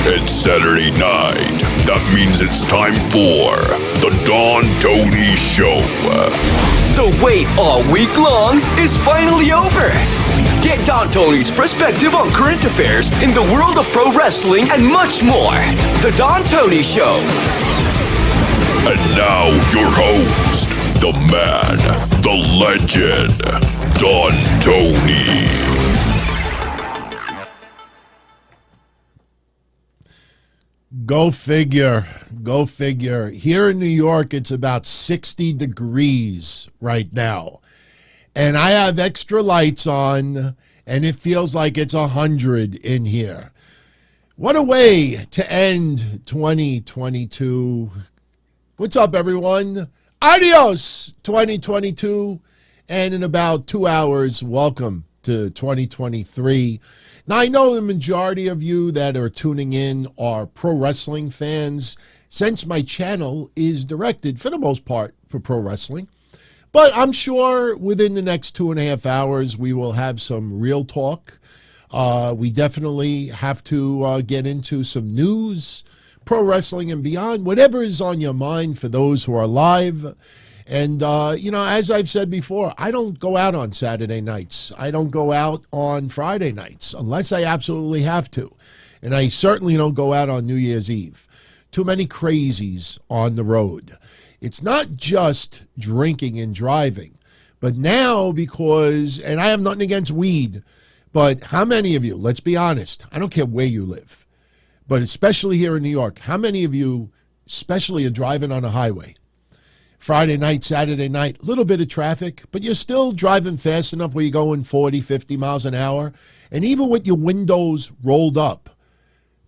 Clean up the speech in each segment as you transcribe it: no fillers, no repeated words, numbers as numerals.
It's Saturday night. That means it's time for the Don Tony Show. The wait all week long is finally over. Get Don Tony's perspective on current affairs in the world of pro wrestling and much more. The Don Tony Show. And now your host, the man, the legend, Don Tony. Go figure. Go figure. Here in New York, it's about 60 degrees right now. And I have extra lights on, and it feels like it's 100 in here. What a way to end 2022. What's up, everyone? Adios, 2022. And in about 2 hours, welcome to 2023. Now, I know the majority of you that are tuning in are pro wrestling fans, since my channel is directed, for the most part, for pro wrestling. But I'm sure within the next 2.5 hours, we will have some real talk. We definitely have to get into some news, pro wrestling and beyond, whatever is on your mind for those who are live. And, as I've said before, I don't go out on Saturday nights. I don't go out on Friday nights unless I absolutely have to. And I certainly don't go out on New Year's Eve. Too many crazies on the road. It's not just drinking and driving, but now because, and I have nothing against weed, but how many of you, let's be honest, I don't care where you live, but especially here in New York, how many of you especially are driving on a highway? Friday night, Saturday night, a little bit of traffic, but you're still driving fast enough where you're going 40, 50 miles an hour. And even with your windows rolled up,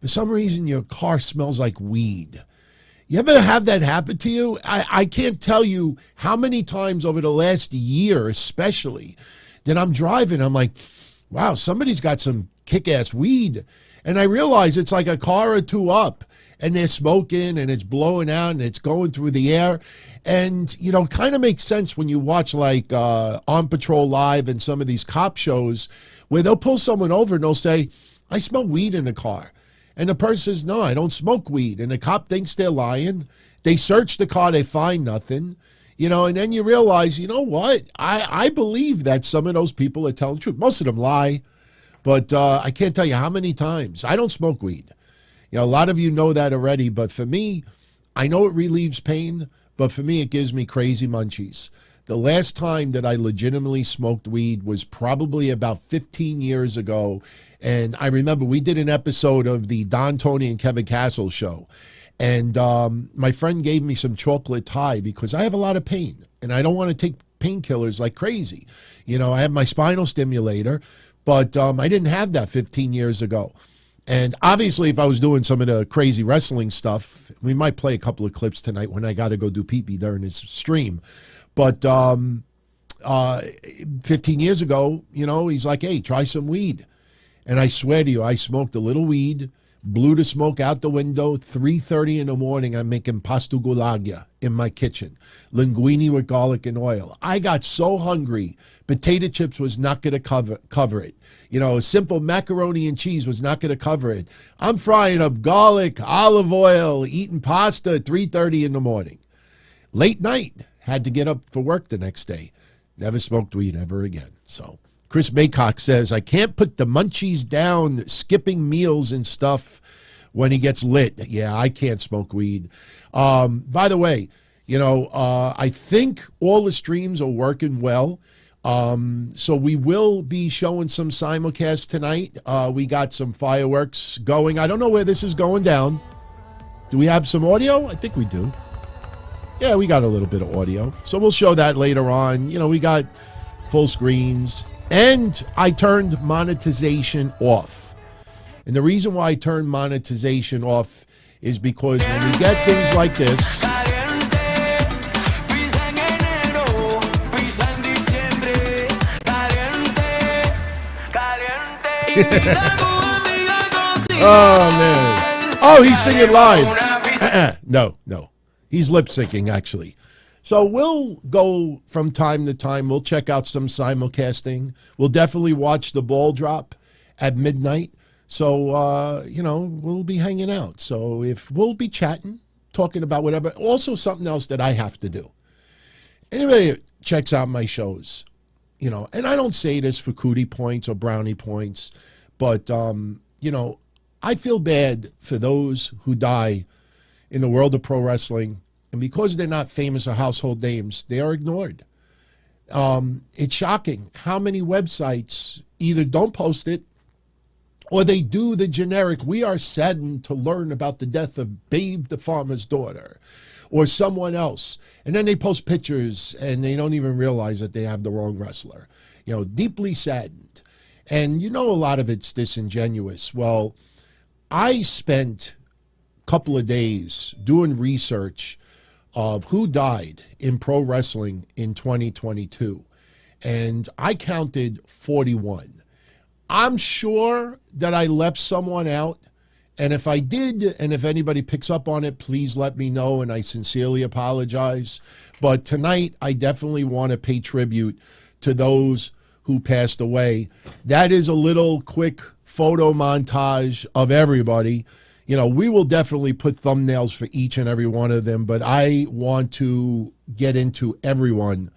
for some reason your car smells like weed. You ever have that happen to you? I can't tell you how many times over the last year especially that I'm driving, I'm like, wow, somebody's got some kick-ass weed. And I realize it's like a car or two up, and they're smoking, and it's blowing out, and it's going through the air. And, kind of makes sense when you watch, like, On Patrol Live and some of these cop shows where they'll pull someone over and they'll say, I smell weed in the car. And the person says, no, I don't smoke weed. And the cop thinks they're lying. They search the car, they find nothing. And then you realize, you know what? I believe that some of those people are telling the truth. Most of them lie. But I can't tell you how many times. I don't smoke weed. A lot of you know that already. But for me, I know it relieves pain. But for me, it gives me crazy munchies. The last time that I legitimately smoked weed was probably about 15 years ago. And I remember we did an episode of the Don Tony and Kevin Castle show. And my friend gave me some chocolate Thai because I have a lot of pain. And I don't want to take painkillers like crazy. I have my spinal stimulator. But I didn't have that 15 years ago. And obviously, if I was doing some of the crazy wrestling stuff, we might play a couple of clips tonight when I got to go do pee-pee during this stream. But 15 years ago, he's like, hey, try some weed. And I swear to you, I smoked a little weed, blew the smoke out the window. 3:30 in the morning, I'm making pastu gulagya in my kitchen. Linguine with garlic and oil. I got so hungry, potato chips was not going to cover it. Simple macaroni and cheese was not going to cover it. I'm frying up garlic, olive oil, eating pasta at 3:30 in the morning. Late night, had to get up for work the next day. Never smoked weed ever again. So Chris Maycock says, I can't put the munchies down, skipping meals and stuff when he gets lit. Yeah, I can't smoke weed. By the way, I think all the streams are working well. So we will be showing some simulcasts tonight. We got some fireworks going. I don't know where this is going down. Do we have some audio? I think we do. Yeah, we got a little bit of audio. So we'll show that later on. We got full screens. And I turned monetization off. And the reason why I turned monetization off is because when we get things like this, oh, man. Oh, he's singing live. No. He's lip syncing, actually. So we'll go from time to time. We'll check out some simulcasting. We'll definitely watch the ball drop at midnight. So, we'll be hanging out. So if we'll be chatting, talking about whatever. Also something else that I have to do. Anybody that checks out my shows, and I don't say this for cootie points or brownie points, but, I feel bad for those who die in the world of pro wrestling. And because they're not famous or household names, they are ignored. It's shocking how many websites either don't post it or they do the generic, we are saddened to learn about the death of Babe the farmer's daughter or someone else. And then they post pictures and they don't even realize that they have the wrong wrestler. Deeply saddened. And a lot of it's disingenuous. Well, I spent a couple of days doing research of who died in pro wrestling in 2022. And I counted 41. I'm sure that I left someone out. And if I did, and if anybody picks up on it, please let me know. And I sincerely apologize. But tonight, I definitely want to pay tribute to those who passed away. That is a little quick photo montage of everybody. We will definitely put thumbnails for each and every one of them, but I want to get into everyone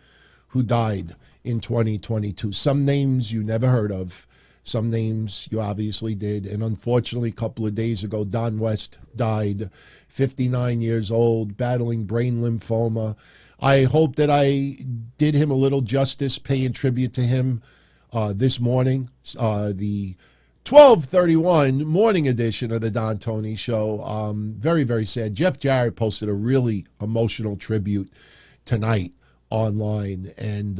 who died in 2022. Some names you never heard of. Some names you obviously did. And unfortunately, a couple of days ago, Don West died, 59 years old, battling brain lymphoma. I hope that I did him a little justice, paying tribute to him this morning. The 12:31 morning edition of the Don Tony Show. Very, very sad. Jeff Jarrett posted a really emotional tribute tonight online. And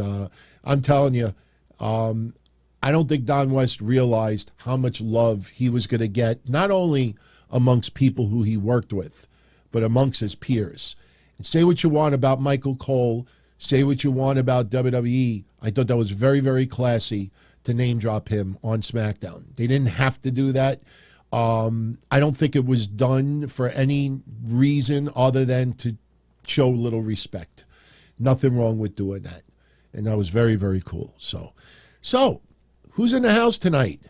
I'm telling you, I don't think Don West realized how much love he was going to get, not only amongst people who he worked with, but amongst his peers. And say what you want about Michael Cole, say what you want about WWE. I thought that was very, very classy to name drop him on SmackDown. They didn't have to do that. I don't think it was done for any reason other than to show a little respect. Nothing wrong with doing that. And that was very, very cool. So who's in the house tonight?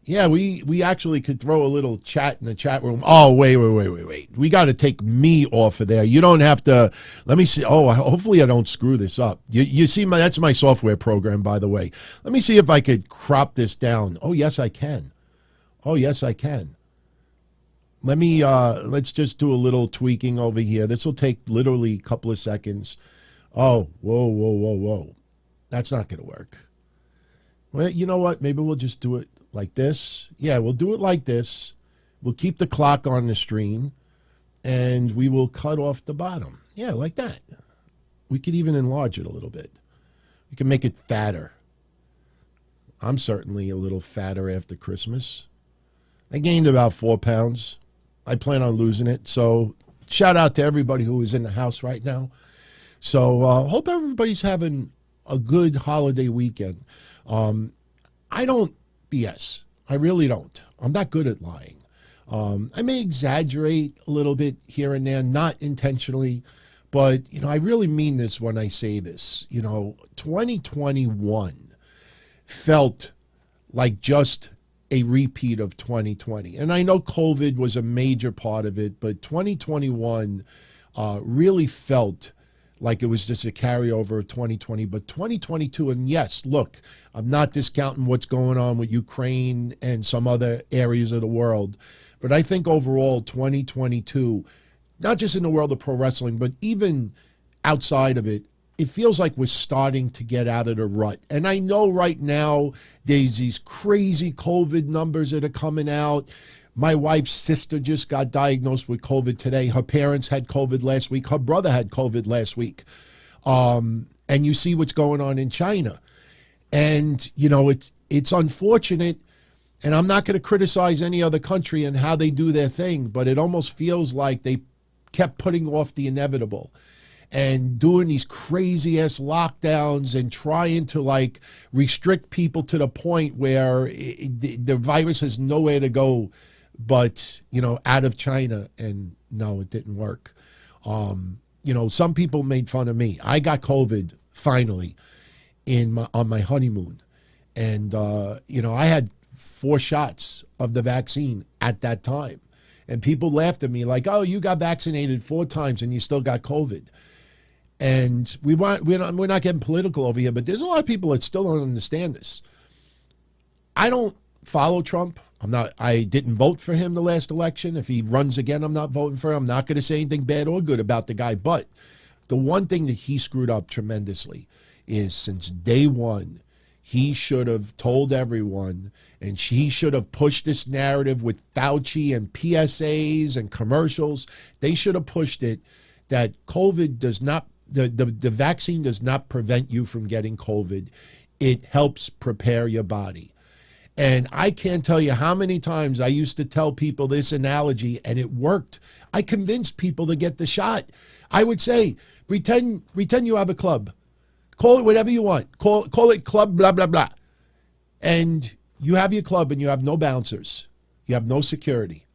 Yeah, we actually could throw a little chat in the chat room. Oh, wait. We got to take me off of there. You don't have to. Let me see. Oh, hopefully I don't screw this up. You see, that's my software program, by the way. Let me see if I could crop this down. Oh, yes, I can. Let me, let's just do a little tweaking over here. This will take literally a couple of seconds. Oh, whoa. That's not going to work. Well, you know what? Maybe we'll just do it like this. Yeah, we'll do it like this. We'll keep the clock on the screen, and we will cut off the bottom. Yeah, like that. We could even enlarge it a little bit. We can make it fatter. I'm certainly a little fatter after Christmas. I gained about 4 pounds. I plan on losing it. So shout out to everybody who is in the house right now. So hope everybody's having a good holiday weekend. I don't BS. I really don't. I'm not good at lying. I may exaggerate a little bit here and there, not intentionally, but, I really mean this when I say this. 2021 felt like just a repeat of 2020. And I know COVID was a major part of it, but 2021 really felt like it was just a carryover of 2020, but 2022, and yes, look, I'm not discounting what's going on with Ukraine and some other areas of the world, but I think overall 2022, not just in the world of pro wrestling, but even outside of it, it feels like we're starting to get out of the rut. And I know right now there's these crazy COVID numbers that are coming out. My wife's sister just got diagnosed with COVID today. Her parents had COVID last week. Her brother had COVID last week. And you see what's going on in China. And, it's unfortunate. And I'm not going to criticize any other country and how they do their thing, but it almost feels like they kept putting off the inevitable and doing these crazy-ass lockdowns and trying to, restrict people to the point where the virus has nowhere to go but, out of China. And no, it didn't work. Some people made fun of me. I got COVID finally on my honeymoon. And, I had 4 shots of the vaccine at that time. And people laughed at me like, oh, you got vaccinated 4 times and you still got COVID. And we're not getting political over here, but there's a lot of people that still don't understand this. I don't follow Trump. I didn't vote for him the last election. If he runs again, I'm not voting for him. I'm not going to say anything bad or good about the guy. But the one thing that he screwed up tremendously is since day one, he should have told everyone, and he should have pushed this narrative with Fauci and PSAs and commercials. They should have pushed it that COVID does not, the vaccine does not prevent you from getting COVID. It helps prepare your body. And I can't tell you how many times I used to tell people this analogy, and it worked. I convinced people to get the shot. I would say, pretend you have a club. Call it whatever you want. Call it club blah, blah, blah. And you have your club and you have no bouncers. You have no security.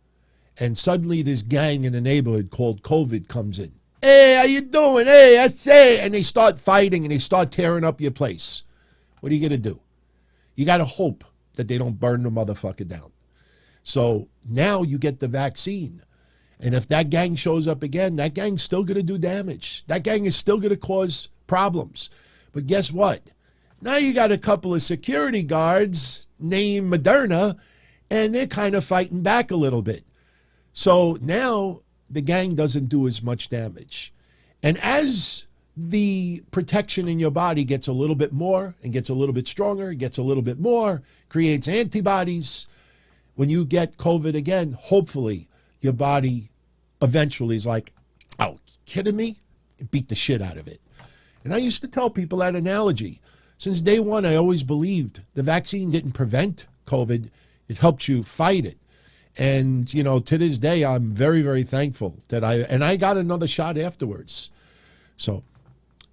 And suddenly this gang in the neighborhood called COVID comes in. Hey, how you doing? Hey, I say. And they start fighting and they start tearing up your place. What are you going to do? You got to hope that they don't burn the motherfucker down. So now you get the vaccine. And if that gang shows up again, that gang's still going to do damage. That gang is still going to cause problems. But guess what? Now you got a couple of security guards named Moderna, and they're kind of fighting back a little bit. So now the gang doesn't do as much damage. And as the protection in your body gets a little bit more and gets a little bit stronger, gets a little bit more, creates antibodies, when you get COVID again, hopefully your body eventually is like, oh, kidding me? Beat the shit out of it. And I used to tell people that analogy. Since day one, I always believed the vaccine didn't prevent COVID. It helped you fight it. And, you know, to this day, I'm very, very thankful that I got another shot afterwards. So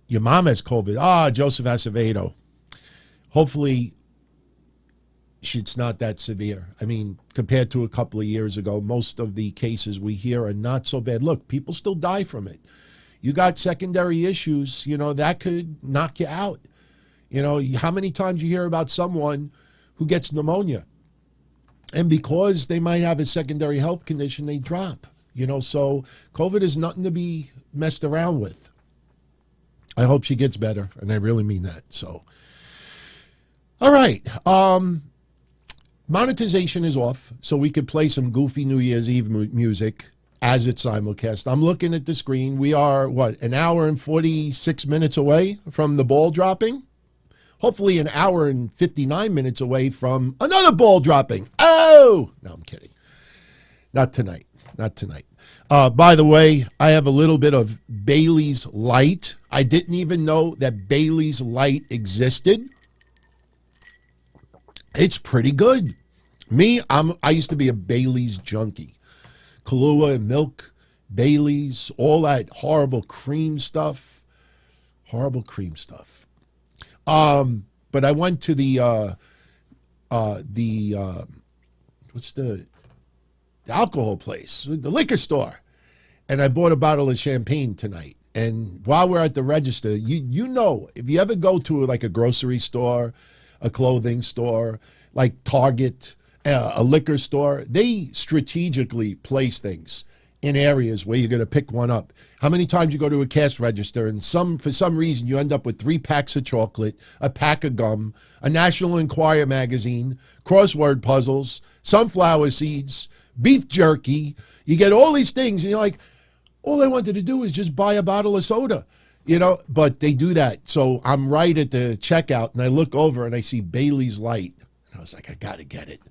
your mom has COVID. Joseph Acevedo. Hopefully it's not that severe. I mean, compared to a couple of years ago, most of the cases we hear are not so bad. Look, people still die from it. You got secondary issues, you know, that could knock you out. You know, how many times you hear about someone who gets pneumonia and because they might have a secondary health condition, they drop, you know, so COVID is nothing to be messed around with. I hope she gets better, and I really mean that. So, all right. Monetization is off, so we could play some goofy New Year's Eve music as it's simulcast. I'm looking at the screen. We are, an hour and 46 minutes away from the ball dropping? Hopefully an hour and 59 minutes away from another ball dropping. Oh! No, I'm kidding. Not tonight. Not tonight. By the way, I have a little bit of Bailey's Light. I didn't even know that Bailey's Light existed. It's pretty good. I used to be a Bailey's junkie. Kahlua and milk, Bailey's, all that horrible cream stuff. Horrible cream stuff. But I went to the alcohol place, the liquor store, and I bought a bottle of champagne tonight. And while we're at the register, you know, if you ever go to like a grocery store, a clothing store, like Target, a liquor store, they strategically place things in areas where you're going to pick one up. How many times you go to a cash register and for some reason you end up with 3 packs of chocolate, a pack of gum, a National Enquirer magazine, crossword puzzles, sunflower seeds, beef jerky. You get all these things and you're like, all I wanted to do is just buy a bottle of soda, you know, but they do that. So I'm right at the checkout and I look over and I see Bailey's Light. And I was like, I got to get it.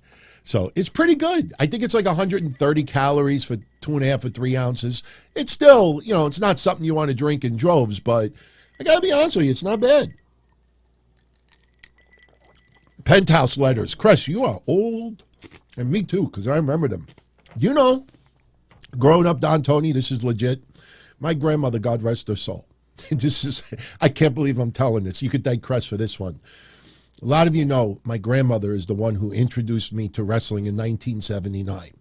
So it's pretty good. I think it's like 130 calories for 2.5 or 3 ounces. It's still, you know, it's not something you want to drink in droves, but I got to be honest with you, it's not bad. Penthouse letters. Chris, you are old. And me too, because I remember them. You know, growing up, Don Tony, this is legit. My grandmother, God rest her soul. I can't believe I'm telling this. You could thank Chris for this one. A lot of you know my grandmother is the one who introduced me to wrestling in 1979.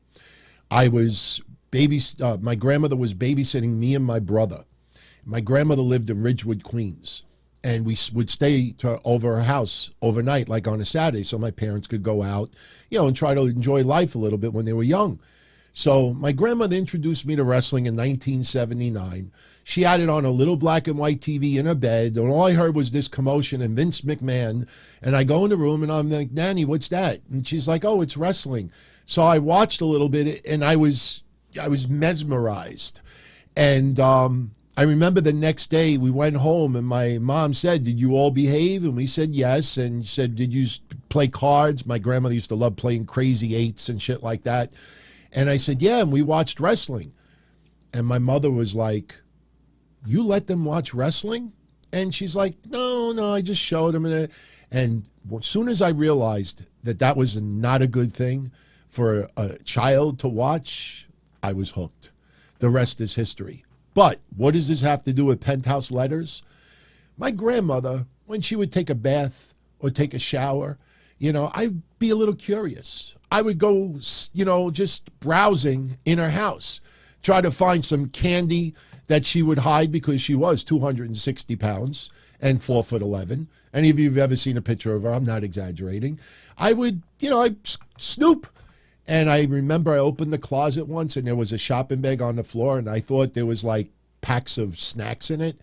My grandmother was babysitting me and my brother. My grandmother lived in Ridgewood, Queens. and we would stay over her house overnight, like on a Saturday, so my parents could go out, and try to enjoy life a little bit when they were young. So my grandmother introduced me to wrestling in 1979. She had it on a little black and white TV in her bed, and all I heard was this commotion and Vince McMahon. And I go in the room, and I'm like, Nanny, what's that? And she's like, oh, it's wrestling. So I watched a little bit, and I was mesmerized. And I remember the next day we went home, and my mom said, did you all behave? And we said yes. And she said, did you play cards? My grandmother used to love playing crazy eights and shit like that. And I said, yeah, and we watched wrestling. And my mother was like, you let them watch wrestling? And she's like, no, I just showed them. And as soon as I realized that that was not a good thing for a child to watch, I was hooked. The rest is history. But what does this have to do with Penthouse Letters? My grandmother, when she would take a bath or take a shower, I'd be a little curious. I would go, just browsing in her house, try to find some candy that she would hide because she was 260 pounds and 4'11". Any of you have ever seen a picture of her? I'm not exaggerating. I would, I'd snoop. And I remember I opened the closet once and there was a shopping bag on the floor, and I thought there was like packs of snacks in it.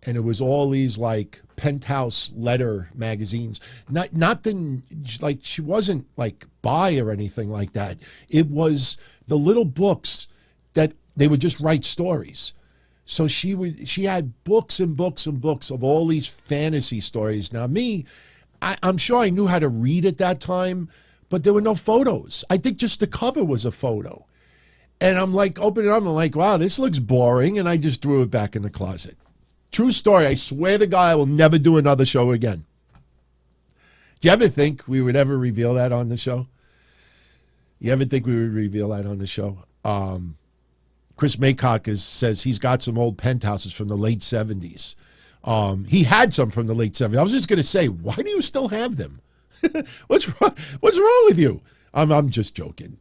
And it was all these like Penthouse Letter magazines. Nothing like, she wasn't like buy or anything like that. It was the little books that they would just write stories. So she had books and books and books of all these fantasy stories. Now I'm sure I knew how to read at that time, but there were no photos. I think just the cover was a photo. And I'm like, opening it up, I'm like, wow, this looks boring. And I just threw it back in the closet. True story. I swear to God, I will never do another show again. Do you ever think we would ever reveal that on the show? You ever think we would reveal that on the show? Chris Maycock says he's got some old penthouses from the late 70s. He had some from the late 70s. I was just going to say, why do you still have them? What's wrong with you? I'm just joking.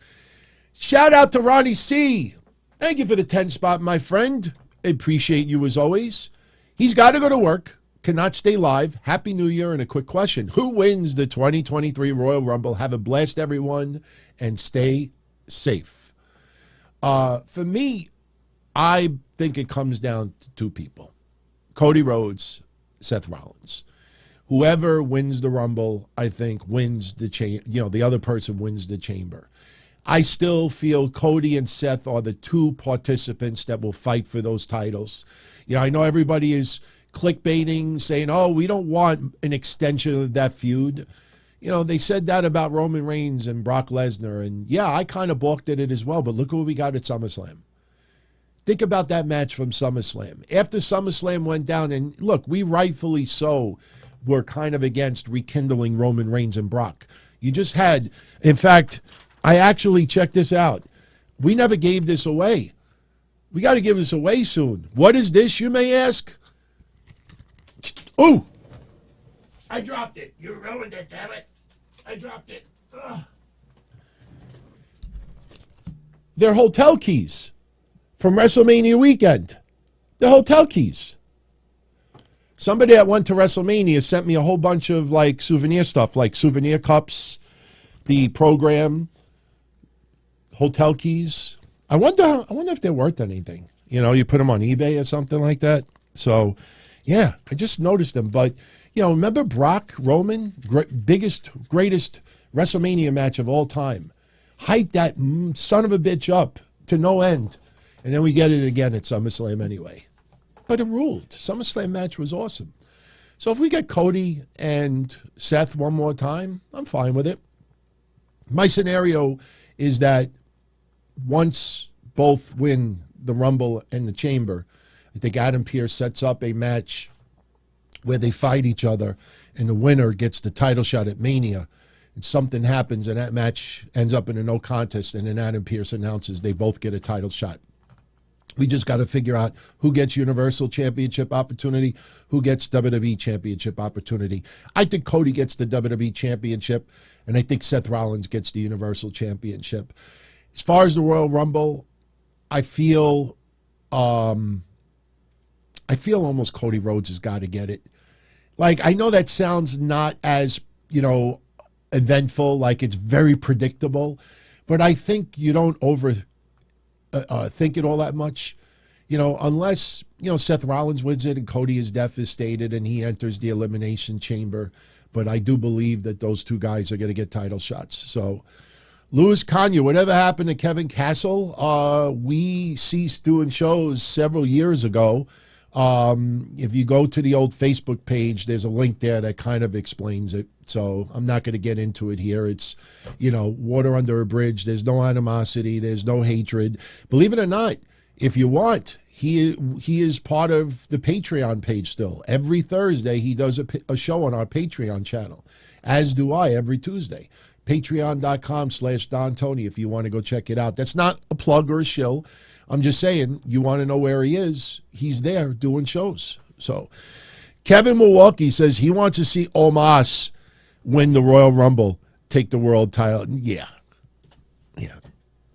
Shout out to Ronnie C. Thank you for the 10 spot, my friend. I appreciate you as always. He's got to go to work, cannot stay live. Happy New Year, and a quick question. Who wins the 2023 Royal Rumble? Have a blast, everyone, and stay safe. For me, I think it comes down to two people. Cody Rhodes, Seth Rollins. Whoever wins the Rumble, I think, wins the the other person wins the chamber. I still feel Cody and Seth are the two participants that will fight for those titles. I know everybody is clickbaiting, saying, oh, we don't want an extension of that feud. They said that about Roman Reigns and Brock Lesnar. And yeah, I kind of balked at it as well, but look what we got at SummerSlam. Think about that match from SummerSlam. After SummerSlam went down, and look, we rightfully so were kind of against rekindling Roman Reigns and Brock. You just had, in fact, I actually checked this out. We never gave this away. We got to give this away soon. What is this, you may ask? Oh, I dropped it. You ruined it, damn it. I dropped it. Ugh. They're hotel keys from WrestleMania weekend. The hotel keys. Somebody that went to WrestleMania sent me a whole bunch of like souvenir stuff, like souvenir cups, the program, hotel keys. I wonder if they're worth anything. You put them on eBay or something like that. So, yeah, I just noticed them. But, remember Brock, Roman, greatest WrestleMania match of all time. Hyped that son of a bitch up to no end. And then we get it again at SummerSlam anyway. But it ruled. SummerSlam match was awesome. So if we get Cody and Seth one more time, I'm fine with it. My scenario is that once both win the Rumble and the Chamber, I think Adam Pearce sets up a match where they fight each other and the winner gets the title shot at Mania. And something happens and that match ends up in a no contest, and then Adam Pearce announces they both get a title shot. We just got to figure out who gets Universal Championship opportunity, who gets WWE Championship opportunity. I think Cody gets the WWE Championship, and I think Seth Rollins gets the Universal Championship. As far as the Royal Rumble, I feel almost Cody Rhodes has got to get it. Like, I know that sounds not as, eventful, like it's very predictable, but I think you don't think it all that much, unless, Seth Rollins wins it and Cody is devastated and he enters the Elimination Chamber. But I do believe that those two guys are going to get title shots. So, Louis Kanye, whatever happened to Kevin Castle? We ceased doing shows several years ago. If you go to the old Facebook page, there's a link there that kind of explains it. So I'm not going to get into it here. It's, water under a bridge. There's no animosity. There's no hatred. Believe it or not, if you want, he is part of the Patreon page still. Every Thursday, he does a show on our Patreon channel, as do I every Tuesday. Patreon.com/Don Tony if you want to go check it out. That's not a plug or a shill. I'm just saying, you want to know where he is, he's there doing shows. So, Kevin Milwaukee says he wants to see Omos win the Royal Rumble, take the world title. Yeah.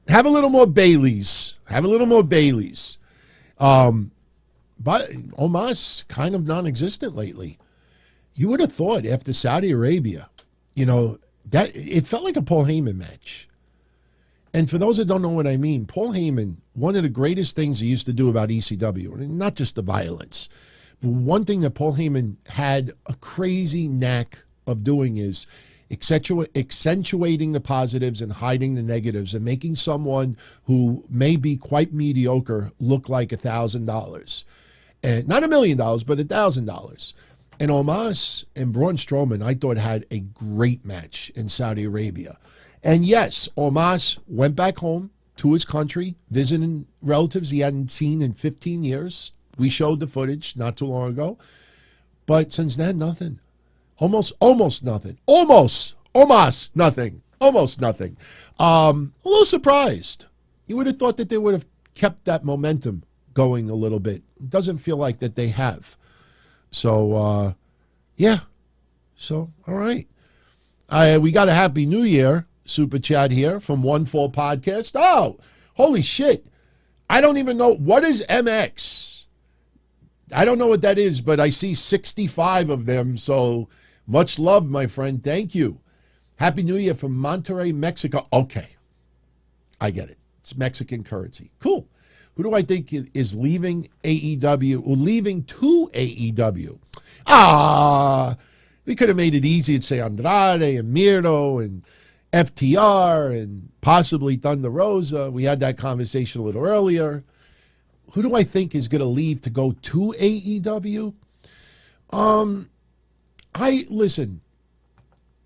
Have a little more Baileys. But Omos kind of non-existent lately. You would have thought after Saudi Arabia, that it felt like a Paul Heyman match. And for those that don't know what I mean, Paul Heyman, one of the greatest things he used to do about ECW, not just the violence, but one thing that Paul Heyman had a crazy knack of doing is accentuating the positives and hiding the negatives and making someone who may be quite mediocre look like $1,000. And not $1 million, but $1,000. And Omos and Braun Strowman, I thought, had a great match in Saudi Arabia. And yes, Omos went back home to his country, visiting relatives he hadn't seen in 15 years. We showed the footage not too long ago. But since then, nothing. Almost nothing. Almost nothing. A little surprised. You would have thought that they would have kept that momentum going a little bit. It doesn't feel like that they have. So, yeah. So, all right. We got a Happy New Year super chat here from One Fall Podcast. Oh, holy shit. I don't even know. What is MX? I don't know what that is, but I see 65 of them. So much love, my friend. Thank you. Happy New Year from Monterrey, Mexico. Okay. I get it. It's Mexican currency. Cool. Who do I think is leaving AEW or leaving to AEW? We could have made it easy and say Andrade and Miro and FTR and possibly Thunder Rosa. We had that conversation a little earlier. Who do I think is going to leave to go to AEW?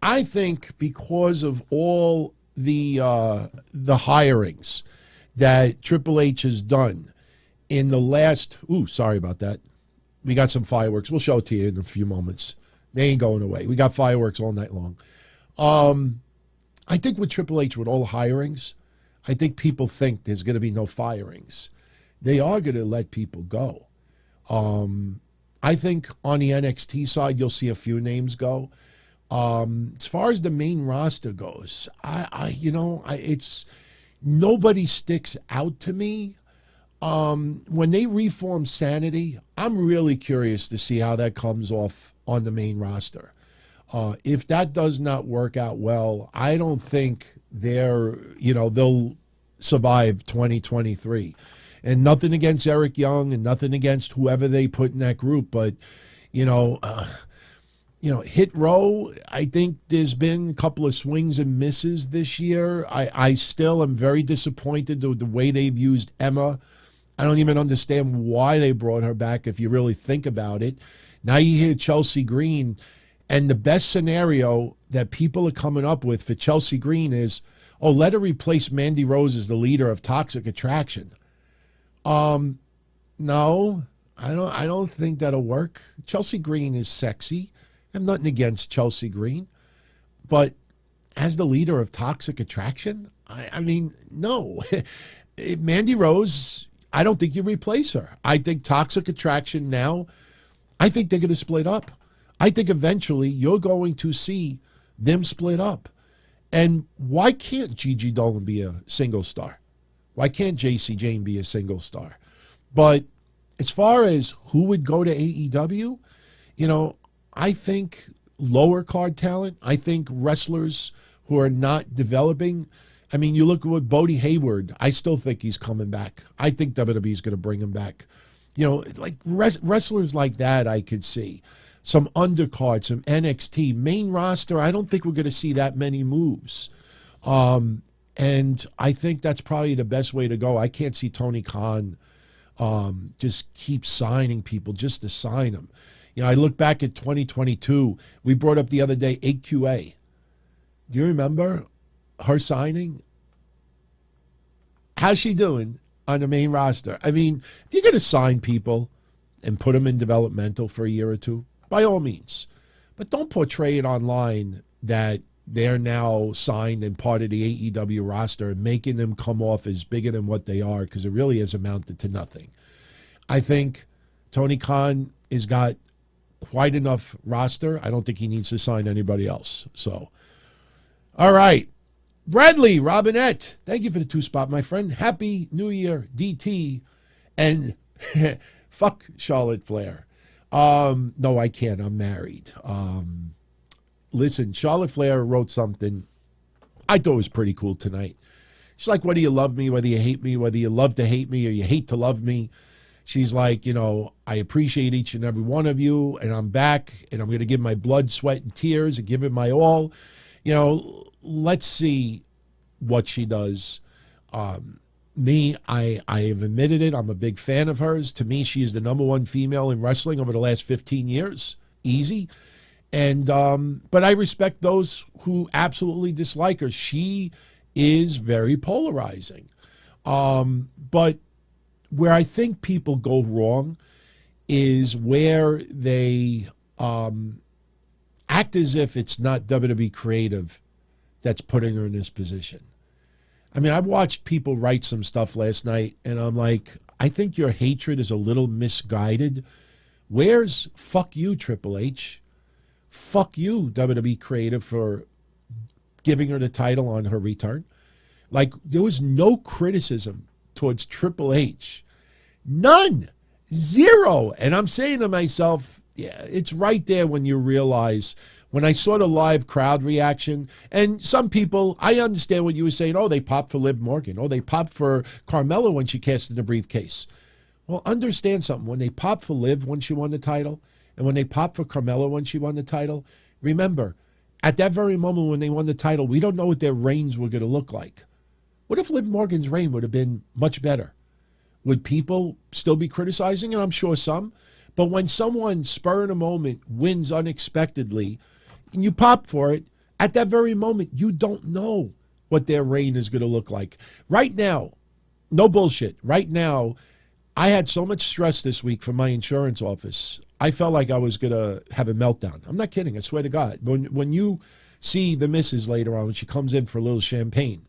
I think because of all the hirings that Triple H has done in the last... Ooh, sorry about that. We got some fireworks. We'll show it to you in a few moments. They ain't going away. We got fireworks all night long. I think with Triple H, with all the hirings, I think people think there's going to be no firings. They are going to let people go. I think on the NXT side, you'll see a few names go. As far as the main roster goes, it's nobody sticks out to me. When they reform Sanity, I'm really curious to see how that comes off on the main roster. If that does not work out well, I don't think they'll survive 2023. And nothing against Eric Young and nothing against whoever they put in that group, but Hit Row, I think there's been a couple of swings and misses this year. I still am very disappointed with the way they've used Emma. I don't even understand why they brought her back if you really think about it. Now you hear Chelsea Green, and the best scenario that people are coming up with for Chelsea Green is, let her replace Mandy Rose as the leader of Toxic Attraction. No, I don't think that'll work. Chelsea Green is sexy. I have nothing against Chelsea Green. But as the leader of Toxic Attraction, I mean, no. Mandy Rose, I don't think you replace her. I think Toxic Attraction now, I think they're going to split up. I think eventually you're going to see them split up. And why can't Gigi Dolan be a single star? Why can't JC Jane be a single star? But as far as who would go to AEW, I think lower card talent, I think wrestlers who are not developing. I mean, you look at what Bodie Hayward, I still think he's coming back. I think WWE is going to bring him back. You know, like wrestlers like that I could see. Some undercard, some NXT. Main roster, I don't think we're going to see that many moves. And I think that's probably the best way to go. I can't see Tony Khan just keep signing people just to sign them. You know, I look back at 2022. We brought up the other day AQA. Do you remember her signing? How's she doing on the main roster? I mean, if you're going to sign people and put them in developmental for a year or two, by all means. But don't portray it online that they're now signed and part of the AEW roster and making them come off as bigger than what they are, because it really has amounted to nothing. I think Tony Khan has got quite enough roster. I don't think he needs to sign anybody else. So, all right. Bradley Robinette, thank you for the 2-spot, my friend. Happy New Year, DT. And fuck Charlotte Flair. No, I can't. I'm married. Listen, Charlotte Flair wrote something I thought was pretty cool tonight. She's like, whether you love me, whether you hate me, whether you love to hate me or you hate to love me. She's like, you know, I appreciate each and every one of you, and I'm back, and I'm going to give my blood, sweat, and tears and give it my all. You know, let's see what she does. Me, I have admitted it. I'm a big fan of hers. To me, she is the number one female in wrestling over the last 15 years. Easy. And but I respect those who absolutely dislike her. She is very polarizing. But where I think people go wrong is where they act as if it's not WWE creative that's putting her in this position. I mean, I watched people write some stuff last night, and I'm like, I think your hatred is a little misguided. Where's fuck you, Triple H? Fuck you, WWE creative, for giving her the title on her return. Like, there was no criticism towards Triple H. None. Zero. And I'm saying to myself, yeah, it's right there when you realize, when I saw the live crowd reaction, and some people, I understand what you were saying, oh, they popped for Liv Morgan, oh, they popped for Carmella when she cast in the briefcase. Well, understand something. When they popped for Liv when she won the title, and when they popped for Carmella when she won the title, remember, at that very moment when they won the title, we don't know what their reigns were going to look like. What if Liv Morgan's reign would have been much better? Would people still be criticizing? And I'm sure some. But when someone, spur in a moment, wins unexpectedly, and you pop for it, at that very moment, you don't know what their reign is going to look like. Right now, no bullshit, right now, I had so much stress this week from my insurance office. I felt like I was going to have a meltdown. I'm not kidding. I swear to God. When you see the missus later on, when she comes in for a little champagne,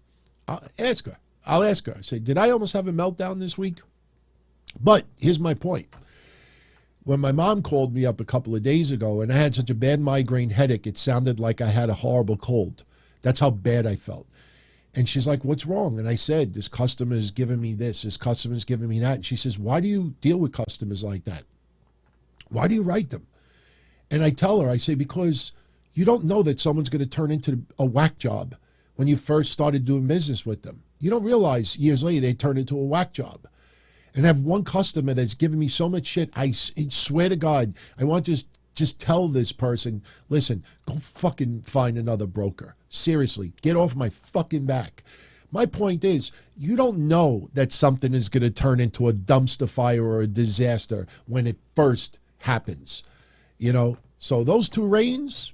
I'll ask her. I say, did I almost have a meltdown this week? But here's my point. When my mom called me up a couple of days ago and I had such a bad migraine headache, it sounded like I had a horrible cold. That's how bad I felt. And she's like, what's wrong? And I said, this customer is giving me this customer is giving me that. And she says, why do you deal with customers like that? Why do you write them? And I tell her, I say, because you don't know that someone's going to turn into a whack job when you first started doing business with them. You don't realize years later they turn into a whack job. And I have one customer that's given me so much shit, I swear to God, I want to just tell this person, listen, go fucking find another broker. Seriously, get off my fucking back. My point is, you don't know that something is going to turn into a dumpster fire or a disaster when it first happens. You know, so those two reigns,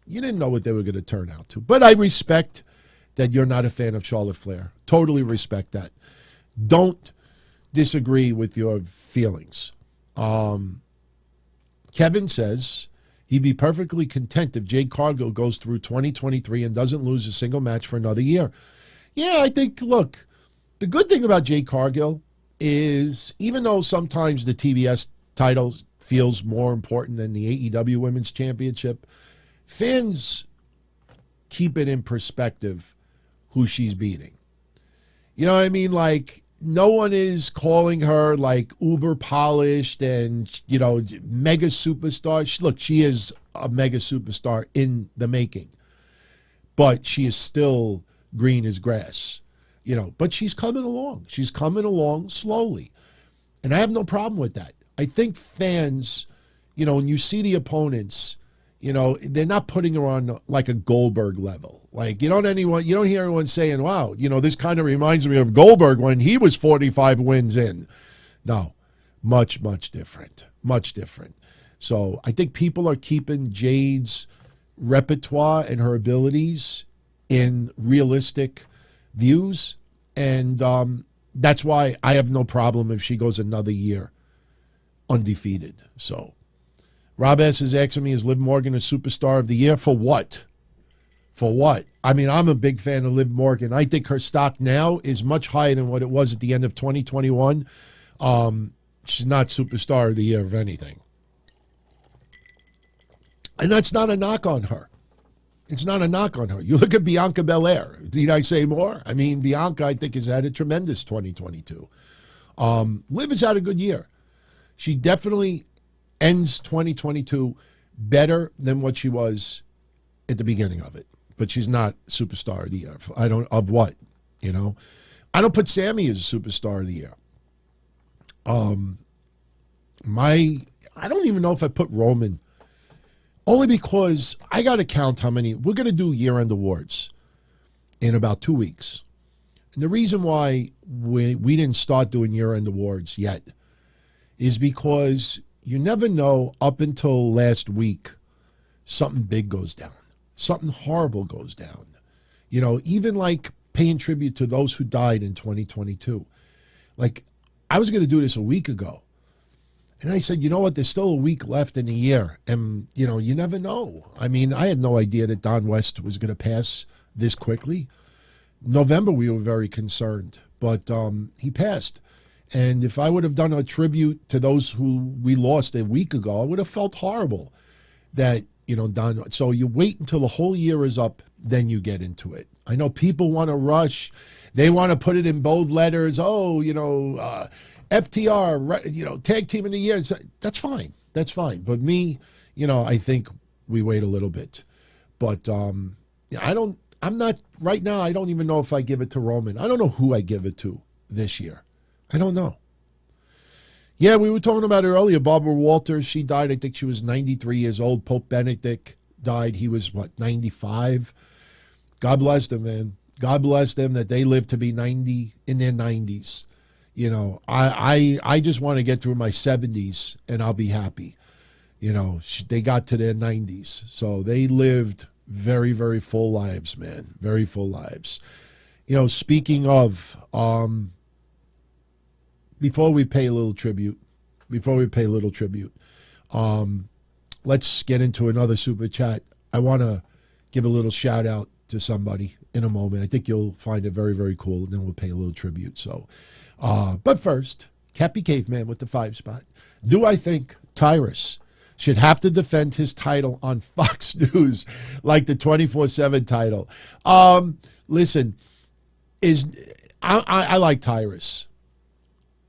you didn't know what they were going to turn out to. But I respect that you're not a fan of Charlotte Flair. Totally respect that. Don't disagree with your feelings. Kevin says he'd be perfectly content if Jade Cargill goes through 2023 and doesn't lose a single match for another year. Yeah, I think, look, the good thing about Jade Cargill is, even though sometimes the TBS title feels more important than the AEW Women's Championship, fans keep it in perspective who she's beating. You know what I mean? Like, no one is calling her like uber polished and, you know, mega superstar. Look, she is a mega superstar in the making, but she is still green as grass, you know, but she's coming along. She's coming along slowly. And I have no problem with that. I think fans, you know, when you see the opponents, you know, they're not putting her on like a Goldberg level. Like, you don't hear anyone saying, wow, you know, this kind of reminds me of Goldberg when he was 45 wins in. No, much, much different. Much different. So I think people are keeping Jade's repertoire and her abilities in realistic views. And that's why I have no problem if she goes another year undefeated. So Rob S. is asking me, is Liv Morgan a superstar of the year? For what? For what? I mean, I'm a big fan of Liv Morgan. I think her stock now is much higher than what it was at the end of 2021. She's not superstar of the year of anything. And that's not a knock on her. It's not a knock on her. You look at Bianca Belair. Need I say more? I mean, Bianca, I think, has had a tremendous 2022. Liv has had a good year. She definitely ends 2022 better than what she was at the beginning of it. But she's not superstar of the year. Of what? You know? I don't put Sammy as a superstar of the year. I don't even know if I put Roman. Only because I got to count how many. We're going to do year-end awards in about 2 weeks. And the reason why we didn't start doing year-end awards yet is because you never know up until last week something big goes down. Something horrible goes down. You know, even like paying tribute to those who died in 2022. Like, I was going to do this a week ago. And I said, you know what, there's still a week left in the year. And, you know, you never know. I mean, I had no idea that Don West was going to pass this quickly. November, we were very concerned. But he passed. And if I would have done a tribute to those who we lost a week ago, I would have felt horrible that, you know, Don. So you wait until the whole year is up, then you get into it. I know people want to rush. They want to put it in bold letters. Oh, you know, FTR, you know, tag team of the year. That's fine. That's fine. But me, you know, I think we wait a little bit. But I'm not, right now, I don't even know if I give it to Roman. I don't know who I give it to this year. I don't know. Yeah, we were talking about her earlier. Barbara Walters, she died. I think she was 93 years old. Pope Benedict died. He was, 95? God bless them, man. God bless them that they lived to be 90 in their 90s. You know, I just want to get through my 70s and I'll be happy. You know, they got to their 90s. So they lived very, very full lives, man. Very full lives. You know, speaking of... Before we pay a little tribute, let's get into another super chat. I want to give a little shout out to somebody in a moment. I think you'll find it very, very cool, and then we'll pay a little tribute. So, but first, Cappy Caveman with the 5 spot. Do I think Tyrus should have to defend his title on Fox News like the 24/7 title? Listen, I like Tyrus.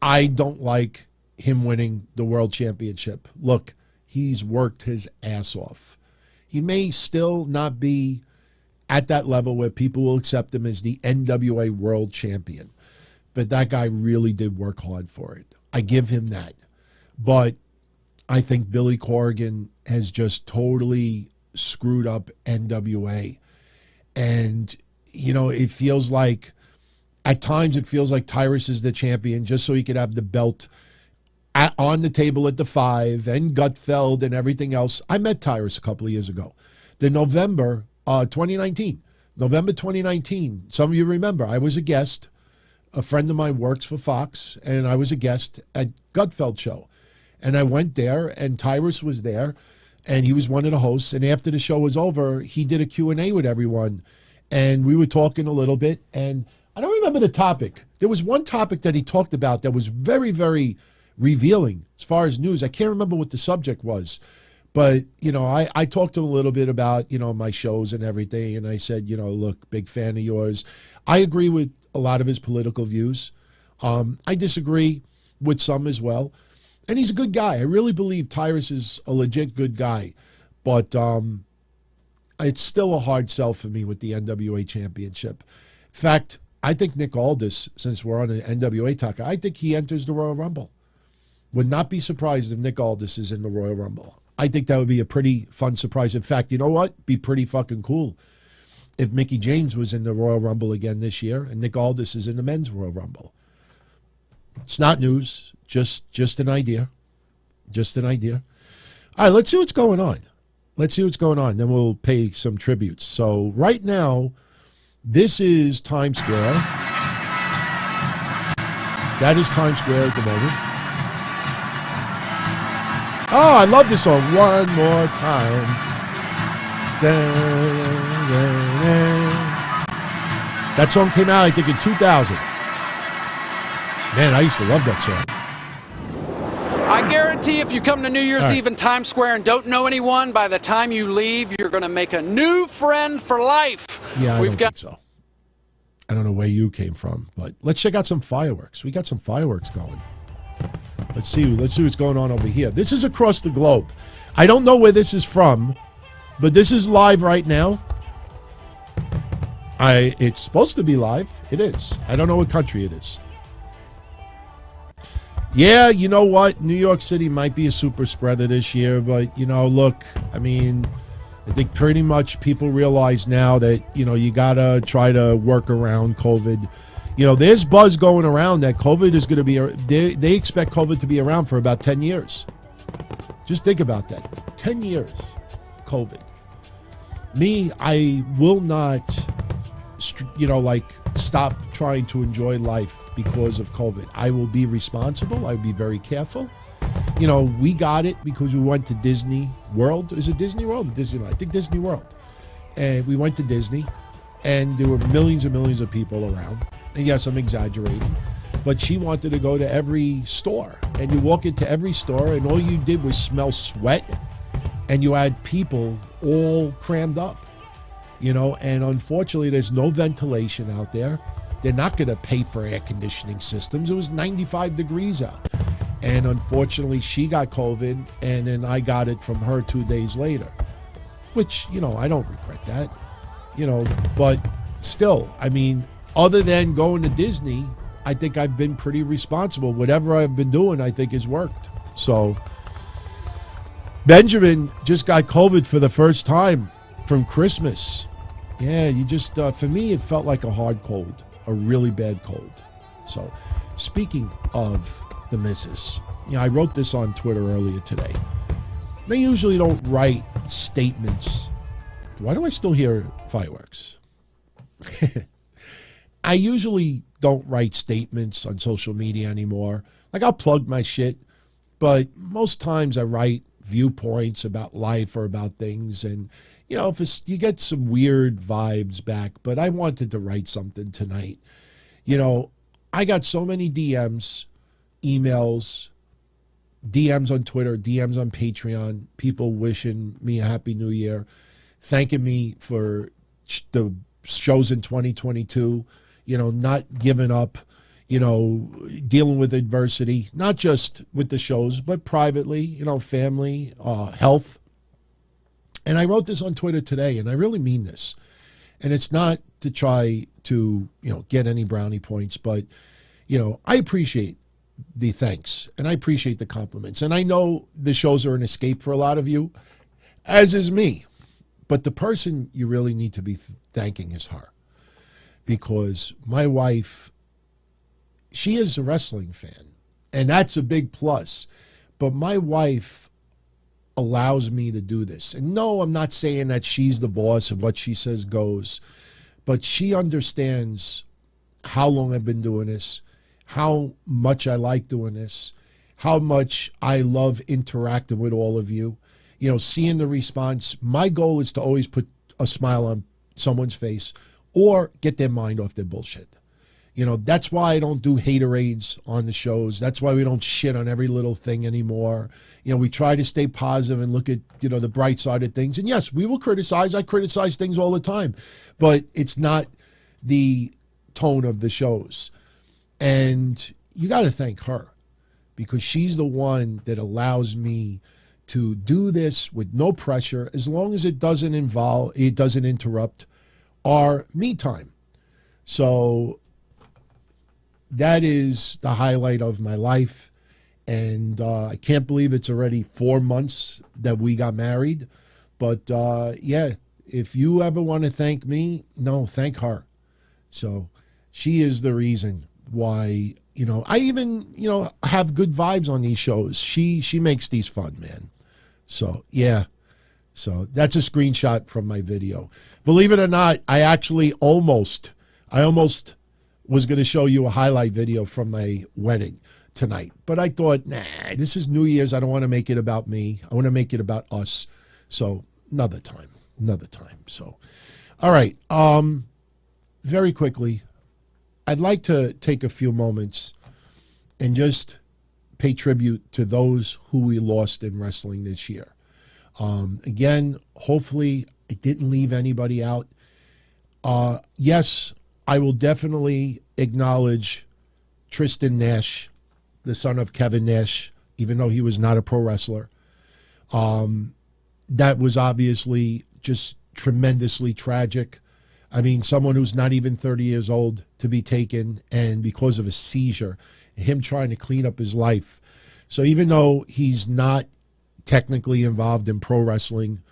I don't like him winning the world championship. Look, he's worked his ass off. He may still not be at that level where people will accept him as the NWA world champion. But that guy really did work hard for it. I give him that. But I think Billy Corgan has just totally screwed up NWA. And, you know, it feels like, at times it feels like Tyrus is the champion just so he could have the belt on the table at the 5 and Gutfeld and everything else. I met Tyrus a couple of years ago. November 2019, some of you remember, I was a guest. A friend of mine works for Fox, and I was a guest at Gutfeld show. And I went there, and Tyrus was there, and he was one of the hosts. And after the show was over, he did a Q&A with everyone. And we were talking a little bit, and I don't remember the topic. There was one topic that he talked about that was very, very revealing as far as news. I can't remember what the subject was. But, you know, I talked to him a little bit about, you know, my shows and everything. And I said, you know, look, big fan of yours. I agree with a lot of his political views. I disagree with some as well. And he's a good guy. I really believe Tyrus is a legit good guy. But it's still a hard sell for me with the NWA Championship. In fact, I think Nick Aldis, since we're on an NWA talk, I think he enters the Royal Rumble. Would not be surprised if Nick Aldis is in the Royal Rumble. I think that would be a pretty fun surprise. In fact, you know what? Be pretty fucking cool if Mickie James was in the Royal Rumble again this year and Nick Aldis is in the Men's Royal Rumble. It's not news, just an idea. Just an idea. All right, let's see what's going on. Then we'll pay some tributes. So right now, this is Times Square. That is Times Square at the moment. Oh, I love this song. One more time. That song came out, I think, in 2000. Man, I used to love that song. I guarantee if you come to New Year's Eve in Times Square and don't know anyone, by the time you leave, you're going to make a new friend for life. Yeah, I don't think so. I don't know where you came from, but let's check out some fireworks. We got some fireworks going. Let's see what's going on over here. This is across the globe. I don't know where this is from, but this is live right now. It's supposed to be live. It is. I don't know what country it is. Yeah, you know what? New York City might be a super spreader this year, but, look, I mean, I think pretty much people realize now that, you got to try to work around COVID. There's buzz going around that COVID is going to be, they expect COVID to be around for about 10 years. Just think about that. 10 years, COVID. Me, I will not, stop trying to enjoy life because of COVID. I will be responsible. I'll be very careful. We got it because we went to Disney World. Is it Disney World or Disneyland? I think Disney World. And we went to Disney, and there were millions and millions of people around. And yes, I'm exaggerating. But she wanted to go to every store. And you walk into every store, and all you did was smell sweat. And you had people all crammed up. And unfortunately, there's no ventilation out there. They're not going to pay for air conditioning systems. It was 95 degrees out. And unfortunately, she got COVID, and then I got it from her 2 days later, which, I don't regret that, but still, I mean, other than going to Disney, I think I've been pretty responsible. Whatever I've been doing, I think has worked. So Benjamin just got COVID for the first time from Christmas. Yeah, you just, for me, it felt like a hard cold, a really bad cold. So speaking of the missus, I wrote this on Twitter earlier today. They usually don't write statements. Why do I still hear fireworks? I usually don't write statements on social media anymore. Like, I'll plug my shit, but most times I write viewpoints about life or about things, and if you get some weird vibes back. But I wanted to write something tonight. I got so many DMs, emails, DMs on Twitter, DMs on Patreon, people wishing me a happy new year, thanking me for the shows in 2022, not giving up, dealing with adversity, not just with the shows, but privately, family, health. And I wrote this on Twitter today, and I really mean this. And it's not to try to, get any brownie points, but, I appreciate the thanks, and I appreciate the compliments. And I know the shows are an escape for a lot of you, as is me. But the person you really need to be thanking is her. Because my wife, she is a wrestling fan, and that's a big plus. But my wife allows me to do this. And no, I'm not saying that she's the boss and what she says goes, but she understands how long I've been doing this, how much I like doing this, how much I love interacting with all of you, seeing the response. My goal is to always put a smile on someone's face or get their mind off their bullshit. That's why I don't do haterades on the shows. That's why we don't shit on every little thing anymore. We try to stay positive and look at, the bright side of things. And yes, we will criticize. I criticize things all the time, but it's not the tone of the shows. And you got to thank her, because she's the one that allows me to do this with no pressure, as long as it doesn't interrupt our me time. So that is the highlight of my life. And I can't believe it's already 4 months that we got married. But yeah, if you ever want to thank me, no, thank her. So she is the reason why, I even, have good vibes on these shows. She makes these fun, man. So, yeah. So that's a screenshot from my video. Believe it or not, I almost was going to show you a highlight video from my wedding tonight. But I thought, nah, this is New Year's. I don't want to make it about me. I want to make it about us. So another time. So, all right. Very quickly, I'd like to take a few moments and just pay tribute to those who we lost in wrestling this year. Again, hopefully it didn't leave anybody out. Yes, I will definitely acknowledge Tristan Nash, the son of Kevin Nash, even though he was not a pro wrestler. That was obviously just tremendously tragic. I mean, someone who's not even 30 years old to be taken, and because of a seizure, him trying to clean up his life. So even though he's not technically involved in pro wrestling,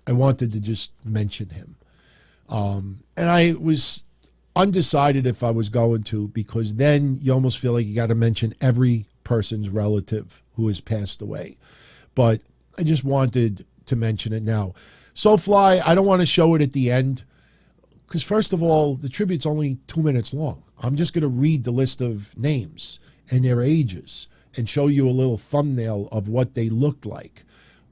I wanted to just mention him. And I was undecided if I was going to, because then you almost feel like you got to mention every person's relative who has passed away. But I just wanted to mention it now. SoFly, I don't want to show it at the end, because first of all, the tribute's only 2 minutes long. I'm just going to read the list of names and their ages and show you a little thumbnail of what they looked like.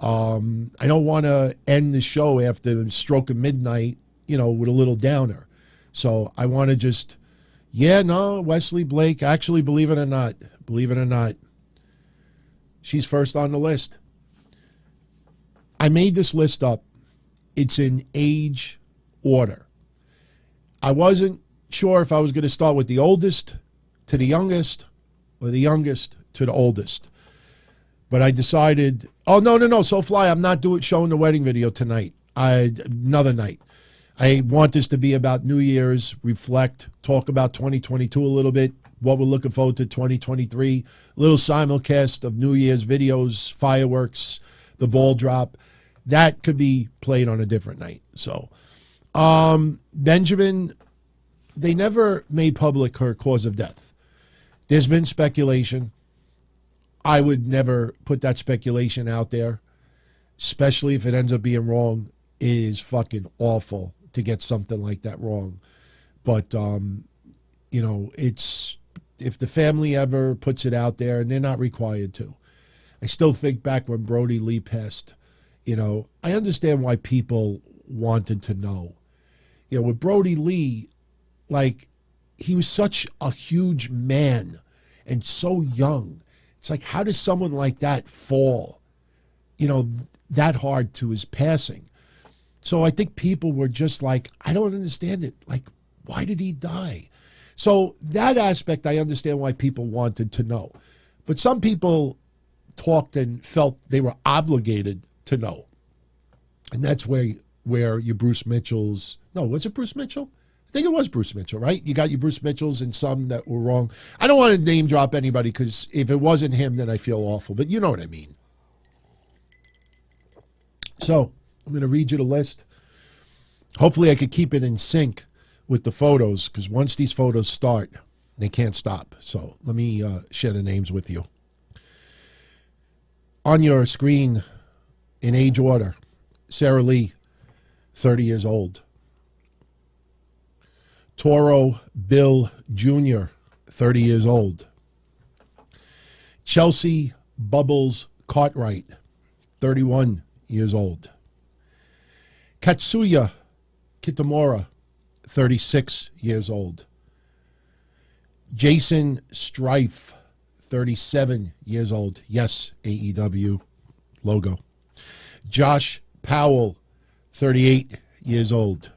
I don't want to end the show after the stroke of midnight, with a little downer. So I want to just, Wesley Blake, actually, believe it or not, she's first on the list. I made this list up. It's in age order. I wasn't sure if I was going to start with the oldest to the youngest or the youngest to the oldest. But I decided, no, SoFly, I'm not showing the wedding video tonight. Another night. I want this to be about New Year's, reflect, talk about 2022 a little bit, what we're looking forward to 2023, a little simulcast of New Year's videos, fireworks, the ball drop. That could be played on a different night. So, Benjamin, they never made public her cause of death. There's been speculation. I would never put that speculation out there, especially if it ends up being wrong. It is fucking awful to get something like that wrong. But, it's, if the family ever puts it out there, and they're not required to. I still think back when Brody Lee passed, I understand why people wanted to know. With Brody Lee, he was such a huge man and so young. It's like, how does someone like that fall, that hard to his passing? So I think people were just like, I don't understand it. Why did he die? So that aspect, I understand why people wanted to know. But some people talked and felt they were obligated to know. And that's where your Bruce Mitchells, no, was it Bruce Mitchell? I think it was Bruce Mitchell, right? You got your Bruce Mitchells and some that were wrong. I don't want to name drop anybody, because if it wasn't him, then I feel awful. But you know what I mean. So I'm going to read you the list. Hopefully I could keep it in sync with the photos, because once these photos start, they can't stop. So let me share the names with you. On your screen, in age order, Sarah Lee, 30 years old. Toro Bill Jr., 30 years old. Chelsea Bubbles Cartwright, 31 years old. Katsuya Kitamura, 36 years old. Jason Strife, 37 years old. Yes, AEW logo. Josh Powell, 38 years old.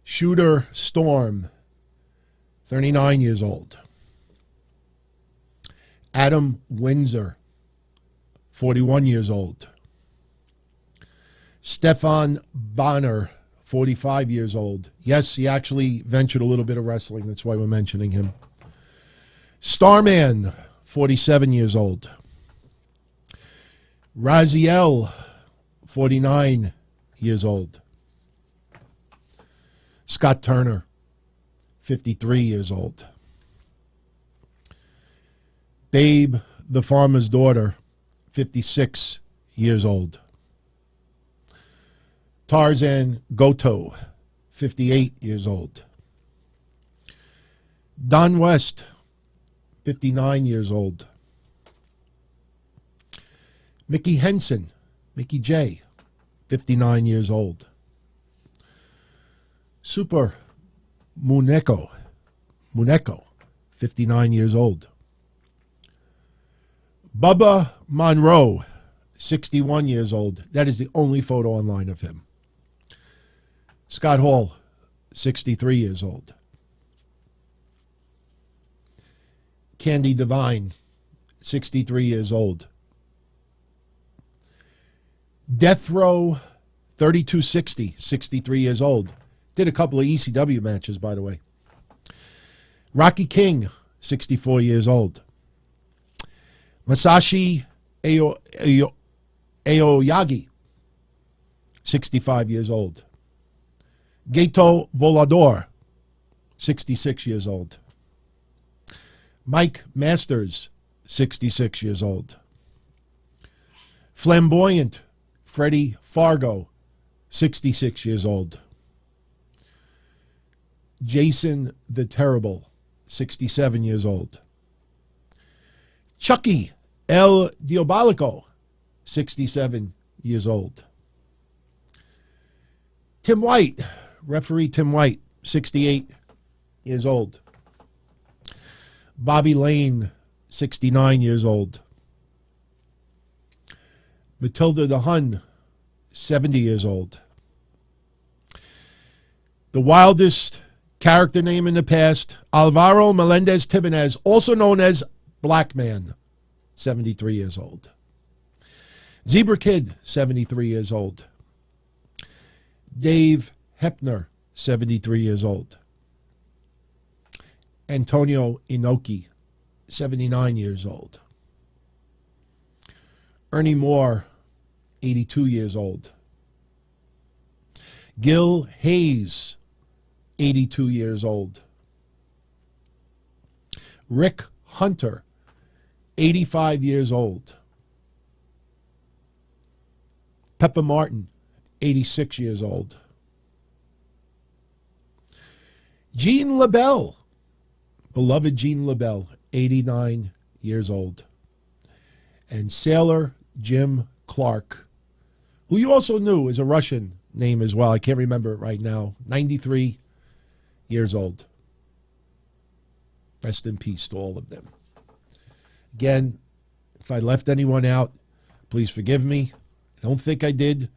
Shooter Storm, 39 years old. Adam Windsor, 41 years old. Stefan Bonner, 45 years old. Yes, he actually ventured a little bit of wrestling. That's why we're mentioning him. Starman, 47 years old. Raziel, 49 years old. Scott Turner, 53 years old. Babe, the farmer's daughter, 56 years old. Tarzan Goto, 58 years old. Don West, 59 years old. Mickey Henson, Mickey J, 59 years old. Super Muneko, 59 years old. Bubba Monroe, 61 years old. That is the only photo online of him. Scott Hall, 63 years old. Candy Devine, 63 years old. Death Row 3260, 63 years old. Did a couple of ECW matches, by the way. Rocky King, 64 years old. Masashi Aoyagi, 65 years old. Gato Volador, 66 years old. Mike Masters, 66 years old. Flamboyant Freddie Fargo, 66 years old. Jason the Terrible, 67 years old. Chucky El Diabolico, 67 years old. Tim White, referee Tim White, 68 years old. Bobby Lane, 69 years old. Matilda the Hun, 70 years old. The wildest character name in the past, Alvaro Melendez Tibanez, also known as Black Man, 73 years old. Zebra Kid, 73 years old. Dave Hepner, 73 years old. Antonio Inoki, 79 years old. Ernie Moore, 82 years old. Gil Hayes, 82 years old. Rick Hunter, 85 years old. Pepper Martin, 86 years old. Gene LaBelle, beloved Gene LaBelle, 89 years old. And Sailor Jim Clark, who you also knew is a Russian name as well. I can't remember it right now. 93 years old. Rest in peace to all of them. Again, if I left anyone out, please forgive me. I don't think I did.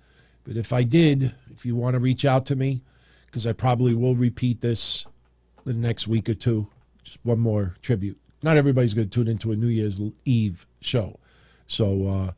But if I did, if you want to reach out to me, because I probably will repeat this the next week or two, just one more tribute. Not everybody's going to tune into a New Year's Eve show. So,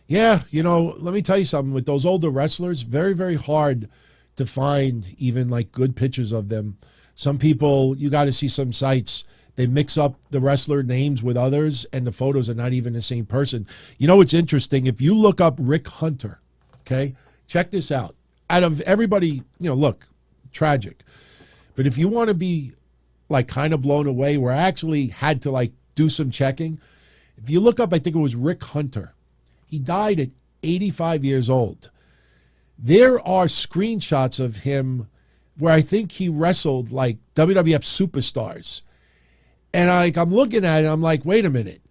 yeah, you know, let me tell you something. With those older wrestlers, very, very hard to find even like good pictures of them. Some people, you got to see some sites. They mix up the wrestler names with others, and the photos are not even the same person. You know what's interesting? If you look up Rick Hunter, okay, check this out. Out of everybody, you know, look, tragic. But if you want to be like kind of blown away, where I actually had to like do some checking, if you look up, I think it was Rick Hunter. He died at 85 years old. There are screenshots of him where I think he wrestled like WWF superstars. And I'm looking at it, I'm like, wait a minute.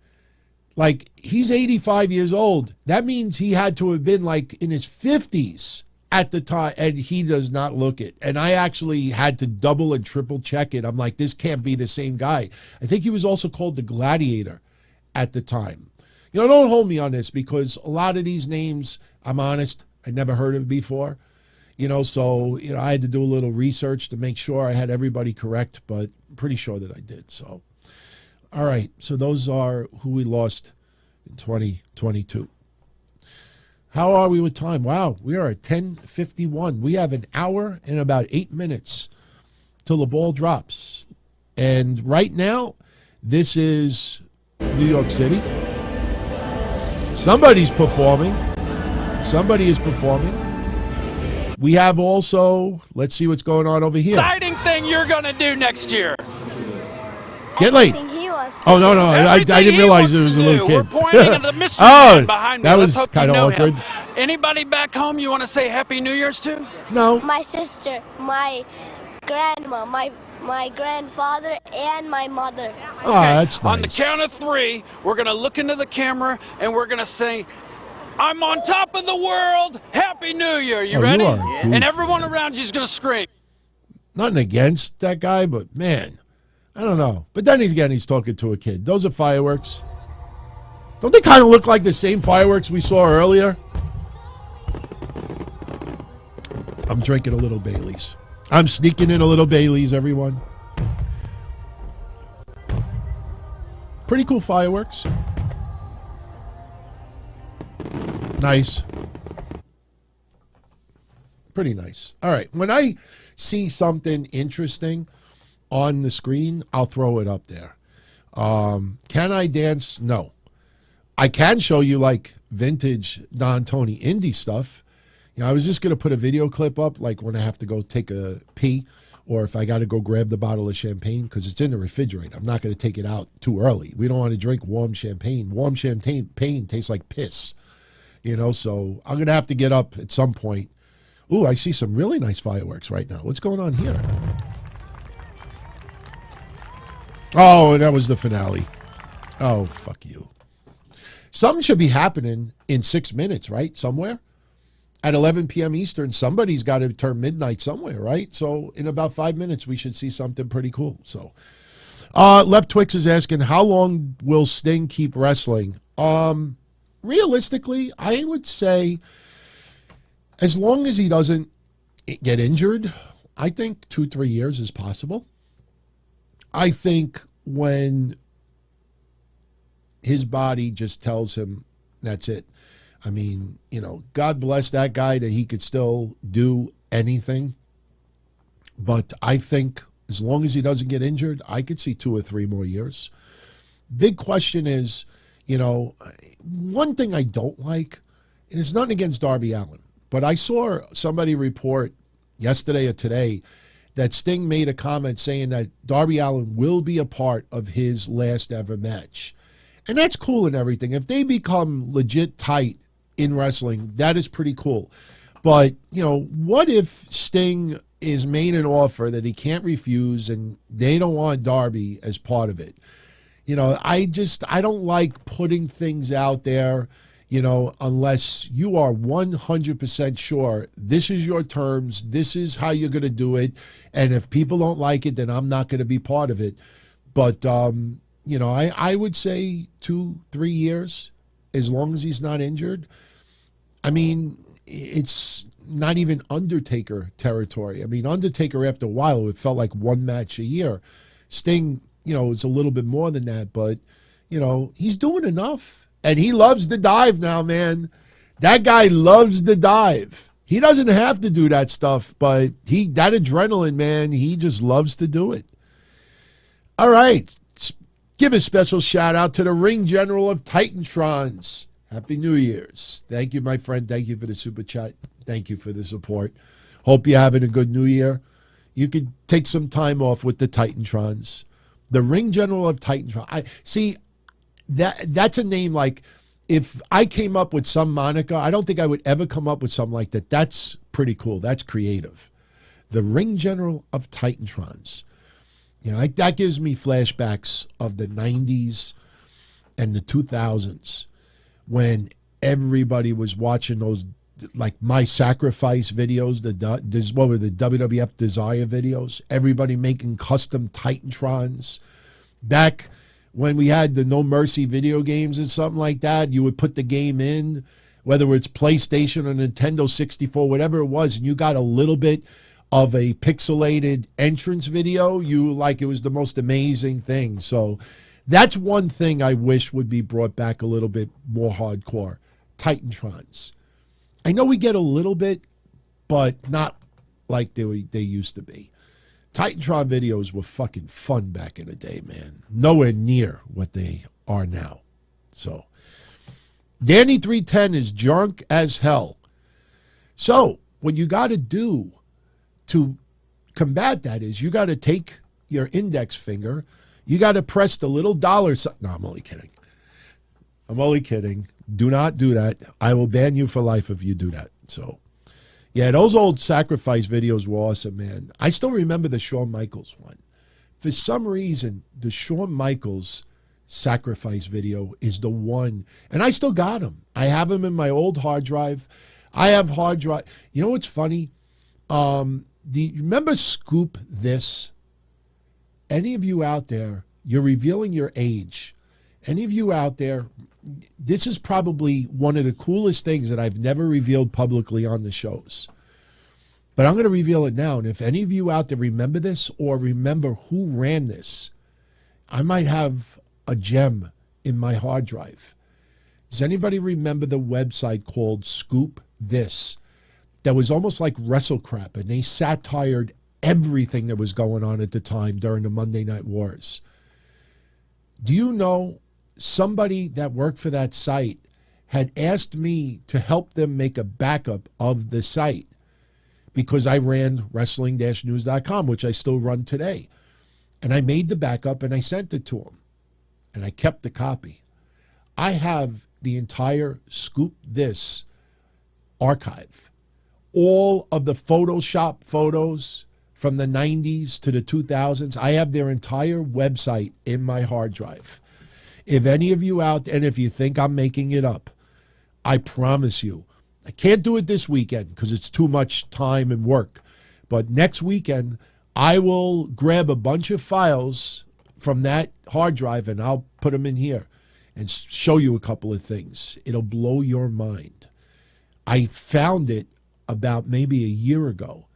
Like, he's 85 years old. That means he had to have been like in his 50s at the time, and he does not look it. And I actually had to double and triple check it. I'm like, this can't be the same guy. I think he was also called the Gladiator at the time. You know, don't hold me on this, because a lot of these names, I'm honest, I never heard of before. You know, so, you know, I had to do a little research to make sure I had everybody correct. But pretty sure that I did. So, all right. So those are who we lost in 2022. How are we with time? Wow, we are at 10:51. We have an hour and about 8 minutes till the ball drops. And right now, this is New York City. Somebody's performing. Somebody is performing. We have also, let's see what's going on over here. Exciting thing you're going to do next year. Get late. Oh, no. I didn't realize it was a little kid. We're pointing at the mystery man behind me. That was kind of awkward. Anybody back home you want to say Happy New Year's to? No. My sister, my grandma, my grandfather, and my mother. Okay. Oh, that's nice. On the count of 3, we're going to look into the camera and we're going to say, I'm on top of the world. Happy New Year. You ready? And everyone around you is going to scream. Nothing against that guy, but man, I don't know. But then he's talking to a kid. Those are fireworks. Don't they kind of look like the same fireworks we saw earlier? I'm drinking a little Bailey's. I'm sneaking in a little Bailey's, everyone. Pretty cool fireworks. Nice. Pretty nice. All right. When I see something interesting on the screen, I'll throw it up there. Can I dance? No. I can show you like vintage Don Tony indie stuff. You know, I was just going to put a video clip up like when I have to go take a pee or if I got to go grab the bottle of champagne because it's in the refrigerator. I'm not going to take it out too early. We don't want to drink warm champagne. Warm champagne tastes like piss. You know, so I'm going to have to get up at some point. Ooh, I see some really nice fireworks right now. What's going on here? Oh, that was the finale. Oh, fuck you. Something should be happening in 6 minutes, right? Somewhere? At 11 p.m. Eastern, somebody's got to turn midnight somewhere, right? So in about 5 minutes, we should see something pretty cool. So Left Twix is asking, how long will Sting keep wrestling? Realistically, I would say as long as he doesn't get injured, I think 2-3 years is possible. I think when his body just tells him that's it. I mean, you know, God bless that guy that he could still do anything. But I think as long as he doesn't get injured, I could see 2 or 3 more years. Big question is, you know, one thing I don't like, and it's nothing against Darby Allin, but I saw somebody report yesterday or today that Sting made a comment saying that Darby Allin will be a part of his last ever match. And that's cool and everything. If they become legit tight in wrestling, that is pretty cool. But, you know, what if Sting is made an offer that he can't refuse and they don't want Darby as part of it? You know, I don't like putting things out there, you know, unless you are 100% sure this is your terms, this is how you're going to do it, and if people don't like it, then I'm not going to be part of it. But, you know, I would say 2-3 years, as long as he's not injured. I mean, it's not even Undertaker territory. I mean, Undertaker, after a while, it felt like one match a year. Sting, you know, it's a little bit more than that, but, you know, he's doing enough. And he loves the dive now, man. That guy loves the dive. He doesn't have to do that stuff, but that adrenaline, man, he just loves to do it. All right. Give a special shout out to the ring general of Titantrons. Happy New Year's. Thank you, my friend. Thank you for the super chat. Thank you for the support. Hope you're having a good New Year. You could take some time off with the Titantrons. The ring general of Titantrons. That's a name like, if I came up with some moniker, I don't think I would ever come up with something like that. That's pretty cool. That's creative. The ring general of Titantrons. You know, that gives me flashbacks of the 90s and the 2000s when everybody was watching those, like, My Sacrifice videos, what were the WWF Desire videos? Everybody making custom Titantrons. Back when we had the No Mercy video games and something like that, you would put the game in, whether it's PlayStation or Nintendo 64, whatever it was, and you got a little bit of a pixelated entrance video, you like it was the most amazing thing. So that's one thing I wish would be brought back a little bit more hardcore. Titantrons. I know we get a little bit, but not like they used to be. Titantron videos were fucking fun back in the day, man. Nowhere near what they are now. So Danny 310 is drunk as hell. So what you got to do to combat that is you got to take your index finger, you got to press the little dollar sign. No, I'm only kidding. I'm only kidding. Do not do that. I will ban you for life if you do that. So, yeah, those old sacrifice videos were awesome, man. I still remember the Shawn Michaels one. For some reason, the Shawn Michaels sacrifice video is the one, and I still got them. I have them in my old hard drive. I have hard drive. You know what's funny? Remember Scoop This? Any of you out there, you're revealing your age. Any of you out there, this is probably one of the coolest things that I've never revealed publicly on the shows. But I'm going to reveal it now. And if any of you out there remember this or remember who ran this, I might have a gem in my hard drive. Does anybody remember the website called Scoop This? That was almost like WrestleCrap, and they satired everything that was going on at the time during the Monday Night Wars. Do you know somebody that worked for that site had asked me to help them make a backup of the site because I ran wrestling-news.com, which I still run today. And I made the backup and I sent it to them. And I kept the copy. I have the entire Scoop This archive. All of the Photoshop photos from the 90s to the 2000s. I have their entire website in my hard drive. If any of you out, and if you think I'm making it up, I promise you, I can't do it this weekend because it's too much time and work. But next weekend, I will grab a bunch of files from that hard drive and I'll put them in here and show you a couple of things. It'll blow your mind. I found it about maybe a year ago.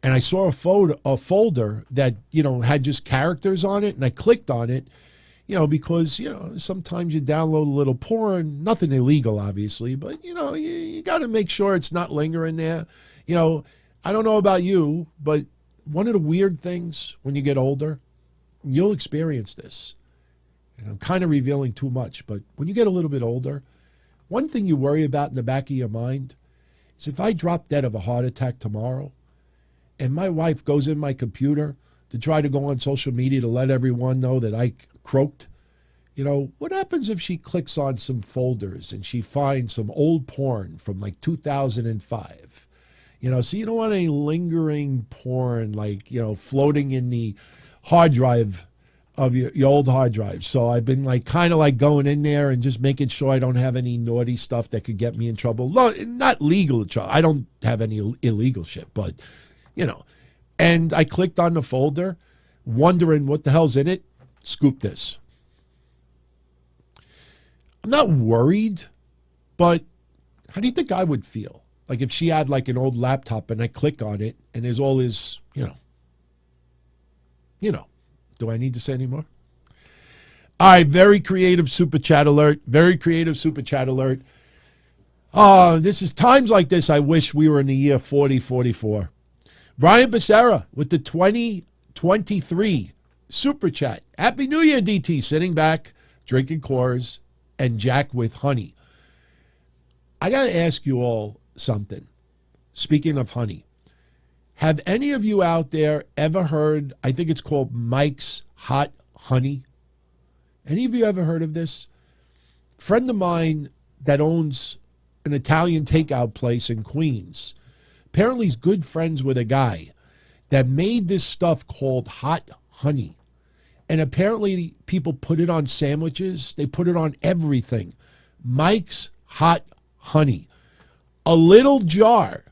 And I saw a folder that, had just characters on it. And I clicked on it, because, sometimes you download a little porn, nothing illegal, obviously. But, you got to make sure it's not lingering there. I don't know about you, but one of the weird things when you get older, you'll experience this. And I'm kind of revealing too much. But when you get a little bit older, one thing you worry about in the back of your mind is if I drop dead of a heart attack tomorrow and my wife goes in my computer to try to go on social media to let everyone know that I croaked, what happens if she clicks on some folders and she finds some old porn from like 2005? So you don't want any lingering porn floating in the hard drive of your old hard drive. So I've been kind of going in there and just making sure I don't have any naughty stuff that could get me in trouble. Not legal trouble. I don't have any illegal shit, but, And I clicked on the folder, wondering what the hell's in it. Scoop This. I'm not worried, but how do you think I would feel? Like if she had an old laptop and I click on it and there's all this, Do I need to say any more? All right, very creative super chat alert. Very creative super chat alert. This is times like this, I wish we were in the year 4044. Brian Becerra with the 2023 super chat. Happy New Year, DT. Sitting back, drinking Coors, and Jack with honey. I got to ask you all something. Speaking of honey. Have any of you out there ever heard, I think it's called Mike's Hot Honey? Any of you ever heard of this? A friend of mine that owns an Italian takeout place in Queens, apparently he's good friends with a guy that made this stuff called hot honey. And apparently people put it on sandwiches. They put it on everything. Mike's Hot Honey. A little jar.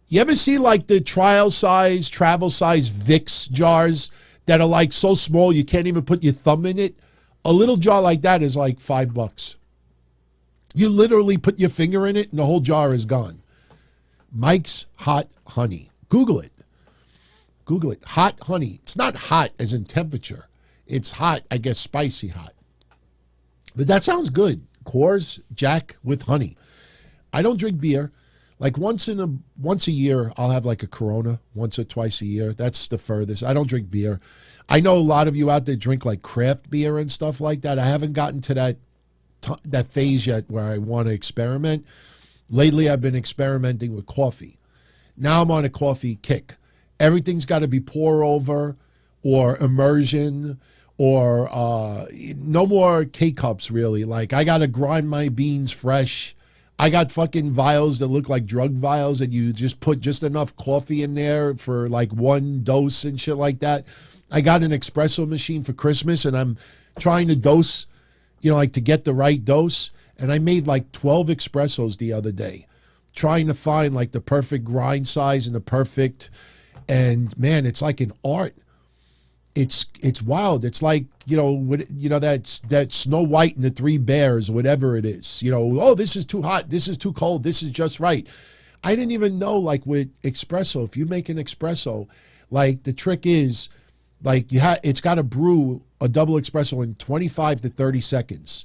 You ever see the travel size Vicks jars that are so small you can't even put your thumb in it? A little jar like that is $5. You literally put your finger in it and the whole jar is gone. Mike's Hot Honey. Google it. Google it. Hot honey. It's not hot as in temperature. It's hot, I guess, spicy hot. But that sounds good. Coors Jack with honey. I don't drink beer. Like once a year, I'll have like a Corona once or twice a year. That's the furthest. I don't drink beer. I know a lot of you out there drink like craft beer and stuff like that. I haven't gotten to that phase yet where I want to experiment. Lately, I've been experimenting with coffee. Now I'm on a coffee kick. Everything's got to be pour over or immersion or no more K-cups really. Like I got to grind my beans fresh. I got fucking vials that look like drug vials and you just put just enough coffee in there for like one dose and shit like that. I got an espresso machine for Christmas and I'm trying to dose, like to get the right dose. And I made like 12 espressos the other day, trying to find like the perfect grind size and the perfect, and man, it's like an art. It's wild. It's like, that Snow White and the Three Bears, whatever it is. Oh, this is too hot. This is too cold. This is just right. I didn't even know, like with espresso, if you make an espresso, like the trick is, like it's got to brew a double espresso in 25 to 30 seconds.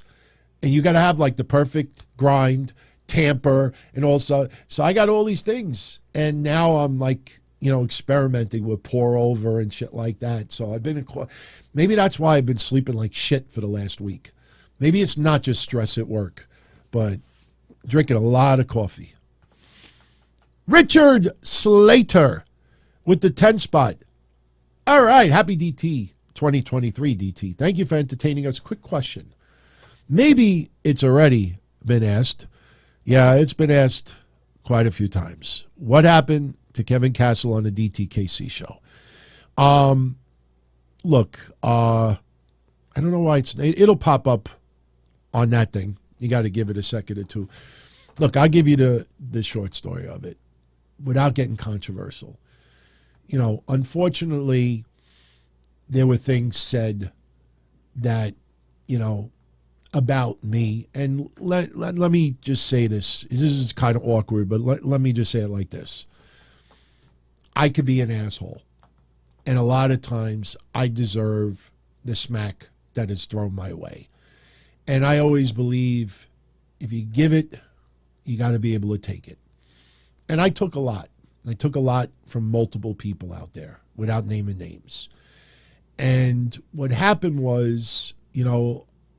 And you got to have like the perfect grind, tamper, and also, so I got all these things. And now I'm like, experimenting with pour over and shit like that. So I've been maybe that's why I've been sleeping like shit for the last week. Maybe it's not just stress at work, but drinking a lot of coffee. Richard Slater with the 10 spot. All right. Happy DT 2023 DT. Thank you for entertaining us. Quick question. Maybe it's already been asked. Yeah, it's been asked quite a few times. What happened to Kevin Castle on the DTKC show? Look, I don't know why it'll pop up on that thing. You got to give it a second or two. Look, I'll give you the short story of it without getting controversial. Unfortunately, there were things said that, about me. And let me just say this. This is kind of awkward, but let me just say it like this. I could be an asshole. And a lot of times I deserve the smack that is thrown my way. And I always believe if you give it, you got to be able to take it. And I took a lot. I took a lot from multiple people out there without naming names. And what happened was,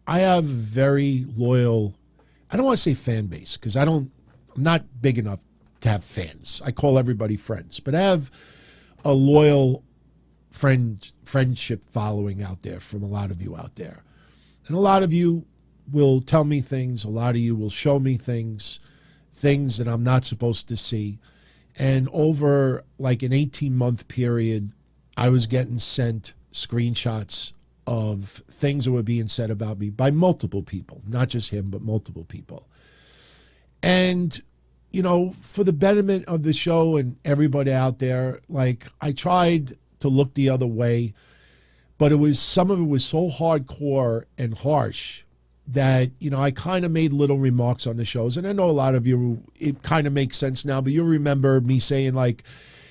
I have very loyal, I don't want to say fan base because I'm not big enough to have fans. I call everybody friends, but I have a loyal friendship following out there from a lot of you out there. And a lot of you will tell me things. A lot of you will show me things that I'm not supposed to see. And over like an 18-month period, I was getting sent screenshots of things that were being said about me by multiple people, not just him, but multiple people. And, for the betterment of the show and everybody out there, like I tried to look the other way, but some of it was so hardcore and harsh that, I kind of made little remarks on the shows. And I know a lot of you, it kind of makes sense now, but you remember me saying like,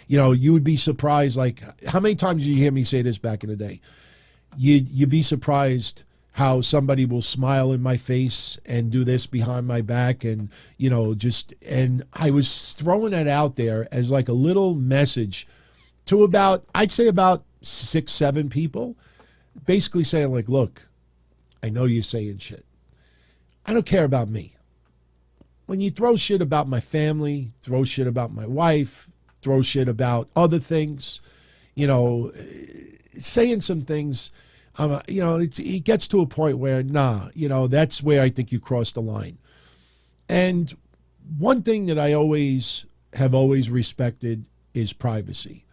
you would be surprised, like how many times did you hear me say this back in the day? You'd be surprised how somebody will smile in my face and do this behind my back and, and I was throwing that out there as like a little message to I'd say about 6-7 people, basically saying like, look, I know you're saying shit. I don't care about me. When you throw shit about my family, throw shit about my wife, throw shit about other things, saying some things, it gets to a point where, that's where I think you cross the line. And one thing that I have always respected is privacy.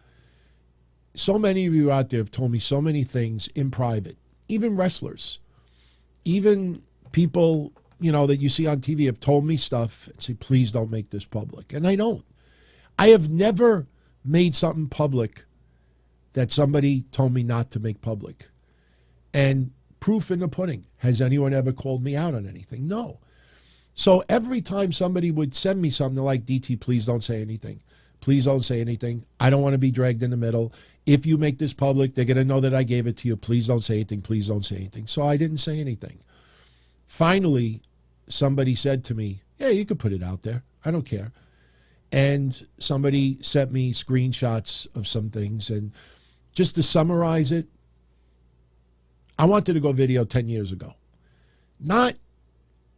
So many of you out there have told me so many things in private, even wrestlers, even people, that you see on TV have told me stuff and say, please don't make this public. And I don't. I have never made something public that somebody told me not to make public. And proof in the pudding. Has anyone ever called me out on anything? No. So every time somebody would send me something like, DT, please don't say anything. Please don't say anything. I don't want to be dragged in the middle. If you make this public, they're going to know that I gave it to you. Please don't say anything. Please don't say anything. So I didn't say anything. Finally, somebody said to me, yeah, you could put it out there. I don't care. And somebody sent me screenshots of some things. And just to summarize it, I wanted to go video 10 years ago. Not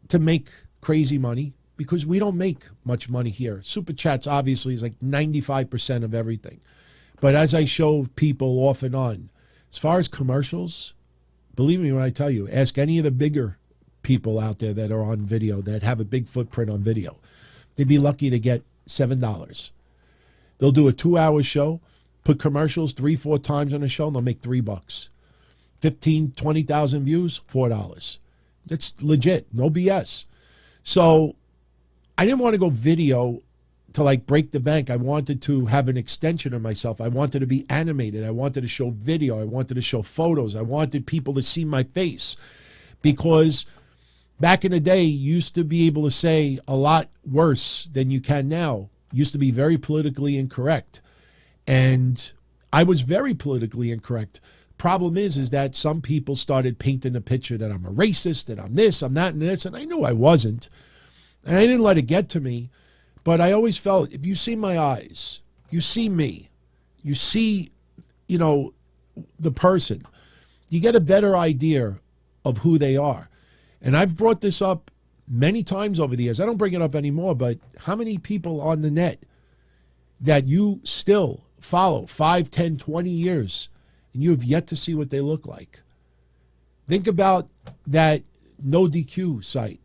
to make crazy money, because we don't make much money here. Super Chats obviously is like 95% of everything. But as I show people off and on, as far as commercials, believe me when I tell you, ask any of the bigger people out there that are on video, that have a big footprint on video. They'd be lucky to get $7. They'll do a 2-hour show, put commercials 3-4 times on a show, and they'll make $3. 15, 20,000 views, $4. That's legit, no BS. So I didn't want to go video to like break the bank. I wanted to have an extension of myself. I wanted to be animated. I wanted to show video. I wanted to show photos. I wanted people to see my face, because back in the day, you used to be able to say a lot worse than you can now. You used to be very politically incorrect. And I was very politically incorrect. Problem is that some people started painting a picture that I'm a racist, that I'm this, I'm that, and this, and I knew I wasn't. And I didn't let it get to me, but I always felt, if you see my eyes, you see me, you see, the person, you get a better idea of who they are. And I've brought this up many times over the years. I don't bring it up anymore, but how many people on the net that you still follow 5, 10, 20 years, and you have yet to see what they look like? Think about that No DQ site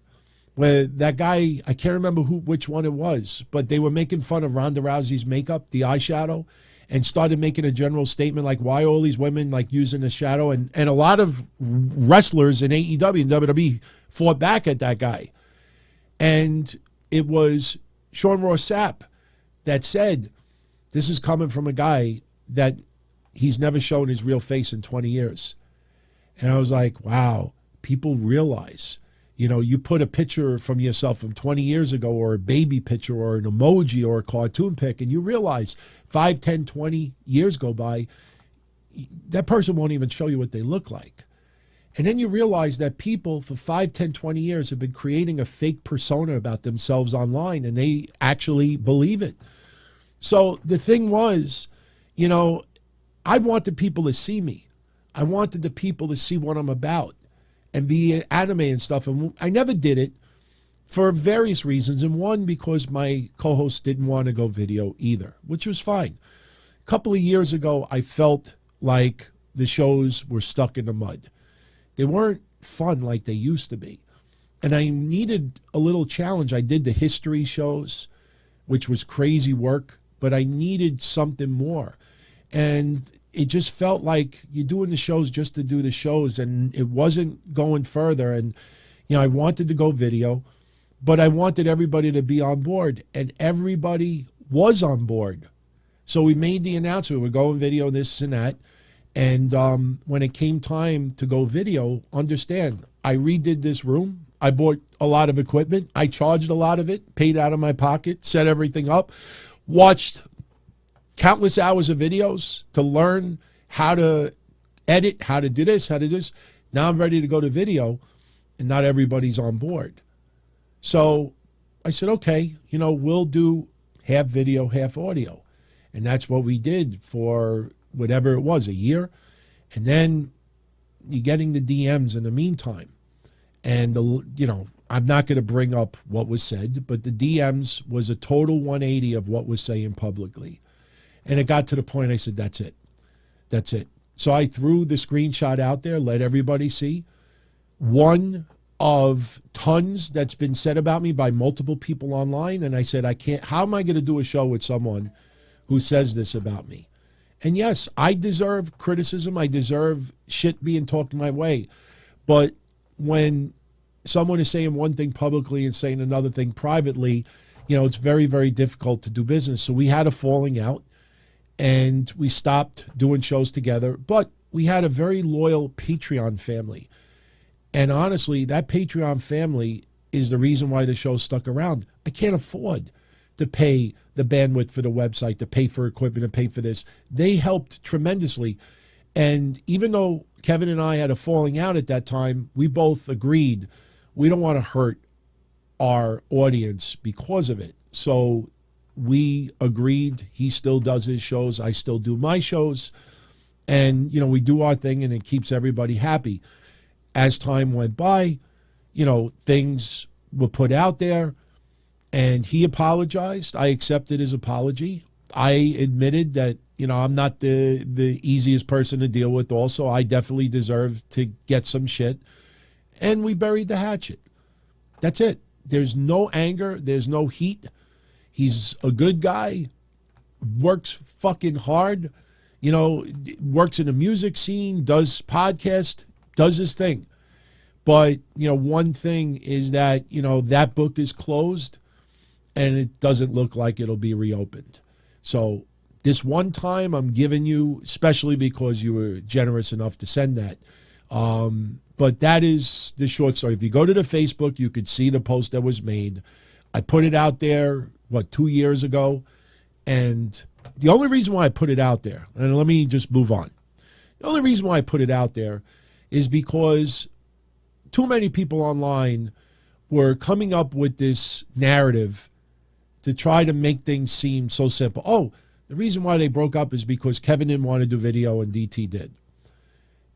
where that guy, I can't remember which one it was, but they were making fun of Ronda Rousey's makeup, the eyeshadow, and started making a general statement like, why all these women like using the shadow? And a lot of wrestlers in AEW and WWE fought back at that guy. And it was Sean Ross Sapp that said, this is coming from a guy that he's never shown his real face in 20 years. And I was like, wow, people realize, you put a picture from yourself from 20 years ago, or a baby picture, or an emoji, or a cartoon pic, and you realize 5, 10, 20 years go by, that person won't even show you what they look like. And then you realize that people for 5, 10, 20 years have been creating a fake persona about themselves online, and they actually believe it. So the thing was, I wanted people to see me. I wanted the people to see what I'm about and be anime and stuff. And I never did it for various reasons. And one, because my co-host didn't want to go video either, which was fine. A couple of years ago, I felt like the shows were stuck in the mud. They weren't fun like they used to be. And I needed a little challenge. I did the history shows, which was crazy work, but I needed something more. And it just felt like you're doing the shows just to do the shows, and it wasn't going further. And, I wanted to go video, but I wanted everybody to be on board, and everybody was on board. So we made the announcement, we're going video, this and that. And when it came time to go video, understand, I redid this room. I bought a lot of equipment. I charged a lot of it, paid out of my pocket, set everything up, watched countless hours of videos to learn how to edit, how to do this, how to do this. Now I'm ready to go to video, and not everybody's on board. So I said, okay, we'll do half video, half audio. And that's what we did for whatever it was, a year. And then you're getting the DMs in the meantime. And, I'm not going to bring up what was said, but the DMs was a total 180 of what was saying publicly. And it got to the point I said, that's it. That's it. So I threw the screenshot out there, let everybody see. One of tons that's been said about me by multiple people online. And I said, how am I going to do a show with someone who says this about me? And yes, I deserve criticism. I deserve shit being talked my way. But when someone is saying one thing publicly and saying another thing privately, it's very, very difficult to do business. So we had a falling out. And we stopped doing shows together, but we had a very loyal Patreon family. And honestly, that Patreon family is the reason why the show stuck around. I can't afford to pay the bandwidth for the website, to pay for equipment, to pay for this. They helped tremendously. And even though Kevin and I had a falling out at that time, we both agreed we don't want to hurt our audience because of it. So we agreed. He still does his shows. I still do my shows. And, we do our thing, and it keeps everybody happy. As time went by, things were put out there, and he apologized. I accepted his apology. I admitted that, I'm not the easiest person to deal with also. I definitely deserve to get some shit. And we buried the hatchet. That's it. There's no anger. There's no heat. He's a good guy, works fucking hard, works in the music scene, does podcast, does his thing. But, one thing is that, that book is closed and it doesn't look like it'll be reopened. So this one time I'm giving you, especially because you were generous enough to send that. But that is the short story. If you go to the Facebook, you could see the post that was made. I put it out there, 2 years ago? And the only reason why I put it out there, and let me just move on. The only reason why I put it out there is because too many people online were coming up with this narrative to try to make things seem so simple. Oh, the reason why they broke up is because Kevin didn't want to do video and DT did.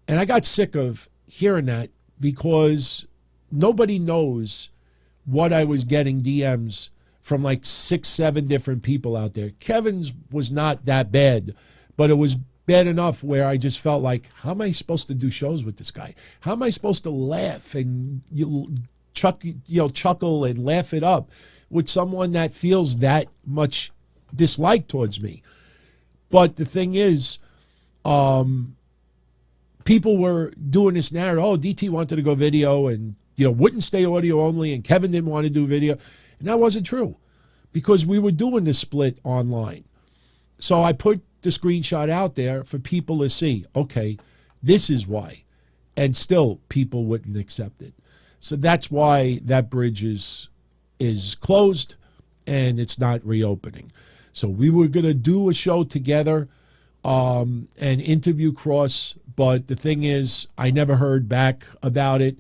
And I got sick of hearing that because nobody knows what I was getting DMs from like 6, 7 different people out there. Kevin's was not that bad, but it was bad enough where I just felt like, how am I supposed to do shows with this guy? How am I supposed to laugh and chuckle and laugh it up with someone that feels that much dislike towards me? But the thing is, people were doing this narrative. Oh, DT wanted to go video and wouldn't stay audio only, and Kevin didn't want to do video. And that wasn't true because we were doing the split online. So I put the screenshot out there for people to see, okay, this is why. And still people wouldn't accept it. So that's why that bridge is closed and it's not reopening. So we were going to do a show together and interview Cross, but the thing is, I never heard back about it.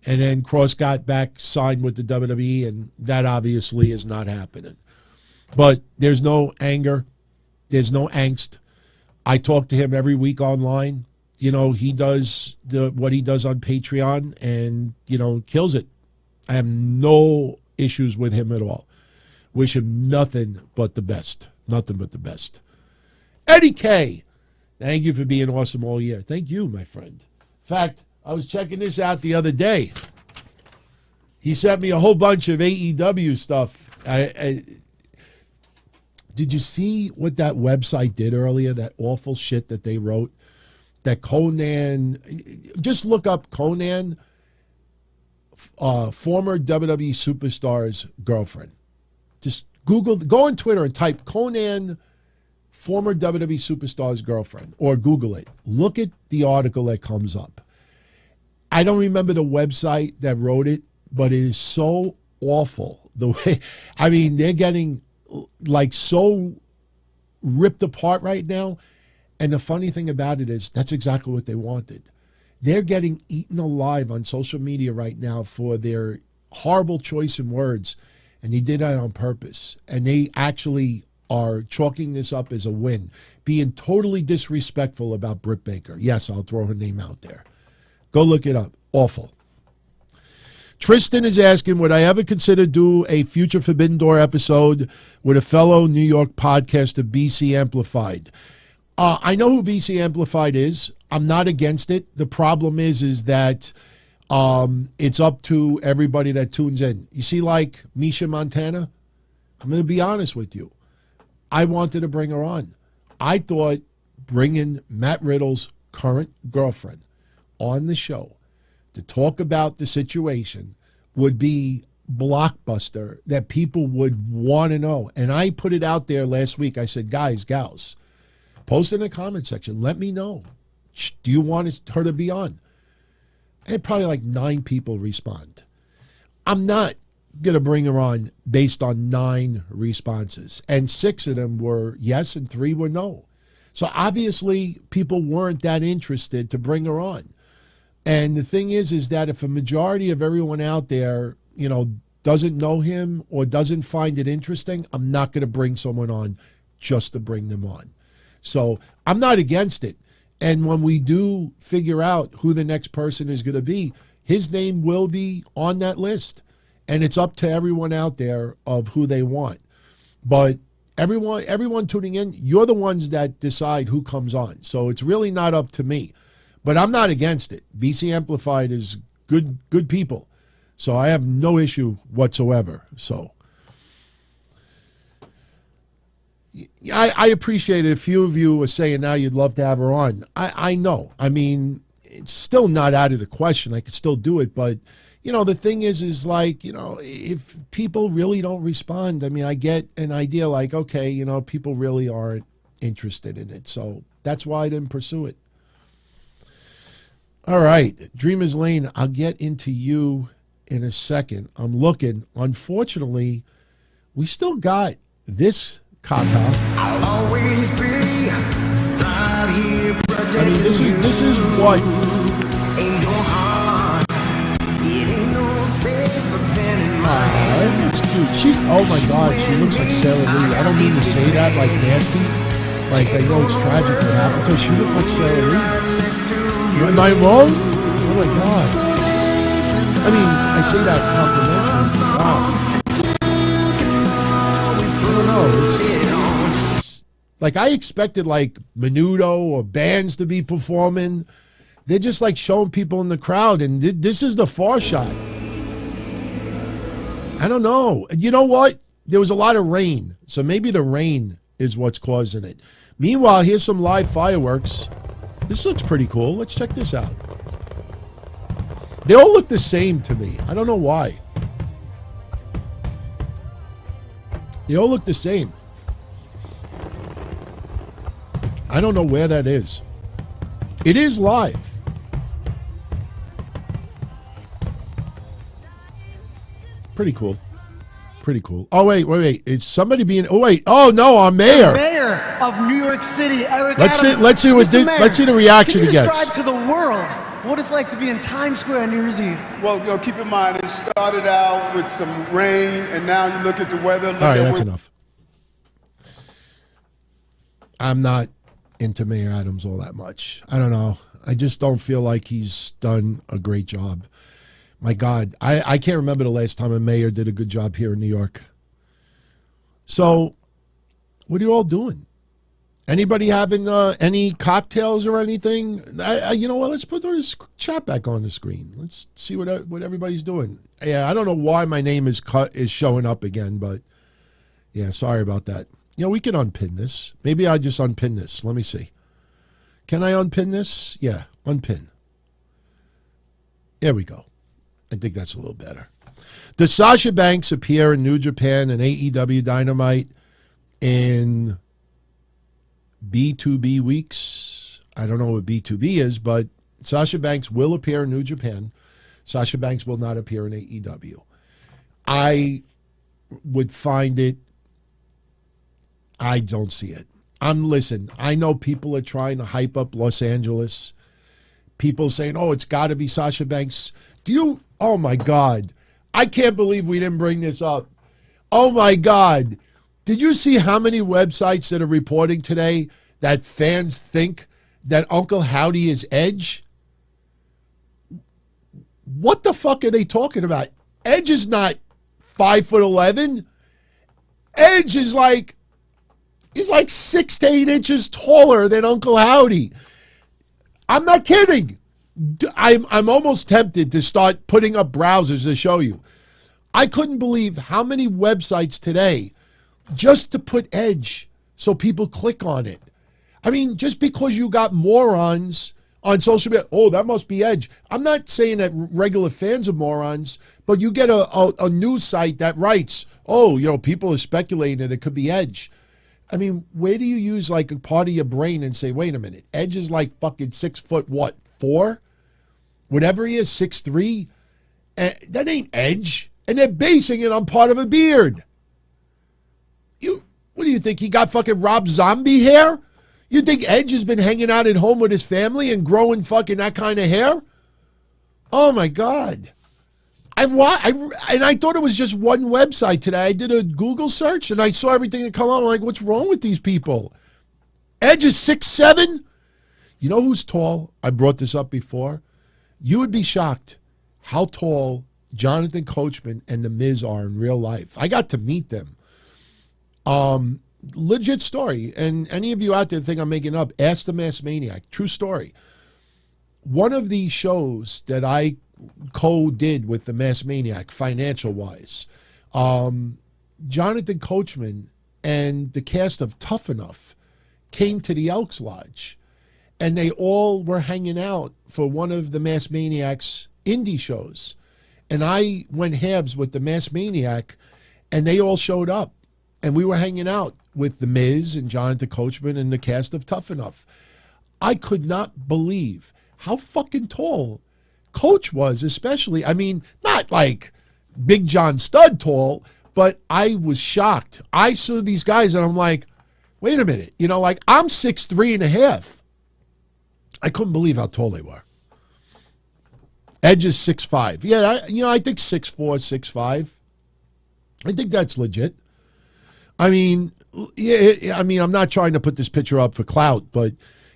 And then Cross got back, signed with the WWE, and that obviously is not happening. But there's no anger. There's no angst. I talk to him every week online. He does what he does on Patreon and, kills it. I have no issues with him at all. Wish him nothing but the best. Nothing but the best. Eddie K, thank you for being awesome all year. Thank you, my friend. In fact, I was checking this out the other day. He sent me a whole bunch of AEW stuff. Did you see what that website did earlier? That awful shit that they wrote? That Conan, just look up Conan, former WWE superstar's girlfriend. Just Google, go on Twitter and type Conan, former WWE superstar's girlfriend, or Google it. Look at the article that comes up. I don't remember the website that wrote it, but it is so awful. The way, they're getting like so ripped apart right now. And the funny thing about it is that's exactly what they wanted. They're getting eaten alive on social media right now for their horrible choice in words. And they did that on purpose. And they actually are chalking this up as a win, being totally disrespectful about Britt Baker. Yes, I'll throw her name out there. Go look it up. Awful. Tristan is asking, would I ever consider do a future Forbidden Door episode with a fellow New York podcaster, BC Amplified? I know who BC Amplified is. I'm not against it. The problem is that it's up to everybody that tunes in. You see, like Misha Montana, I'm going to be honest with you. I wanted to bring her on. I thought bringing Matt Riddle's current girlfriend on the show to talk about the situation would be blockbuster that people would want to know. And I put it out there last week. I said, guys, gals, post in the comment section. Let me know. Do you want her to be on? And probably like 9 people respond. I'm not going to bring her on based on 9 responses. And 6 of them were yes and 3 were no. So obviously people weren't that interested to bring her on. And the thing is that if a majority of everyone out there, you know, doesn't know him or doesn't find it interesting, I'm not going to bring someone on just to bring them on. So I'm not against it. And when we do figure out who the next person is going to be, his name will be on that list. And it's up to everyone out there of who they want. But everyone tuning in, you're the ones that decide who comes on. So it's really not up to me. But I'm not against it. BC Amplified is good people. So I have no issue whatsoever. So I appreciate it. A few of you are saying now you'd love to have her on. I know. I mean, it's still not out of the question. I could still do it. But, you know, the thing is like, you know, if people really don't respond, I mean, I get an idea like, okay, you know, people really aren't interested in it. So that's why I didn't pursue it. All right, Dreamers Lane, I'll get into you in a second. I'm looking. Unfortunately, we still got this caca. I'll always be right here. I mean, this is what. That's cute. Oh my God, she looks like Sarah Lee. I don't mean to say that like nasty. Like I know it's tragic what happened to her. She looked like Sarah Lee. Am I wrong? Oh my God. I mean, I say that complimentary. Wow. I don't know. It's, like I expected like Menudo or bands to be performing. They're just like showing people in the crowd, and this is the far shot. I don't know. You know what? There was a lot of rain, so maybe the rain is what's causing it. Meanwhile, here's some live fireworks. This looks pretty cool. Let's check this out. They all look the same to me. I don't know why. They all look the same. I don't know where that is. It is live. Pretty cool. Pretty cool. Oh, wait. Is somebody being... Oh, wait. Oh, no, our mayor. The mayor of New York City, Eric Let's Adams. see the reaction he gets. Describe to the world what it's like to be in Times Square on New Year's Eve. Well, you know, keep in mind, it started out with some rain, and now you look at the weather. All right, that's enough. I'm not into Mayor Adams all that much. I don't know. I just don't feel like he's done a great job. My God, I can't remember the last time a mayor did a good job here in New York. So, what are you all doing? Anybody having any cocktails or anything? You know what? Let's put this chat back on the screen. Let's see what everybody's doing. Yeah, I don't know why my name is showing up again, but yeah, sorry about that. You know, we can unpin this. Maybe I just unpin this. Let me see. Can I unpin this? Yeah, unpin. There we go. I think that's a little better. Does Sasha Banks appear in New Japan and AEW Dynamite in B2B weeks? I don't know what B2B is, but Sasha Banks will appear in New Japan. Sasha Banks will not appear in AEW. I would find it... I don't see it. Listen, I know people are trying to hype up Los Angeles. People saying, oh, it's got to be Sasha Banks. Oh my God. I can't believe we didn't bring this up. Oh my God. Did you see how many websites that are reporting today that fans think that Uncle Howdy is Edge? What the fuck are they talking about? Edge is not 5'11". Edge is he's like 6 to 8 inches taller than Uncle Howdy. I'm not kidding. I'm almost tempted to start putting up browsers to show you. I couldn't believe how many websites today just to put Edge so people click on it. I mean, just because you got morons on social media, oh, that must be Edge. I'm not saying that regular fans are morons, but you get a news site that writes, oh, you know, people are speculating that it could be Edge. I mean, where do you use like a part of your brain and say, wait a minute, Edge is like fucking 6'4"? Whatever he is, 6'3"? That ain't Edge. And they're basing it on part of a beard. What do you think? He got fucking Rob Zombie hair? You think Edge has been hanging out at home with his family and growing fucking that kind of hair? Oh my God. And I thought it was just one website today. I did a Google search and I saw everything that come up. I'm like, what's wrong with these people? Edge is 6'7". You know who's tall? I brought this up before. You would be shocked how tall Jonathan Coachman and The Miz are in real life. I got to meet them. Legit story. And any of you out there think I'm making up, ask the Mass Maniac. True story. One of the shows that I co-did with the Mass Maniac, financial-wise, Jonathan Coachman and the cast of Tough Enough came to the Elks Lodge, and they all were hanging out for one of the Mass Maniac's indie shows. And I went halves with the Mass Maniac, and they all showed up. And we were hanging out with The Miz and Jonathan Coachman and the cast of Tough Enough. I could not believe how fucking tall Coach was, especially. I mean, not like Big John Studd tall, but I was shocked. I saw these guys and I'm like, wait a minute. You know, like I'm 6'3.5". I couldn't believe how tall they were. Edge is 6'5". Yeah, I think 6'4", 6'5". I think that's legit. I mean, I'm not trying to put this picture up for clout, but,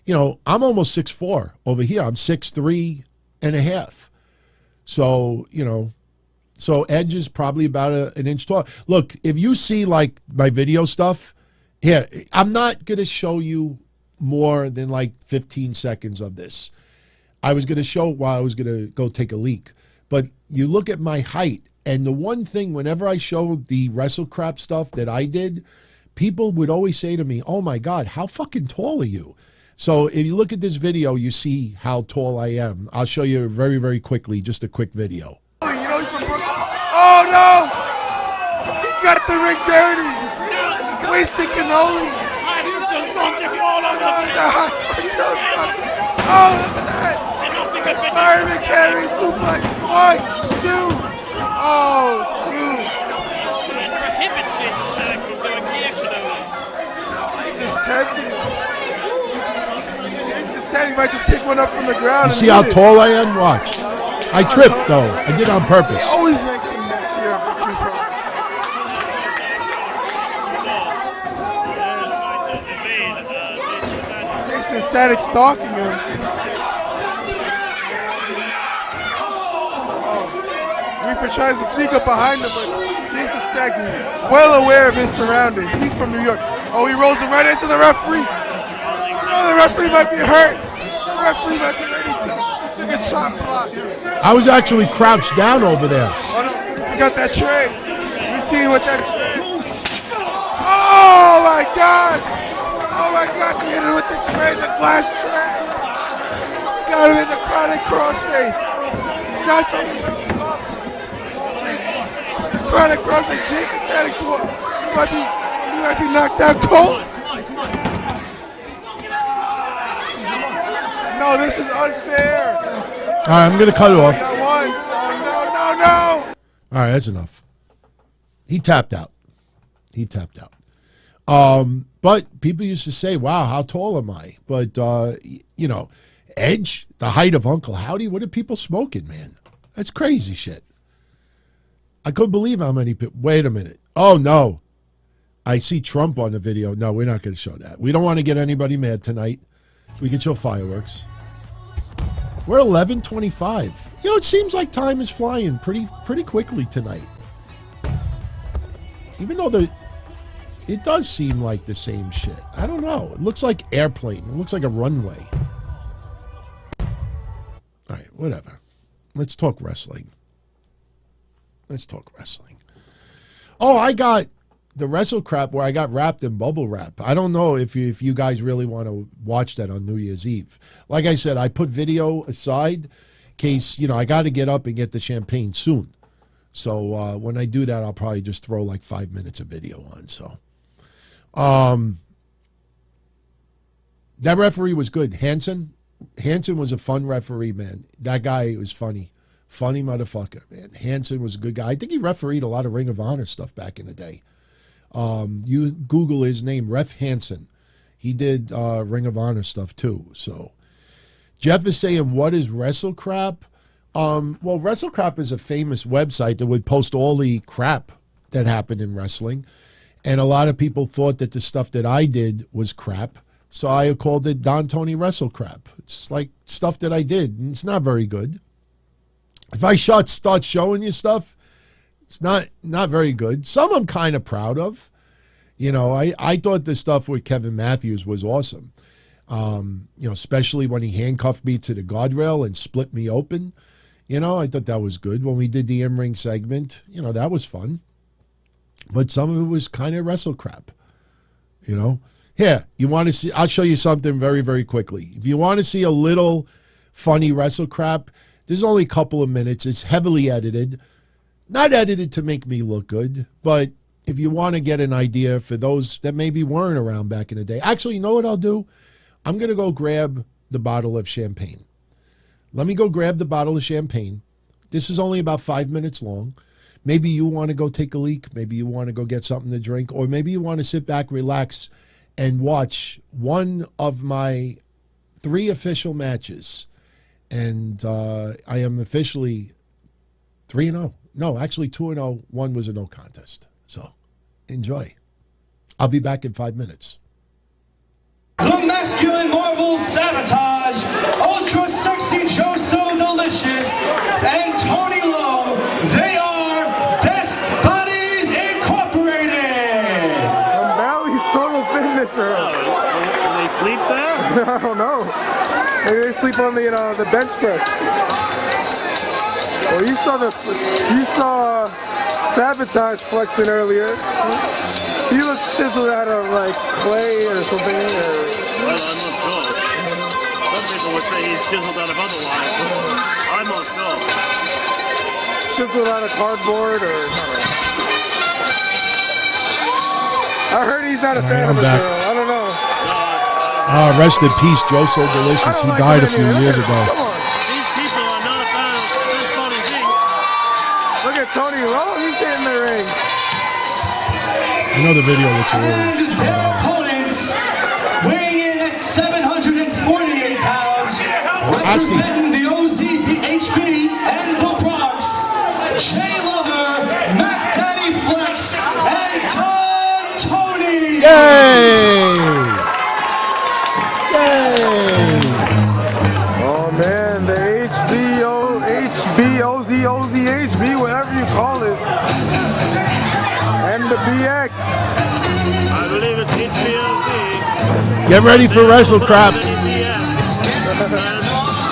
I'm almost 6'4" over here. I'm 6'3.5". So, so Edge is probably about an inch tall. Look, if you see, like, my video stuff, here, I'm not going to show you more than, like, 15 seconds of this. I was going to show while I was going to go take a leak. But you look at my height, and the one thing, whenever I showed the WrestleCrap stuff that I did, people would always say to me, oh my God, how fucking tall are you? So if you look at this video, you see how tall I am. I'll show you very, very quickly, just a quick video. He's from Brooklyn. Oh no! He got the ring dirty! Wasted cannoli! Oh, look at that! Fireman carries suplex. 1, 2. Oh, 2. He's just tempting. Jason's standing might just pick one up from the ground. You see how tall I am? Watch. I tripped, though. I did it on purpose. He always makes a mess here at Victory Pro. Jason Static stalking him. Reaper tries to sneak up behind him, but Jason Static, well aware of his surroundings. He's from New York. Oh, he rolls him right into the referee. Oh, the referee might be hurt. The referee might be ready to take a shot block. I was actually crouched down over there. Oh, no. You got that tray. You see him with that tray. Oh, my gosh. Oh, my gosh. He hit it with the tray, the glass tray. Got him in the chronic crossface. That's how he Chronic crossface. Jason Static. You might be knocked out cold. No, this is unfair. All right, I'm going to cut it off. No. All right, that's enough. He tapped out. But people used to say, wow, how tall am I? But, Edge, the height of Uncle Howdy, what are people smoking, man? That's crazy shit. I couldn't believe how many people. Wait a minute. Oh, no. I see Trump on the video. No, we're not going to show that. We don't want to get anybody mad tonight. We can show fireworks. We're 11:25. It seems like time is flying pretty quickly tonight. Even though it does seem like the same shit. I don't know. It looks like airplane. It looks like a runway. All right, whatever. Let's talk wrestling. Oh, I got the WrestleCrap where I got wrapped in bubble wrap. I don't know if you guys really want to watch that on New Year's Eve. Like I said, I put video aside in case, I got to get up and get the champagne soon. So when I do that, I'll probably just throw like 5 minutes of video on. So that referee was good. Hanson was a fun referee, man. That guy was funny. Funny motherfucker, man. Hansen was a good guy. I think he refereed a lot of Ring of Honor stuff back in the day. You Google his name, Ref Hansen. He did Ring of Honor stuff too. So Jeff is saying, what is WrestleCrap? Well, WrestleCrap is a famous website that would post all the crap that happened in wrestling. And a lot of people thought that the stuff that I did was crap. So I called it Don Tony WrestleCrap. It's like stuff that I did, and it's not very good. If I start showing you stuff, it's not very good. Some I'm kind of proud of. You know, I thought the stuff with Kevin Matthews was awesome. You know, especially when he handcuffed me to the guardrail and split me open. You know, I thought that was good. When we did the in-ring segment, you know, that was fun. But some of it was kind of WrestleCrap. You know? Here, you want to see, I'll show you something very, very quickly. If you want to see a little funny WrestleCrap, there's only a couple of minutes. It's heavily edited. Not edited to make me look good, but if you want to get an idea for those that maybe weren't around back in the day. Actually, you know what I'll do? I'm going to go grab the bottle of champagne. Let me go grab the bottle of champagne. This is only about 5 minutes long. Maybe you want to go take a leak. Maybe you want to go get something to drink. Or maybe you want to sit back, relax, and watch one of my 3 official matches. And I am officially 3-0. No, actually 2-0. One was a no contest. So enjoy. I'll be back in 5 minutes. The masculine marvel Sabotage, ultra sexy Joe So Delicious, and Tony Lowe. They are Best Bodies Incorporated. Bally's Total Fitness. Do they sleep there? I don't know. Maybe they sleep on the bench press. Well, you saw Sabotage flexing earlier. He looks chiseled out of like clay or something. Well, I'm not sure. Some people would say he's chiseled out of otherwise. I'm not sure. Chiseled out of cardboard or I heard he's not a fan of the girl. I don't know. Rest in peace, Joe So Delicious. He died a few years ago. These people are not a fan of Best Bodies Inc. Look at Tony Lowe. He's hitting the ring. I know the video looks a little. And their opponents, weighing in at 748 pounds, representing the OZHB and the Bronx, Jay Lover, Mac Daddy Flex, and Don Tony. Yay! Oh man, the HB, whatever you call it. And the BX. I believe it's HBLZ. Get ready for WrestleCrap.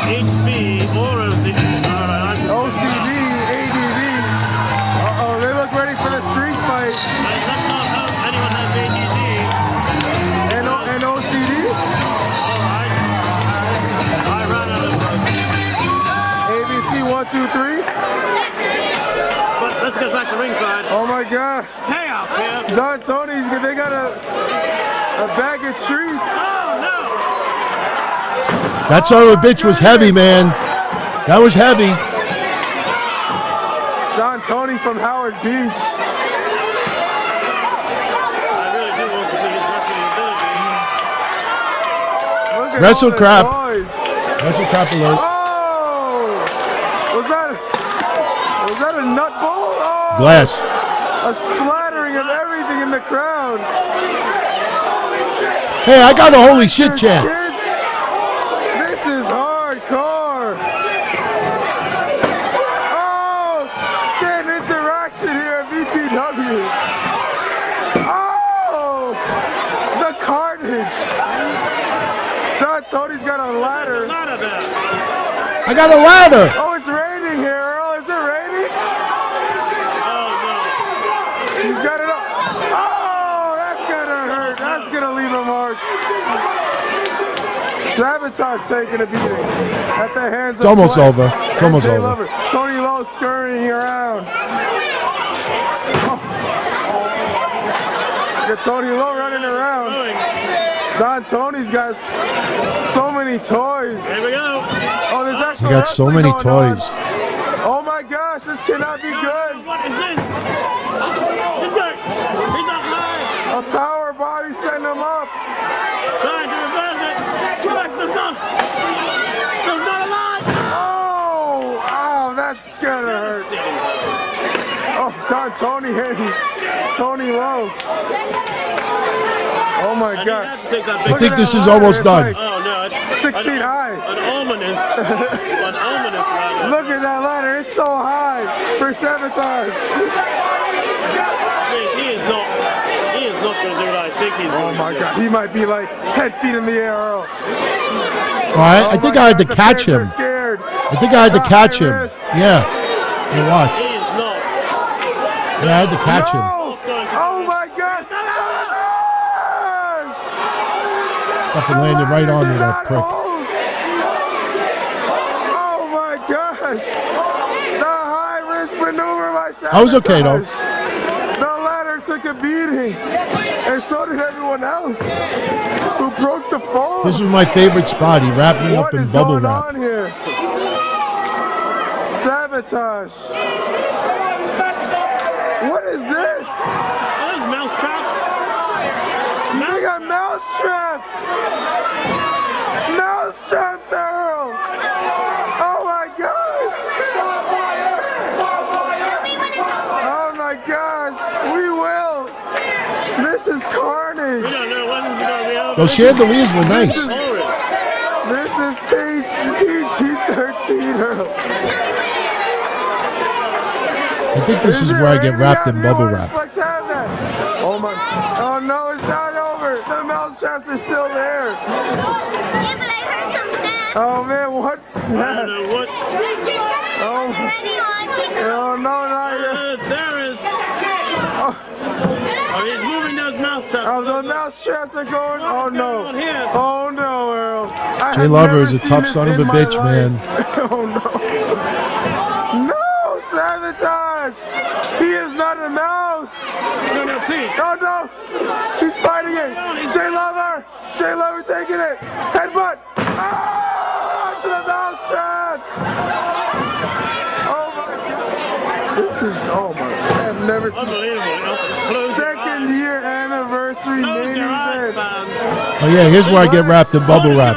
HB or OCD, ADV. Uh-oh, they look ready for the street fight. Let's not hope anyone has ADD. And OCD? I ran out of ABC 1, 2, 3. But let's get back to ringside. Oh my God. Chaos here. Don Tony's, they got a bag of treats. Oh no. That son of a bitch was heavy, man. That was heavy. Don Tony from Howard Beach. I really do want to see his wrestling ability. Look at WrestleCrap. all the toys. WrestleCrap alert. Oh! Was that a nut bowl? Oh! Glass. A splattering of everything in the crowd. Hey, I got a holy shit chant. Kids, this is hardcore. Oh! Get an interaction here at VPW. Oh! The carnage. Don Tony's got a ladder. I got a ladder. Oh, it's raining here, Earl. Is it raining? He's got it up. Oh, that's gonna hurt. That's gonna leave a mark. Sabotage taking a beating at the hands of It's almost Flex over. It's almost and Jay over. Lover. Tony Lowe scurrying around. Oh. Get Tony Lowe running around. Don Tony's got so many toys. Here we go. Oh, there's actually We got so many toys. Oh, gosh, this cannot be good. What is this? He's up high. A power body sent him up. Trying to reverse it. Flex does not. Does not align. Oh, ow, that's gonna hurt. Oh, Tony hit him. Tony low. Oh my God. I think this is almost done. Oh no. 6 feet high. An ominous ladder. Look at that ladder. It's so high for sabotage. He is not going to do what I think he's going to do. Oh my God. He might be like 10 feet in the air, Earl. I think I had to catch him. I think I had to catch him. Yeah. You watch. He is not. Yeah, I had to catch him. Oh my God. Up and landed right on me, that prick. Oh my gosh. The high risk maneuver by sabotage. I was okay though. The ladder took a beating. And so did everyone else who broke the foam. This was my favorite spot. He wrapped me up in bubble wrap. What is going on here? Sabotage. What is this? Oh, there's mouse traps. They got mouse traps. Mouse traps, Earl. Oh my gosh. Oh my gosh. We will. This is carnage. We don't know when this is going to be over. Those chandeliers were nice. This is PG-13, Earl. I think this is where I get wrapped in bubble wrap. Oh my! Oh no, it's not over. The mouse traps are still there. Yeah, but I heard some snaps. Oh man, what's I that? don't know what. Oh, oh no, not yet. There is. Oh, he's moving those mouse traps. Oh, the mouse traps are going. Oh no. Oh no, Earl. Jay Lover is a tough son of a bitch, man. Oh no. No, sabotage. He is not a mouse. No, no, please. Oh no! He's fighting it! Jay Lover! Jay Lover taking it! Headbutt! Ah! To the mouse traps! Oh my God! This is, oh my God, I've never seen. Unbelievable. Second year anniversary main event. Oh yeah, here's where I get wrapped in bubble wrap.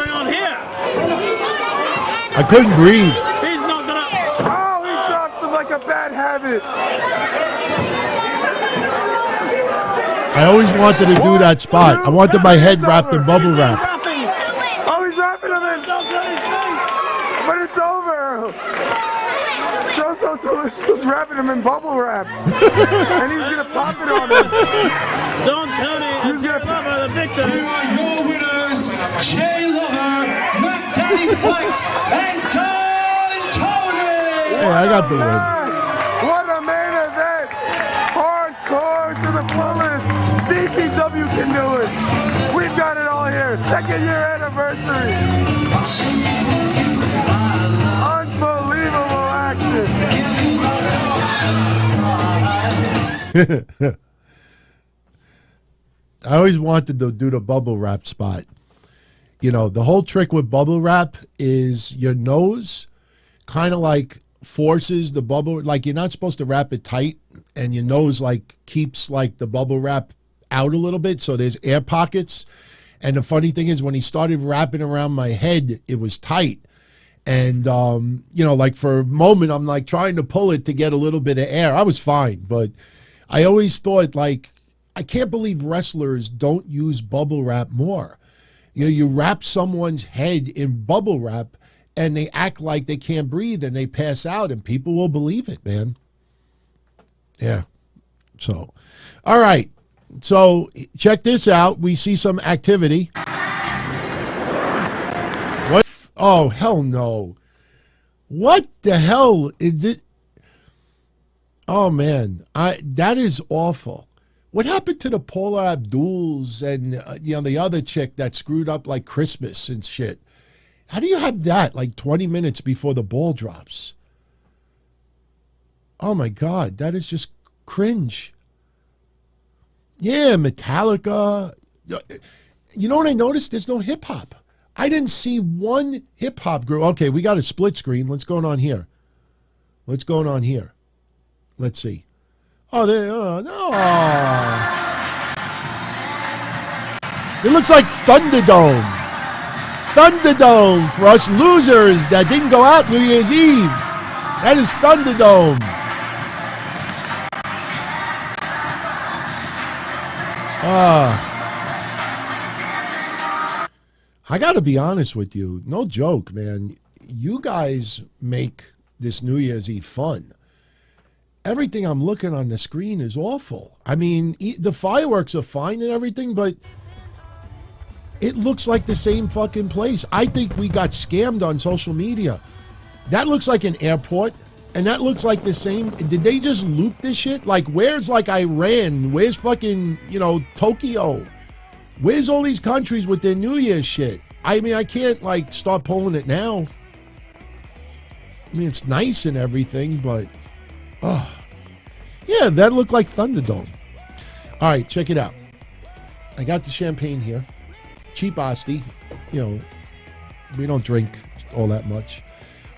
I couldn't breathe. He's not gonna. Oh, he drops him like a bad habit. I always wanted to do that spot. I wanted my head wrapped in bubble wrap. Oh, he's wrapping him in. But it's over. Joe Soto's just wrapping him in bubble wrap. And he's going to pop it on him. Don Tony and Jay Lover, the victor. Here are your winners, Jay Lover, Matt Daddy Flex, and Don Tony. Hey, I got the win. What a main event. Hardcore to the fullest. DPW can do it. We've got it all here. Second year anniversary. Unbelievable action. I always wanted to do the bubble wrap spot. You know, the whole trick with bubble wrap is your nose kind of like forces the bubble, like you're not supposed to wrap it tight, and your nose like keeps like the bubble wrap out a little bit, so there's air pockets. And the funny thing is, when he started wrapping around my head, it was tight. And, you know, like for a moment, I'm like trying to pull it to get a little bit of air. I was fine, but I always thought, like, I can't believe wrestlers don't use bubble wrap more. You know, you wrap someone's head in bubble wrap and they act like they can't breathe and they pass out, and people will believe it, man. Yeah. So, all right. So check this out. We see some activity. What? Oh, hell no. What the hell is it? Oh, man. That is awful. What happened to the Paula Abduls and, you know, the other chick that screwed up like Christmas and shit? How do you have that like 20 minutes before the ball drops? Oh, my God. That is just cringe. Yeah, Metallica. You know what I noticed? There's no hip hop. I didn't see one hip hop group. Okay, we got a split screen. What's going on here? What's going on here? Let's see. Oh, no. It looks like Thunderdome. Thunderdome for us losers that didn't go out New Year's Eve. That is Thunderdome. I got to be honest with you. No joke, man. You guys make this New Year's Eve fun. Everything I'm looking on the screen is awful. I mean, the fireworks are fine and everything, but it looks like the same fucking place. I think we got scammed on social media. That looks like an airport, and that looks like the same. Did they just loop this shit? Like, where's like Iran? Where's fucking, Tokyo? Where's all these countries with their New Year's shit? I mean, I can't like start pulling it now. I mean, it's nice and everything, but yeah, that looked like Thunderdome. All right, check it out. I got the champagne here. Cheap Asti. We don't drink all that much.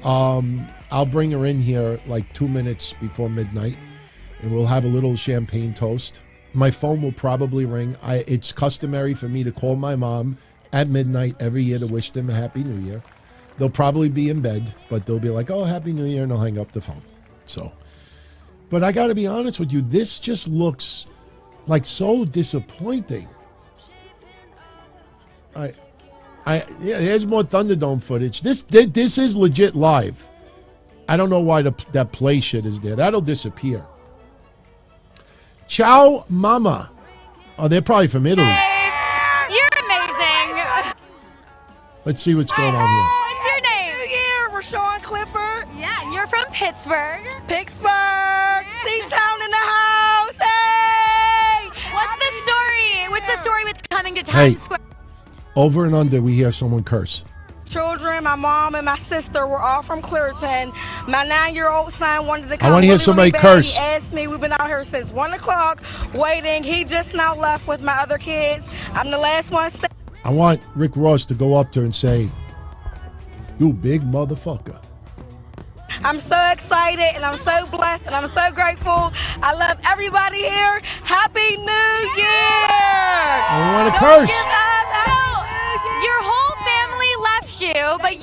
I'll bring her in here like 2 minutes before midnight, and we'll have a little champagne toast. My phone will probably ring. It's customary for me to call my mom at midnight every year to wish them a Happy New Year. They'll probably be in bed, but they'll be like, oh, Happy New Year, and I'll hang up the phone. But I got to be honest with you, this just looks like so disappointing. Here's more Thunderdome footage. This is legit live. I don't know why that play shit is there. That'll disappear. Ciao Mama. Oh, they're probably from Italy. Hey, you're amazing. Let's see what's going on here. What's your name? Here, Rashawn Clifford. Yeah, you're from Pittsburgh. Pittsburgh. C-Town in the house. Hey! What's the story? What's the story with coming to Times Square? Over and under, we hear someone curse. Children, my mom and my sister were all from Clearton. My 9-year-old son wanted to come. I want to hear somebody curse. He asked me. We've been out here since 1 o'clock waiting. He just now left with my other kids. I'm the last one. I want Rick Ross to go up to her and say, you big motherfucker. I'm so excited and I'm so blessed and I'm so grateful. I love everybody here. Happy New Year! I want to curse. Your whole family left you, but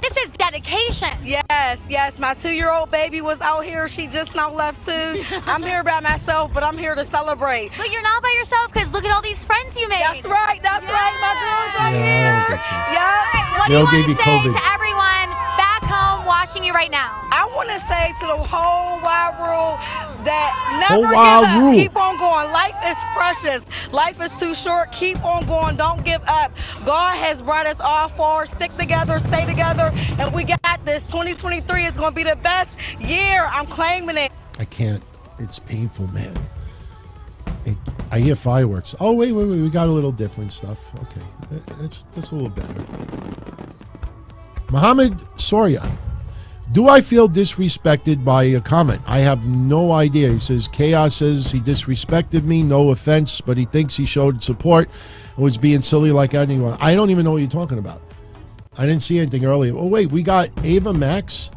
this is dedication. Yes. My 2-year-old baby was out here. She just now left too. I'm here by myself, but I'm here to celebrate. But you're not by yourself because look at all these friends you made. That's right. My girls are here. Yeah. What do you want to say to everyone back home watching you right now? I want to say to the whole wide world that never give up. Keep on going. Life is precious. Life is too short. Keep on going. Don't give up. God has brought us all forward. Stick together, stay together, and we got this. 2023 is going to be the best year. I'm claiming it. I can't. It's painful, man. I hear fireworks. Oh, wait. We got a little different stuff. Okay. That's a little better. Mohammed Soria. Do I feel disrespected by a comment? I have no idea. He says, Chaos says he disrespected me. No offense, but he thinks he showed support and was being silly like anyone. I don't even know what you're talking about. I didn't see anything earlier. Oh, wait, we got Ava Max.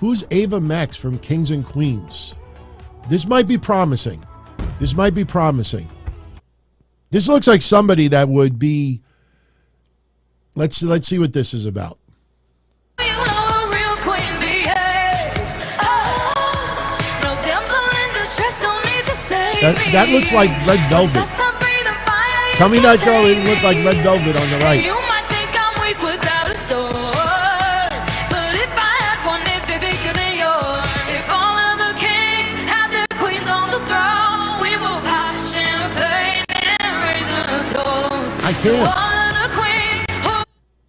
Who's Ava Max from Kings and Queens? This might be promising. This looks like somebody that would be... Let's see what this is about. That looks like Red Velvet. Tell me that girl didn't look like Red Velvet on the right. You might think I'm weak without a sword, but if I had one, it'd be bigger than yours. If all of the kings had their queens on the throne, we will pop champagne and raise a toast.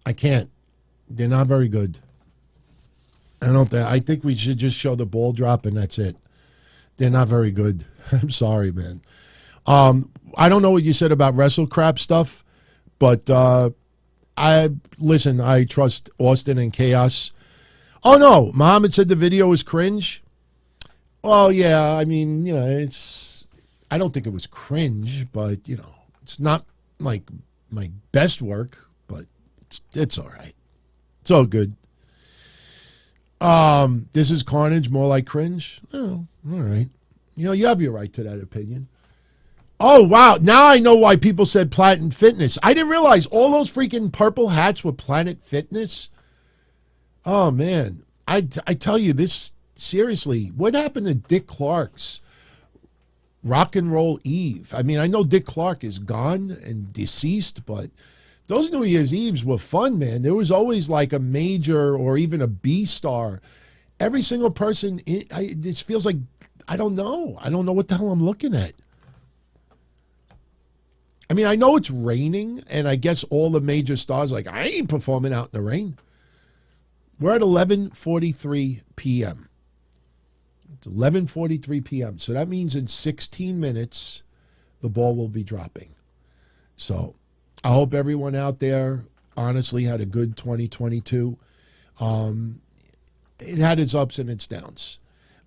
I can't. They're not very good. I think we should just show the ball drop and that's it. They're not very good. I'm sorry, man. I don't know what you said about wrestle crap stuff, but I trust Austin and Chaos. Oh no, Muhammad said the video was cringe. Oh yeah, I mean, I don't think it was cringe, but it's not like my best work, but it's all right. It's all good. This is carnage, more like cringe. Oh, all right. You have your right to that opinion. Oh, wow. Now I know why people said Planet Fitness. I didn't realize all those freaking purple hats were Planet Fitness. Oh, man. I tell you this, seriously, what happened to Dick Clark's Rock and Roll Eve? I mean, I know Dick Clark is gone and deceased, but those New Year's Eves were fun, man. There was always like a major or even a B star. Every single person, this feels like, I don't know what the hell I'm looking at. I mean, I know it's raining, and I guess all the major stars like, I ain't performing out in the rain. We're at 11:43 p.m. It's 11:43 p.m. So that means in 16 minutes, the ball will be dropping. So I hope everyone out there honestly had a good 2022. It had its ups and its downs.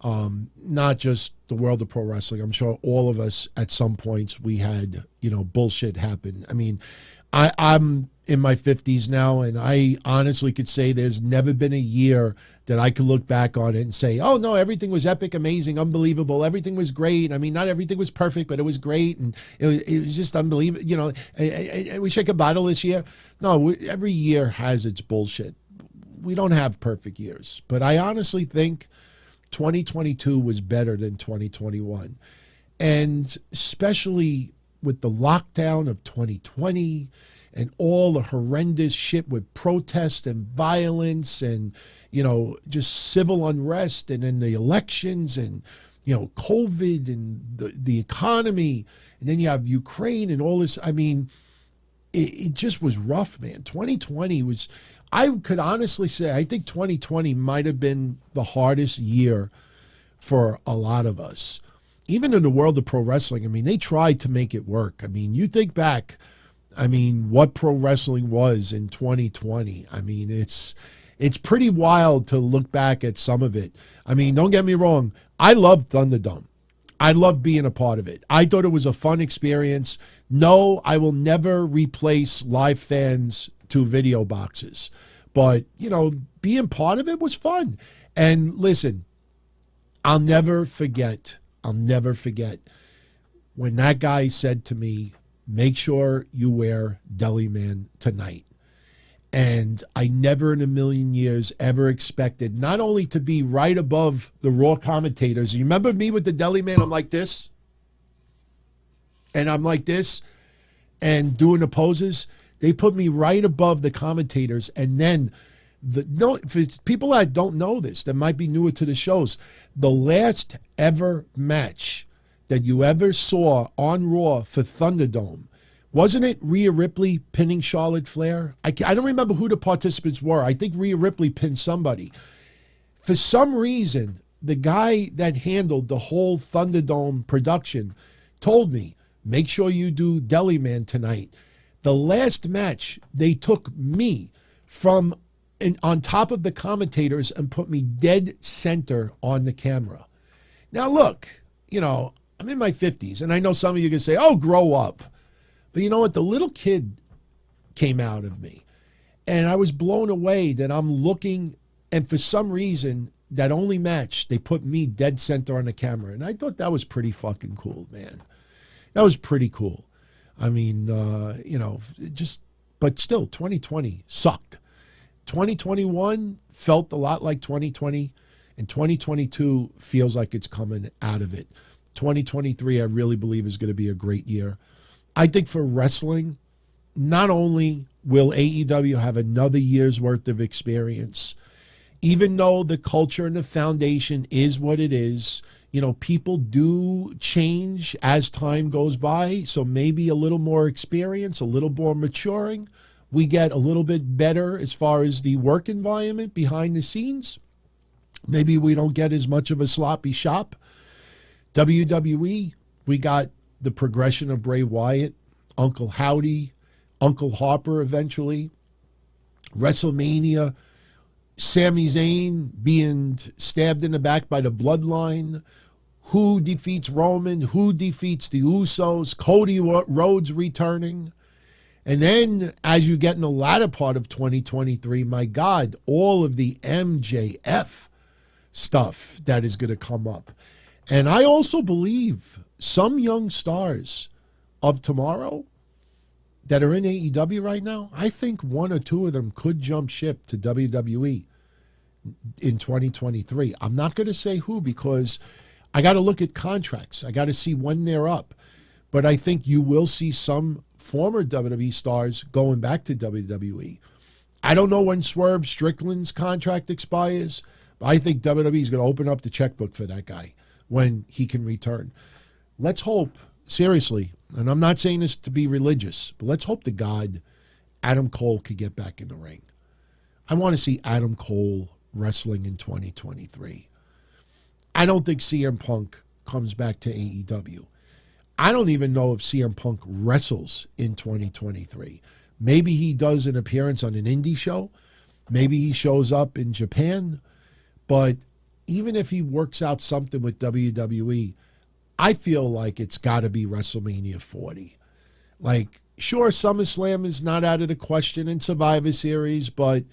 Not just the world of pro wrestling. I'm sure all of us at some points we had, bullshit happen. I mean, I'm in my 50s now, and I honestly could say there's never been a year that I could look back on it and say, oh, no, everything was epic, amazing, unbelievable. Everything was great. I mean, not everything was perfect, but it was great, and it was just unbelievable. I wish I could bottle this year. No, every year has its bullshit. We don't have perfect years, but I honestly think 2022 was better than 2021. And especially with the lockdown of 2020 and all the horrendous shit with protest and violence and, just civil unrest and then the elections and, COVID and the economy. And then you have Ukraine and all this. I mean, it just was rough, man. 2020 was, I could honestly say, I think 2020 might have been the hardest year for a lot of us. Even in the world of pro wrestling, I mean, they tried to make it work. I mean, you think back, what pro wrestling was in 2020. I mean, it's pretty wild to look back at some of it. I mean, don't get me wrong. I loved Thunderdome. I loved being a part of it. I thought it was a fun experience. No, I will never replace live fans to video boxes. But, being part of it was fun. And listen, I'll never forget when that guy said to me, make sure you wear Deli Man tonight. And I never in a million years ever expected not only to be right above the Raw commentators. You remember me with the Deli Man? I'm like this. And I'm like this. And doing the poses. They put me right above the commentators. And then, for people that don't know this, that might be newer to the shows, the last ever match that you ever saw on Raw for Thunderdome, wasn't it Rhea Ripley pinning Charlotte Flair? I don't remember who the participants were. I think Rhea Ripley pinned somebody. For some reason, the guy that handled the whole Thunderdome production told me, make sure you do Deli Man tonight. The last match, they took me from on top of the commentators and put me dead center on the camera. Now, look, I'm in my 50s, and I know some of you can say, oh, grow up. But you know what? The little kid came out of me, and I was blown away that I'm looking, and for some reason, that only match, they put me dead center on the camera. And I thought that was pretty fucking cool, man. That was pretty cool. I mean, but still, 2020 sucked. 2021 felt a lot like 2020, and 2022 feels like it's coming out of it. 2023, I really believe, is going to be a great year. I think for wrestling, not only will AEW have another year's worth of experience, even though the culture and the foundation is what it is, people do change as time goes by. So maybe a little more experience, a little more maturing. We get a little bit better as far as the work environment behind the scenes. Maybe we don't get as much of a sloppy shop. WWE, we got the progression of Bray Wyatt, Uncle Howdy, Uncle Harper eventually. WrestleMania, Sami Zayn being stabbed in the back by the Bloodline. Who defeats Roman? Who defeats the Usos? Cody Rhodes returning. And then as you get in the latter part of 2023, my God, all of the MJF stuff that is going to come up. And I also believe some young stars of tomorrow that are in AEW right now, I think one or two of them could jump ship to WWE in 2023. I'm not going to say who because I got to look at contracts. I got to see when they're up. But I think you will see some former WWE stars going back to WWE. I don't know when Swerve Strickland's contract expires, but I think WWE is going to open up the checkbook for that guy when he can return. Let's hope, seriously, and I'm not saying this to be religious, but let's hope to God Adam Cole could get back in the ring. I want to see Adam Cole wrestling in 2023. I don't think CM Punk comes back to AEW. I don't even know if CM Punk wrestles in 2023. Maybe he does an appearance on an indie show. Maybe he shows up in Japan. But even if he works out something with WWE, I feel like it's got to be WrestleMania 40. Like, sure, SummerSlam is not out of the question in Survivor Series, but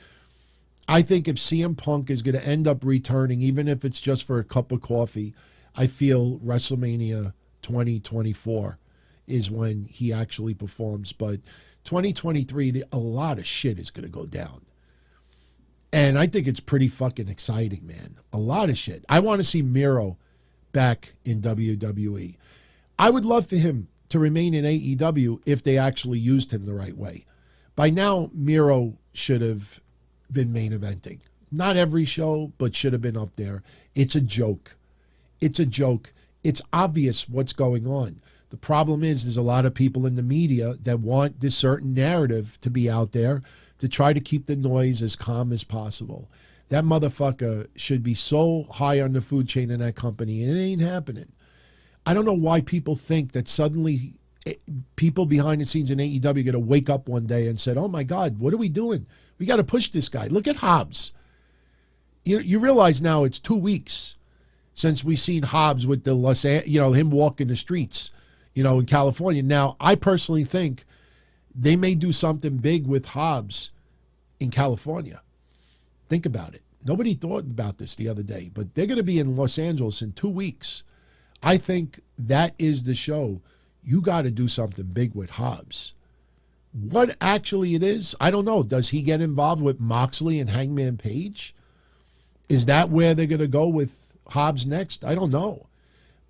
I think if CM Punk is going to end up returning, even if it's just for a cup of coffee, I feel WrestleMania 2024 is when he actually performs. But 2023, a lot of shit is going to go down. And I think it's pretty fucking exciting, man. A lot of shit. I want to see Miro back in WWE. I would love for him to remain in AEW if they actually used him the right way. By now, Miro should have been main eventing. Not every show, but should have been up there. It's a joke. It's a joke. It's obvious what's going on. The problem is there's a lot of people in the media that want this certain narrative to be out there to try to keep the noise as calm as possible. That motherfucker should be so high on the food chain in that company, and it ain't happening. I don't know why people think that suddenly people behind the scenes in AEW are going to wake up one day and said, oh my God, what are we doing? We got to push this guy. Look at Hobbs. You realize now it's 2 weeks since we seen Hobbs with the him walking the streets, in California. Now, I personally think they may do something big with Hobbs in California. Think about it. Nobody thought about this the other day, but they're going to be in Los Angeles in 2 weeks. I think that is the show. You got to do something big with Hobbs. What actually it is, I don't know. Does he get involved with Moxley and Hangman Page? Is that where they're going to go with Hobbs next? I don't know.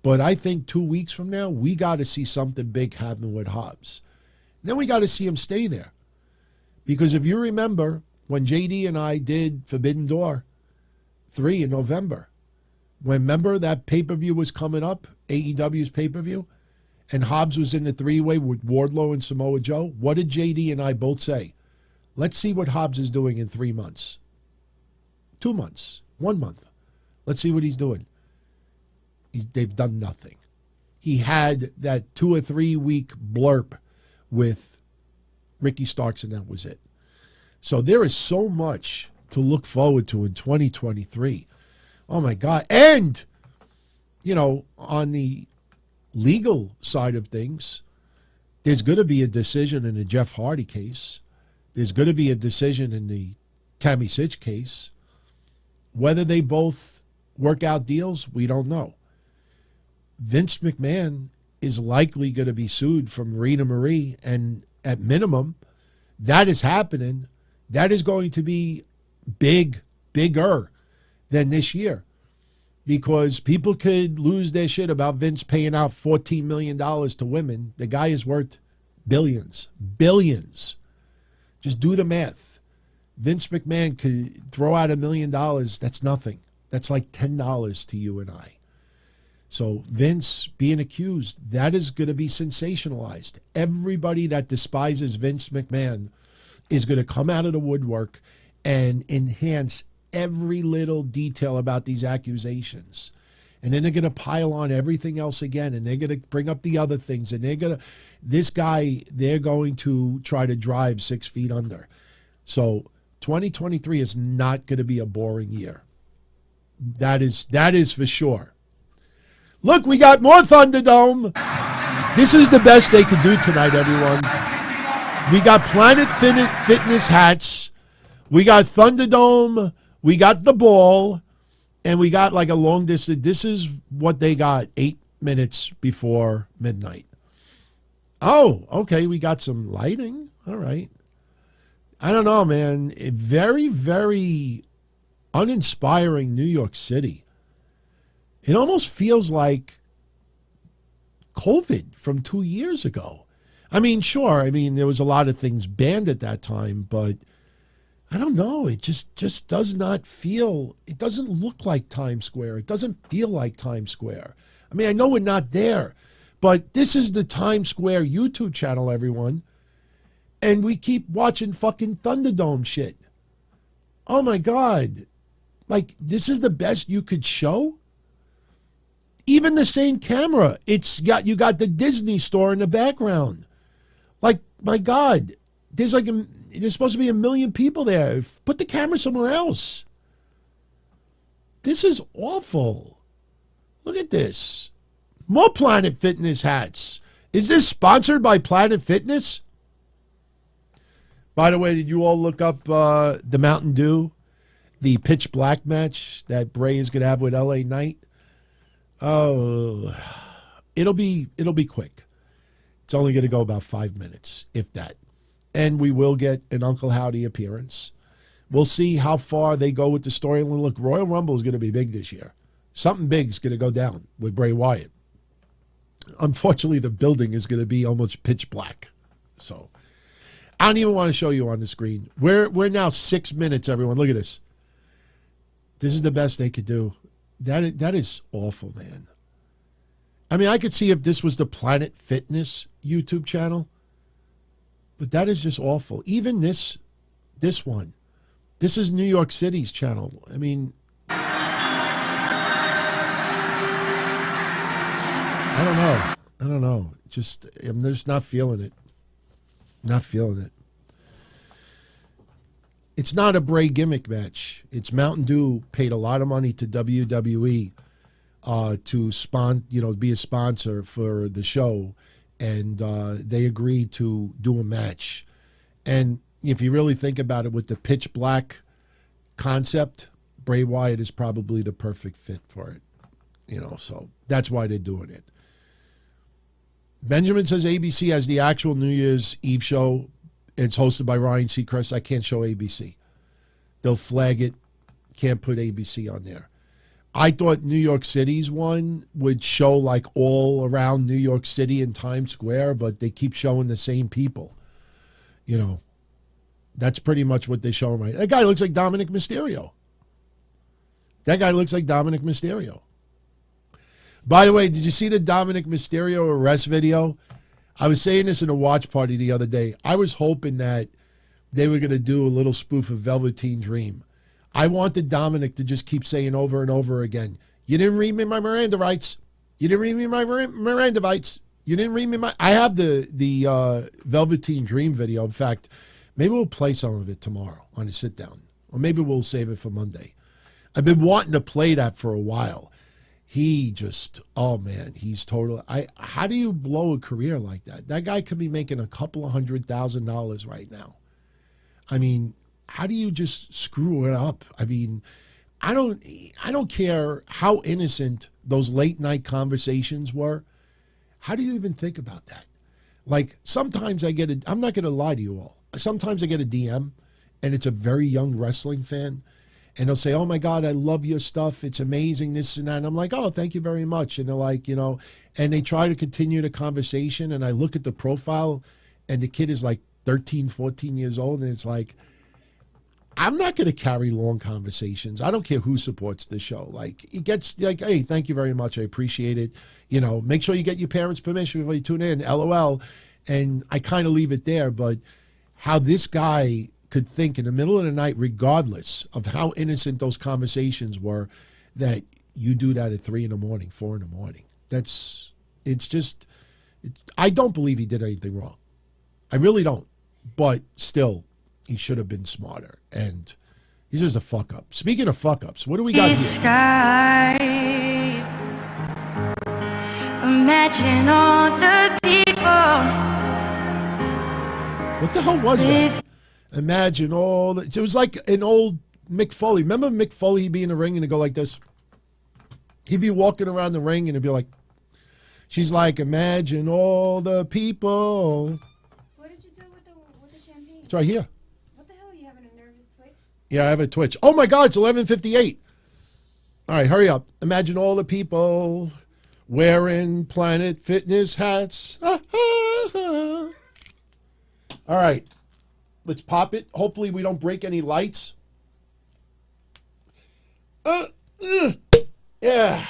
But I think 2 weeks from now, we got to see something big happen with Hobbs. Then we got to see him stay there. Because if you remember, when JD and I did Forbidden Door 3 in November, remember that pay-per-view was coming up, AEW's pay-per-view, and Hobbs was in the three-way with Wardlow and Samoa Joe? What did JD and I both say? Let's see what Hobbs is doing in 3 months. 2 months. 1 month. Let's see what he's doing. They've done nothing. He had that 2 or 3 week blurb with Ricky Starks, and that was it. So there is so much to look forward to in 2023. Oh, my God. And, on the legal side of things, there's going to be a decision in the Jeff Hardy case. There's going to be a decision in the Tammy Sitch case. Whether they both work out deals, we don't know. Vince McMahon is likely going to be sued from Marina Marie, and at minimum, that is happening. That is going to be bigger than this year, because people could lose their shit about Vince paying out $14 million to women. The guy is worth billions. Just do the math. Vince McMahon could throw out $1 million. That's nothing. That's like $10 to you and I. So Vince being accused, that is going to be sensationalized. Everybody that despises Vince McMahon is going to come out of the woodwork and enhance every little detail about these accusations. And then they're going to pile on everything else again, and they're going to bring up the other things, and they're going to try to drive 6 feet under. So 2023 is not going to be a boring year. That is for sure. Look, we got more Thunderdome. This is the best they could do tonight, everyone. We got Planet Fitness hats. We got Thunderdome. We got the ball. And we got like a long distance. This is what they got 8 minutes before midnight. Oh, okay. We got some lighting. All right. I don't know, man. Very, very uninspiring New York City. It almost feels like COVID from 2 years ago. I mean, sure. I mean, there was a lot of things banned at that time, but I don't know. It just does not feel, it doesn't look like Times Square. It doesn't feel like Times Square. I mean, I know we're not there, but this is the Times Square YouTube channel, everyone. And we keep watching fucking Thunderdome shit. Oh my God. Like, this is the best you could show? Even the same camera. You got the Disney store in the background. Like, my God, there's supposed to be 1 million people there. Put the camera somewhere else. This is awful. Look at this. More Planet Fitness hats. Is this sponsored by Planet Fitness? By the way, did you all look up the Mountain Dew, the pitch black match that Bray is going to have with LA Knight? Oh, it'll be quick. It's only going to go about 5 minutes, if that. And we will get an Uncle Howdy appearance. We'll see how far they go with the story. And look, Royal Rumble is going to be big this year. Something big is going to go down with Bray Wyatt. Unfortunately, the building is going to be almost pitch black. So I don't even want to show you on the screen. We're now 6 minutes, everyone. Look at this. This is the best they could do. That is awful, man. I mean, I could see if this was the Planet Fitness YouTube channel, but that is just awful. Even this one. This is New York City's channel. I mean, I don't know. I'm just not feeling it. Not feeling it. It's not a Bray gimmick match. It's Mountain Dew paid a lot of money to WWE to be a sponsor for the show, and they agreed to do a match. And if you really think about it, with the pitch black concept, Bray Wyatt is probably the perfect fit for it. So that's why they're doing it. Benjamin says ABC has the actual New Year's Eve show. It's hosted by Ryan Seacrest. I can't show ABC. They'll flag it. Can't put ABC on there. I thought New York City's one would show like all around New York City and Times Square, but they keep showing the same people. That's pretty much what they show right. That guy looks like Dominic Mysterio. By the way, did you see the Dominic Mysterio arrest video? I was saying this in a watch party the other day. I was hoping that they were going to do a little spoof of Velveteen Dream. I wanted Dominic to just keep saying over and over again, you didn't read me my Miranda rights. You didn't read me my Miranda rights. You didn't read me my... I have the Velveteen Dream video. In fact, maybe we'll play some of it tomorrow on a sit-down. Or maybe we'll save it for Monday. I've been wanting to play that for a while. He just, oh man, he's total. How do you blow a career like that? That guy could be making a couple of $100,000 right now. I mean, how do you just screw it up? I mean, I don't care how innocent those late night conversations were. How do you even think about that? Like, sometimes I'm not going to lie to you all. Sometimes I get a DM and it's a very young wrestling fan. And they'll say, oh, my God, I love your stuff. It's amazing, this and that. And I'm like, oh, thank you very much. And they're like, and they try to continue the conversation. And I look at the profile, and the kid is like 13, 14 years old. And it's like, I'm not going to carry long conversations. I don't care who supports the show. Like, it gets like, hey, thank you very much. I appreciate it. Make sure you get your parents' permission before you tune in. LOL. And I kind of leave it there. But how this guy could think in the middle of the night, regardless of how innocent those conversations were, that you do that at 3 a.m, 4 a.m. I don't believe he did anything wrong. I really don't. But still, he should have been smarter. And he's just a fuck up. Speaking of fuck ups, what do we got here? Sky. Imagine all the people What the hell was that? Imagine all the, it was like an old Mick Foley. Remember Mick Foley? He'd be in the ring and he'd go like this. He'd be walking around the ring and it'd be like, she's like, imagine all the people. What did you do with the champagne? It's right here. What the hell? Are you having a nervous twitch? Yeah, I have a twitch. Oh my God, it's 11:58. All right, hurry up. Imagine all the people wearing Planet Fitness hats. All right, let's pop it. Hopefully we don't break any lights. Yeah.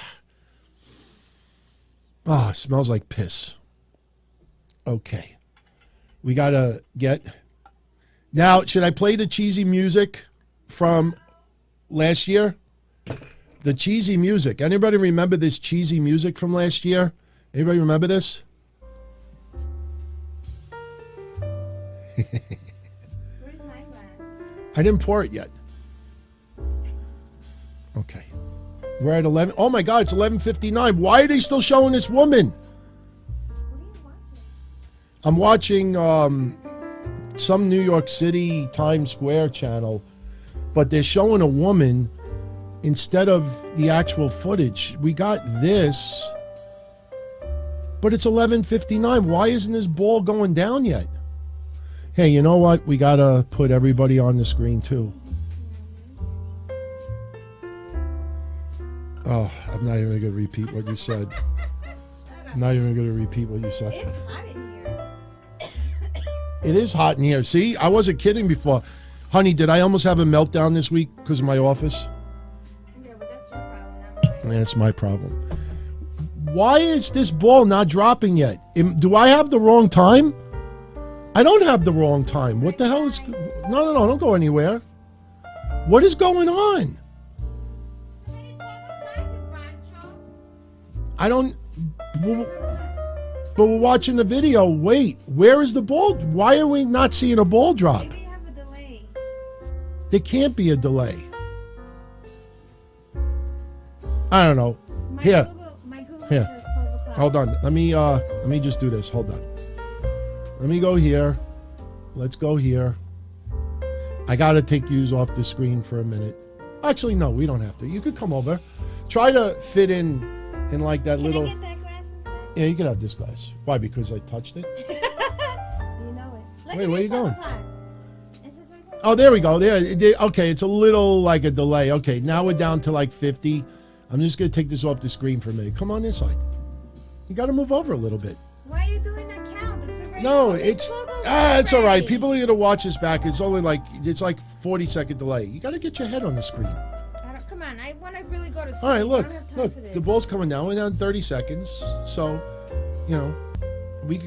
Oh, it smells like piss. Okay. We got to get... Now, should I play the cheesy music from last year? The cheesy music. Anybody remember this cheesy music from last year? Anybody remember this? Where's my glass? I didn't pour it yet. Okay. We're at 11. Oh my God, it's 11:59. Why are they still showing this woman? I'm watching some New York City Times Square channel, but they're showing a woman instead of the actual footage. We got this, but it's 11:59. Why isn't this ball going down yet? Hey, you know what? We got to put everybody on the screen too. Oh, I'm not even going to repeat what you said. I'm not even going to repeat what you said. It's hot in here. It is hot in here. See, I wasn't kidding before. Honey, did I almost have a meltdown this week because of my office? Yeah, but that's your problem, not mine. That's my problem. Why is this ball not dropping yet? Do I have the wrong time? I don't have the wrong time. What the hell is... No, don't go anywhere. What is going on? I don't... But we're watching the video. Wait, where is the ball? Why are we not seeing a ball drop? Maybe you have a delay. There can't be a delay. I don't know. Here. My Google Here. says 12 o'clock. Hold on. Let me just do this. Hold on. Let me go here. Let's go here. I got to take yous off the screen for a minute. Actually, no, we don't have to. You could come over. Try to fit in like that little... Can I get that glass instead? Yeah, you can have this glass. Why? Because I touched it? You know it. Look Wait, at where this you going? o'clock. Is this right there? Oh, there we go. There. Okay, it's a little like a delay. Okay, now we're down to like 50. I'm just going to take this off the screen for a minute. Come on this side. You got to move over a little bit. Why are you doing that count? It's already... No, it's all right. People are going to watch this back. It's only like 40-second delay. You got to get your head on the screen. Come on, I want to really go to sleep. All right, look, I don't have time for this. the ball's coming down. We're down 30 seconds. So, you know, we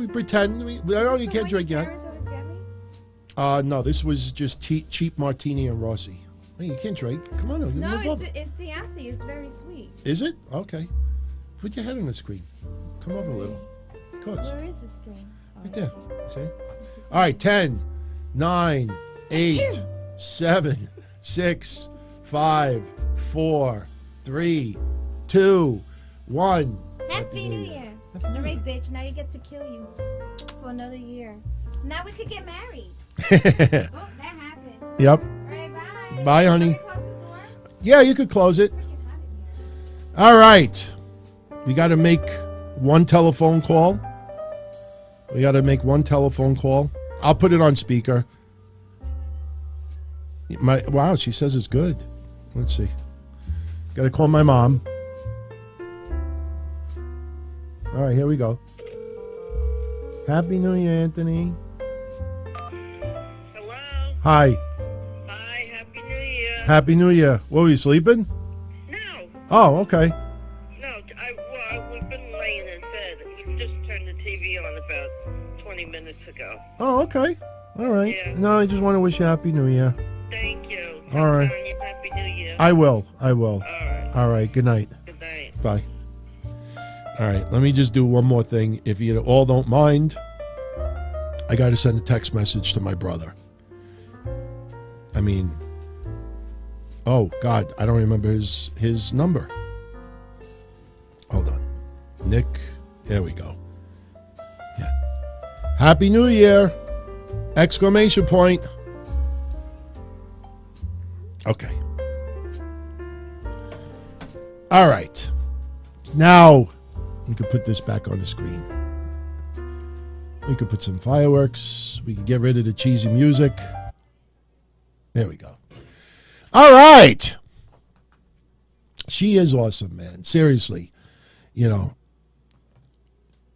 pretend. I know you can't drink yet. No, this was just cheap martini and Rossi. Hey, you can't drink. Come on, no, move over. it's the acid. It's very sweet. Is it? Okay. Put your head on the screen. Come over a little. Where is the screen? Right there. See? All right, 10, 9, 8, 7, 6, 5, 4, 3, 2, 1. Happy New Year. All right, bitch. Now you get to kill you for another year. Now we could get married. Oh, that happened. Yep. All right, bye. Bye, honey. Yeah, you could close it. All right. We got to make one telephone call. I'll put it on speaker. Wow, she says it's good. Let's see. Got to call my mom. All right, here we go. Happy New Year, Anthony. Hello. Hi. Hi, Happy New Year. Happy New Year. What, were you sleeping? No. Oh, okay. No, we've been laying in bed. We just turned the TV on about 20 minutes ago. Oh, okay. All right. Yeah. No, I just want to wish you Happy New Year. Thank you. All right. Happy New Year. I will. All right. All right. Good night. Good night. Bye. All right. Let me just do one more thing. If you all don't mind, I got to send a text message to my brother. I mean, oh, God, I don't remember his number. Hold on. Nick. There we go. Yeah. Happy New Year. Exclamation point. Okay. All right. Now, you can put this back on the screen. We could put some fireworks. We could get rid of the cheesy music. There we go. All right. She is awesome, man. Seriously. You know.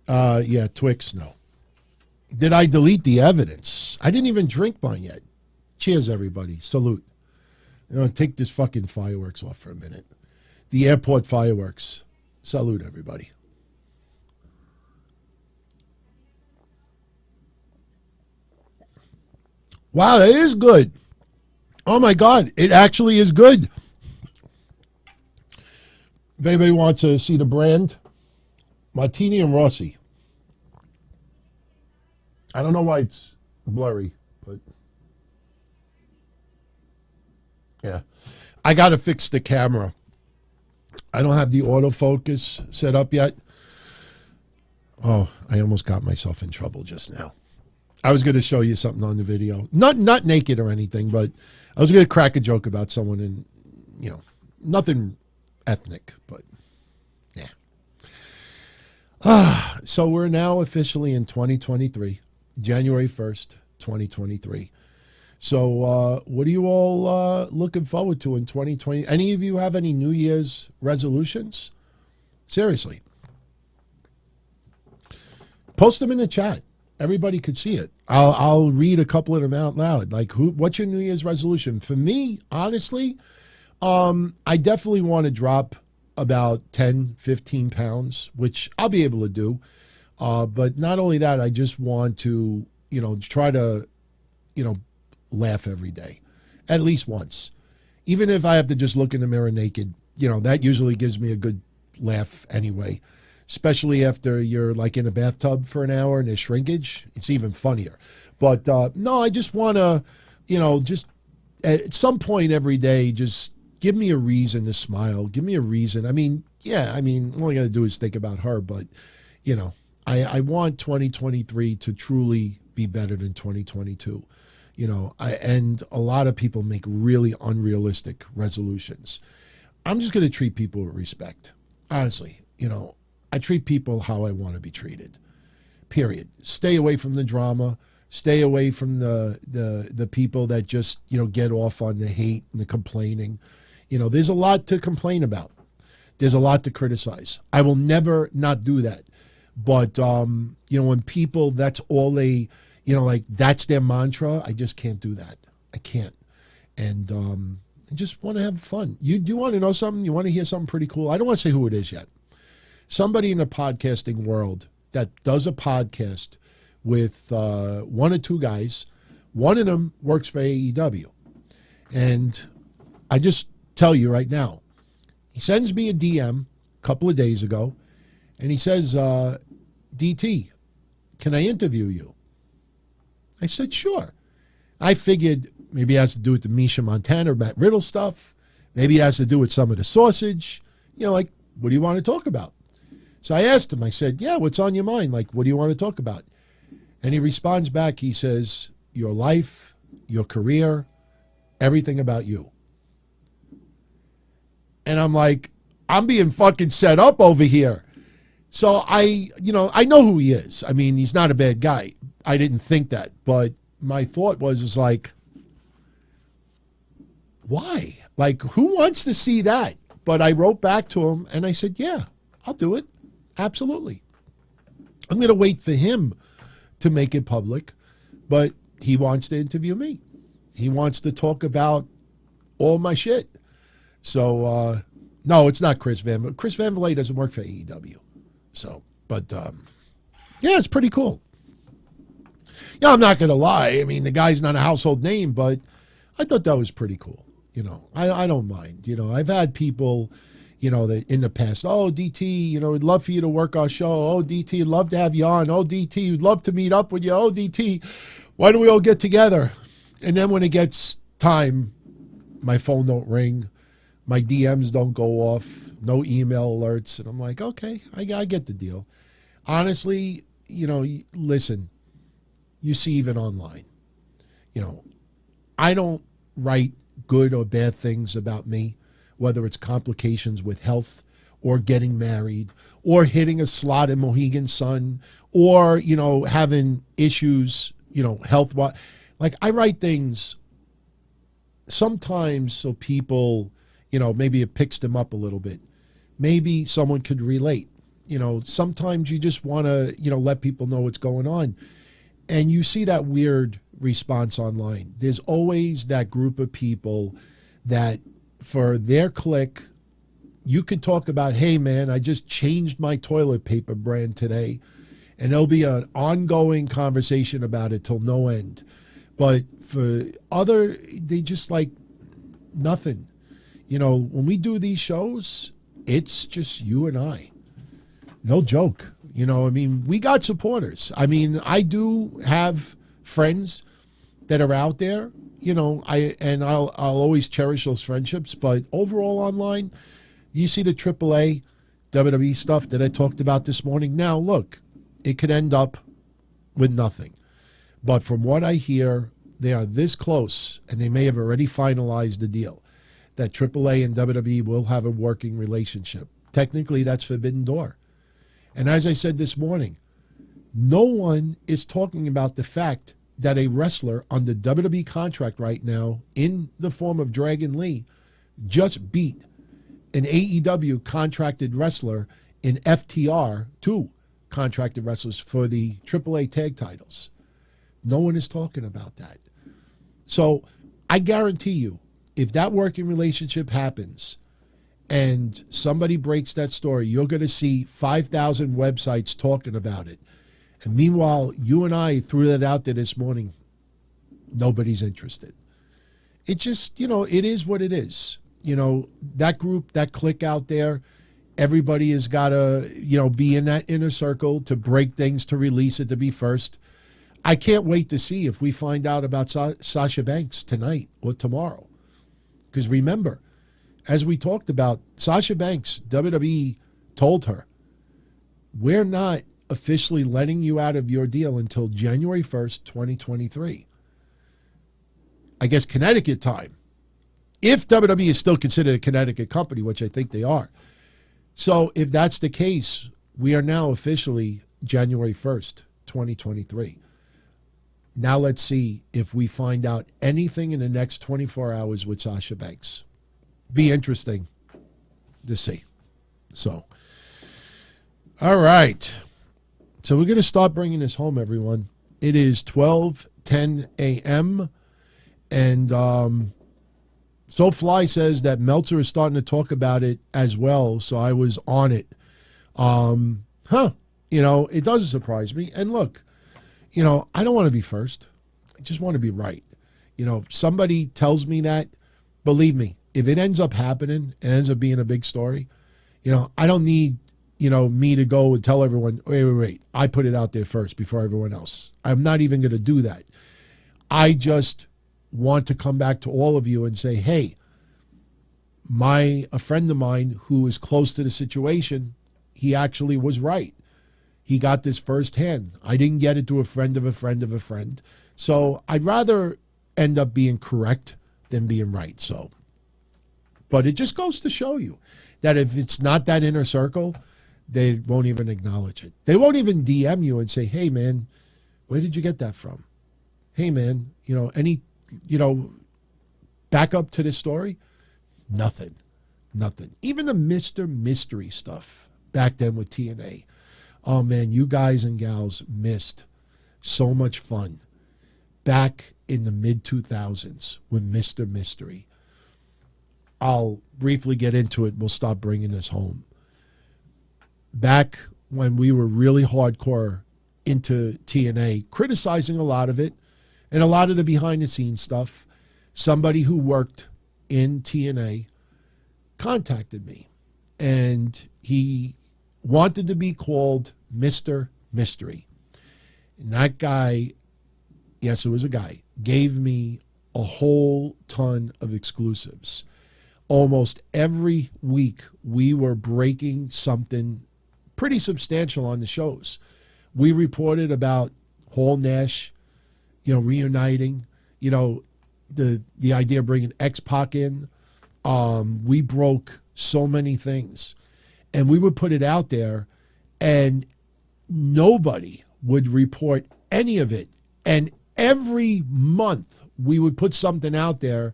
Yeah, Twix, no. Did I delete the evidence? I didn't even drink mine yet. Cheers, everybody. Salute. You know, take this fucking fireworks off for a minute. The airport fireworks. Salute, everybody. Wow, that is good. Oh, my God. It actually is good. If anybody wants to see the brand, Martini and Rossi. I don't know why it's blurry, but yeah. I got to fix the camera. I don't have the autofocus set up yet. Oh, I almost got myself in trouble just now. I was going to show you something on the video. Not naked or anything, but I was going to crack a joke about someone and, you know, nothing ethnic, but yeah. So we're now officially in 2023, January 1st, 2023. So what are you all looking forward to in 2020? Any of you have any New Year's resolutions? Seriously. Post them in the chat. Everybody could see it. I'll read a couple of them out loud. Like, what's your New Year's resolution? For me, honestly, I definitely want to drop about 10, 15 pounds, which I'll be able to do. But not only that, I just want to, you know, try to, you know, laugh every day, at least once. Even if I have to just look in the mirror naked, you know, that usually gives me a good laugh anyway. Especially after you're like in a bathtub for an hour and there's shrinkage, it's even funnier. But no, I just want to, you know, just at some point every day, just give me a reason to smile. Give me a reason. I mean, yeah, I mean, all I got to do is think about her. But, you know, I want 2023 to truly be better than 2022. You know, and a lot of people make really unrealistic resolutions. I'm just going to treat people with respect. Honestly, you know, I treat people how I want to be treated, period. Stay away from the drama. Stay away from the people that just, you know, get off on the hate and the complaining. You know, there's a lot to complain about. There's a lot to criticize. I will never not do that. But, you know, when people, that's all they, you know, like that's their mantra, I just can't do that. I can't. And I just want to have fun. You do want to know something? You want to hear something pretty cool? I don't want to say who it is yet. Somebody in the podcasting world that does a podcast with one or two guys. One of them works for AEW. And I just tell you right now, he sends me a DM a couple of days ago, and he says, DT, can I interview you? I said, sure. I figured maybe it has to do with the Misha Montana or Matt Riddle stuff. Maybe it has to do with some of the sausage. You know, like, what do you want to talk about? So I asked him, I said, yeah, what's on your mind? Like, what do you want to talk about? And he responds back, he says, your life, your career, everything about you. And I'm like, I'm being fucking set up over here. So I know who he is. I mean, he's not a bad guy. I didn't think that. But my thought was like, why? Like, who wants to see that? But I wrote back to him and I said, yeah, I'll do it. Absolutely. I'm going to wait for him to make it public, but he wants to interview me. He wants to talk about all my shit. So, no, it's not Chris Van Vliet. Chris Van Vliet doesn't work for AEW. So, but, yeah, it's pretty cool. Yeah, I'm not going to lie. I mean, the guy's not a household name, but I thought that was pretty cool. You know, I don't mind. You know, I've had people, you know, that in the past, oh, DT, you know, we'd love for you to work our show. Oh, DT, we'd love to have you on. Oh, DT, we'd love to meet up with you. Oh, DT, why don't we all get together? And then when it gets time, my phone don't ring. My DMs don't go off. No email alerts. And I'm like, okay, I get the deal. Honestly, you know, listen, you see even online. I don't write good or bad things about me, whether it's complications with health or getting married or hitting a slot in Mohegan Sun or, having issues, health-wise. Like, I write things sometimes so people, maybe it picks them up a little bit. Maybe someone could relate. Sometimes you just want to, let people know what's going on. And you see that weird response online. There's always that group of people that for their click, you could talk about, hey, man, I just changed my toilet paper brand today. And there'll be an ongoing conversation about it till no end. But for they just like nothing. When we do these shows, it's just you and I. No joke. We got supporters. I do have friends that are out there, I'll always cherish those friendships. But overall online, you see the AAA, WWE stuff that I talked about this morning. Now, look, it could end up with nothing. But from what I hear, they are this close, and they may have already finalized the deal, that AAA and WWE will have a working relationship. Technically, that's forbidden door. And as I said this morning, no one is talking about the fact that a wrestler on the WWE contract right now, in the form of Dragon Lee, just beat an AEW contracted wrestler in FTR, 2 contracted wrestlers for the AAA tag titles. No one is talking about that. So I guarantee you, if that working relationship happens and somebody breaks that story, you're going to see 5,000 websites talking about it. And meanwhile, you and I threw that out there this morning. Nobody's interested. It just, it is what it is. That group, that clique out there, everybody has got to, be in that inner circle to break things, to release it, to be first. I can't wait to see if we find out about Sasha Banks tonight or tomorrow. Because remember, as we talked about, Sasha Banks, WWE told her, we're not officially letting you out of your deal until January 1st, 2023. I guess Connecticut time. If WWE is still considered a Connecticut company, which I think they are. So if that's the case, we are now officially January 1st, 2023. Now let's see if we find out anything in the next 24 hours with Sasha Banks. Be interesting to see. So, all right. So we're going to start bringing this home, everyone. It is 12:10 a.m. And SoFly says that Meltzer is starting to talk about it as well. So I was on it. It doesn't surprise me. And look, I don't want to be first. I just want to be right. If somebody tells me that, believe me, if it ends up happening, it ends up being a big story, I don't need, me to go and tell everyone, wait, I put it out there first before everyone else. I'm not even going to do that. I just want to come back to all of you and say, hey, a friend of mine who is close to the situation, he actually was right. He got this firsthand. I didn't get it to a friend of a friend of a friend. So I'd rather end up being correct than being right. So, but it just goes to show you that if it's not that inner circle, they won't even acknowledge it. They won't even DM you and say, hey, man, where did you get that from? Hey, man, any, back up to this story? Nothing. Even the Mr. Mystery stuff back then with TNA. Oh, man, you guys and gals missed so much fun back in the mid-2000s with Mr. Mystery. I'll briefly get into it. We'll stop bringing this home. Back when we were really hardcore into TNA, criticizing a lot of it and a lot of the behind-the-scenes stuff, somebody who worked in TNA contacted me, and he wanted to be called Mr. Mystery. And that guy, yes, it was a guy, gave me a whole ton of exclusives. Almost every week, we were breaking something pretty substantial on the shows. We reported about Hall Nash, reuniting. you know, the idea of bringing X-Pac in. We broke so many things, and we would put it out there, and nobody would report any of it. And every month we would put something out there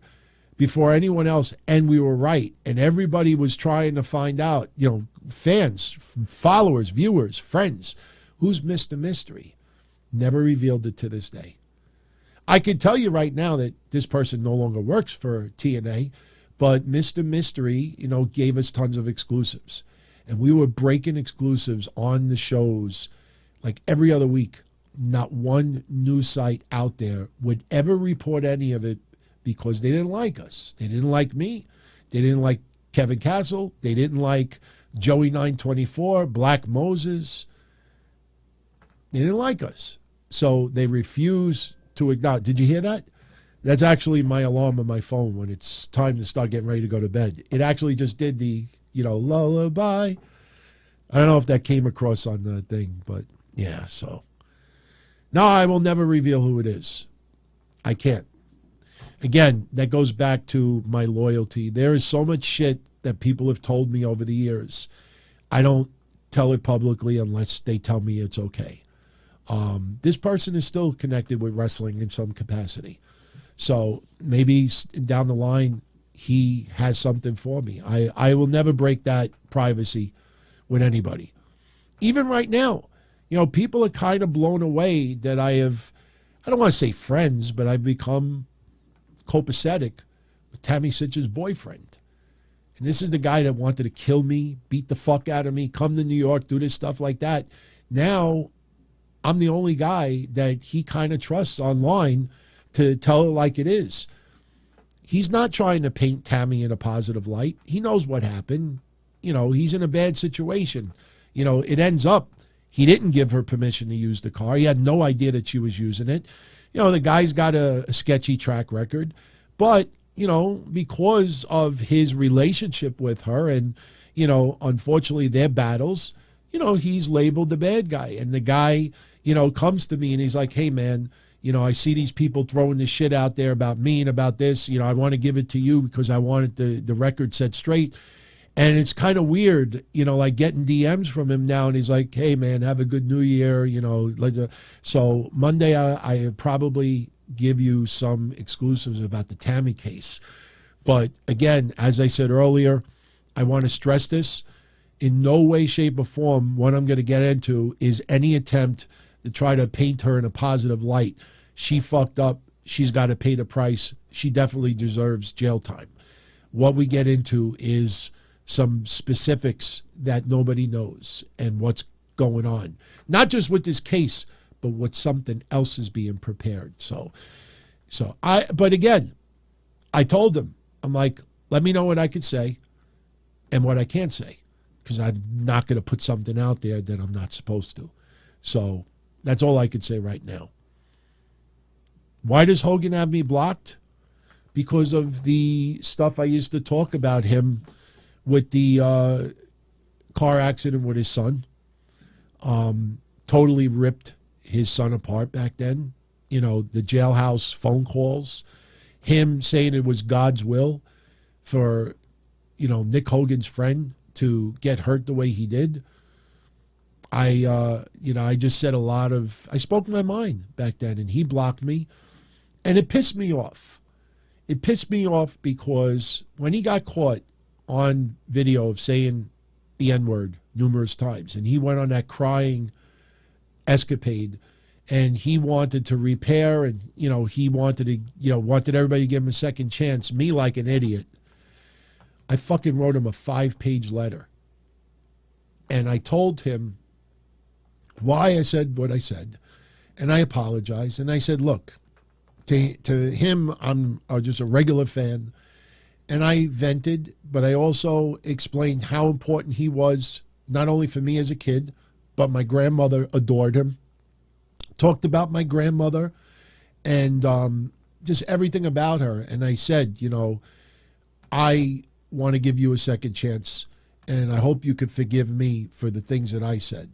before anyone else, and we were right. And everybody was trying to find out, you know, fans, followers, viewers, friends, who's Mr. Mystery. Never revealed it to this day. I can tell you right now that this person no longer works for TNA, but Mr. Mystery, you know, gave us tons of exclusives. And we were breaking exclusives on the shows like every other week. Not one news site out there would ever report any of it because they didn't like us. They didn't like me. They didn't like Kevin Castle. They didn't like Joey 924, Black Moses. They didn't like us. So they refused to acknowledge. Did you hear that? That's actually my alarm on my phone when it's time to start getting ready to go to bed. It actually just did the, you know, lullaby. I don't know if that came across on the thing, but yeah, so. No, I will never reveal who it is. I can't. Again, that goes back to my loyalty. There is so much shit that people have told me over the years. I don't tell it publicly unless they tell me it's okay. This person is still connected with wrestling in some capacity. So maybe down the line, he has something for me. I will never break that privacy with anybody. Even right now, you know, people are kind of blown away that I don't want to say friends, but I've become copacetic with Tammy Sitch's boyfriend. And this is the guy that wanted to kill me, beat the fuck out of me, come to New York, do this stuff like that. Now, I'm the only guy that he kind of trusts online to tell it like it is. He's not trying to paint Tammy in a positive light. He knows what happened. You know, he's in a bad situation. You know, it ends up, he didn't give her permission to use the car. He had no idea that she was using it. You know, the guy's got a sketchy track record. But, you know, because of his relationship with her and, you know, unfortunately their battles, you know, he's labeled the bad guy. And the guy, you know, comes to me and he's like, hey, man, you know, I see these people throwing this shit out there about me and about this. You know, I want to give it to you because I want it the record set straight. And it's kind of weird, you know, like getting DMs from him now. And he's like, hey, man, have a good New Year. You know, so Monday I probably give you some exclusives about the Tammy case. But again, as I said earlier, I want to stress this. In no way, shape, or form, what I'm going to get into is any attempt to try to paint her in a positive light. She fucked up. She's got to pay the price. She definitely deserves jail time. What we get into is some specifics that nobody knows and what's going on. Not just with this case, but what something else is being prepared. But again, I told him, I'm like, let me know what I could say and what I can't say, because I'm not going to put something out there that I'm not supposed to. So that's all I could say right now. Why does Hogan have me blocked? Because of the stuff I used to talk about him with the car accident with his son. Totally ripped his son apart back then. You know, the jailhouse phone calls, him saying it was God's will for, you know, Nick Hogan's friend to get hurt the way he did. I just said I spoke my mind back then, and he blocked me, and it pissed me off. It pissed me off because when he got caught on video of saying the N-word numerous times, and he went on that crying escapade, and he wanted to repair, and, you know, he wanted everybody to give him a second chance, me like an idiot. I fucking wrote him a 5-page letter. And I told him why I said what I said. And I apologized. And I said, look, to him, I'm just a regular fan. And I vented, but I also explained how important he was, not only for me as a kid, but my grandmother adored him. Talked about my grandmother and just everything about her. And I said, you know, I want to give you a second chance, and I hope you could forgive me for the things that I said.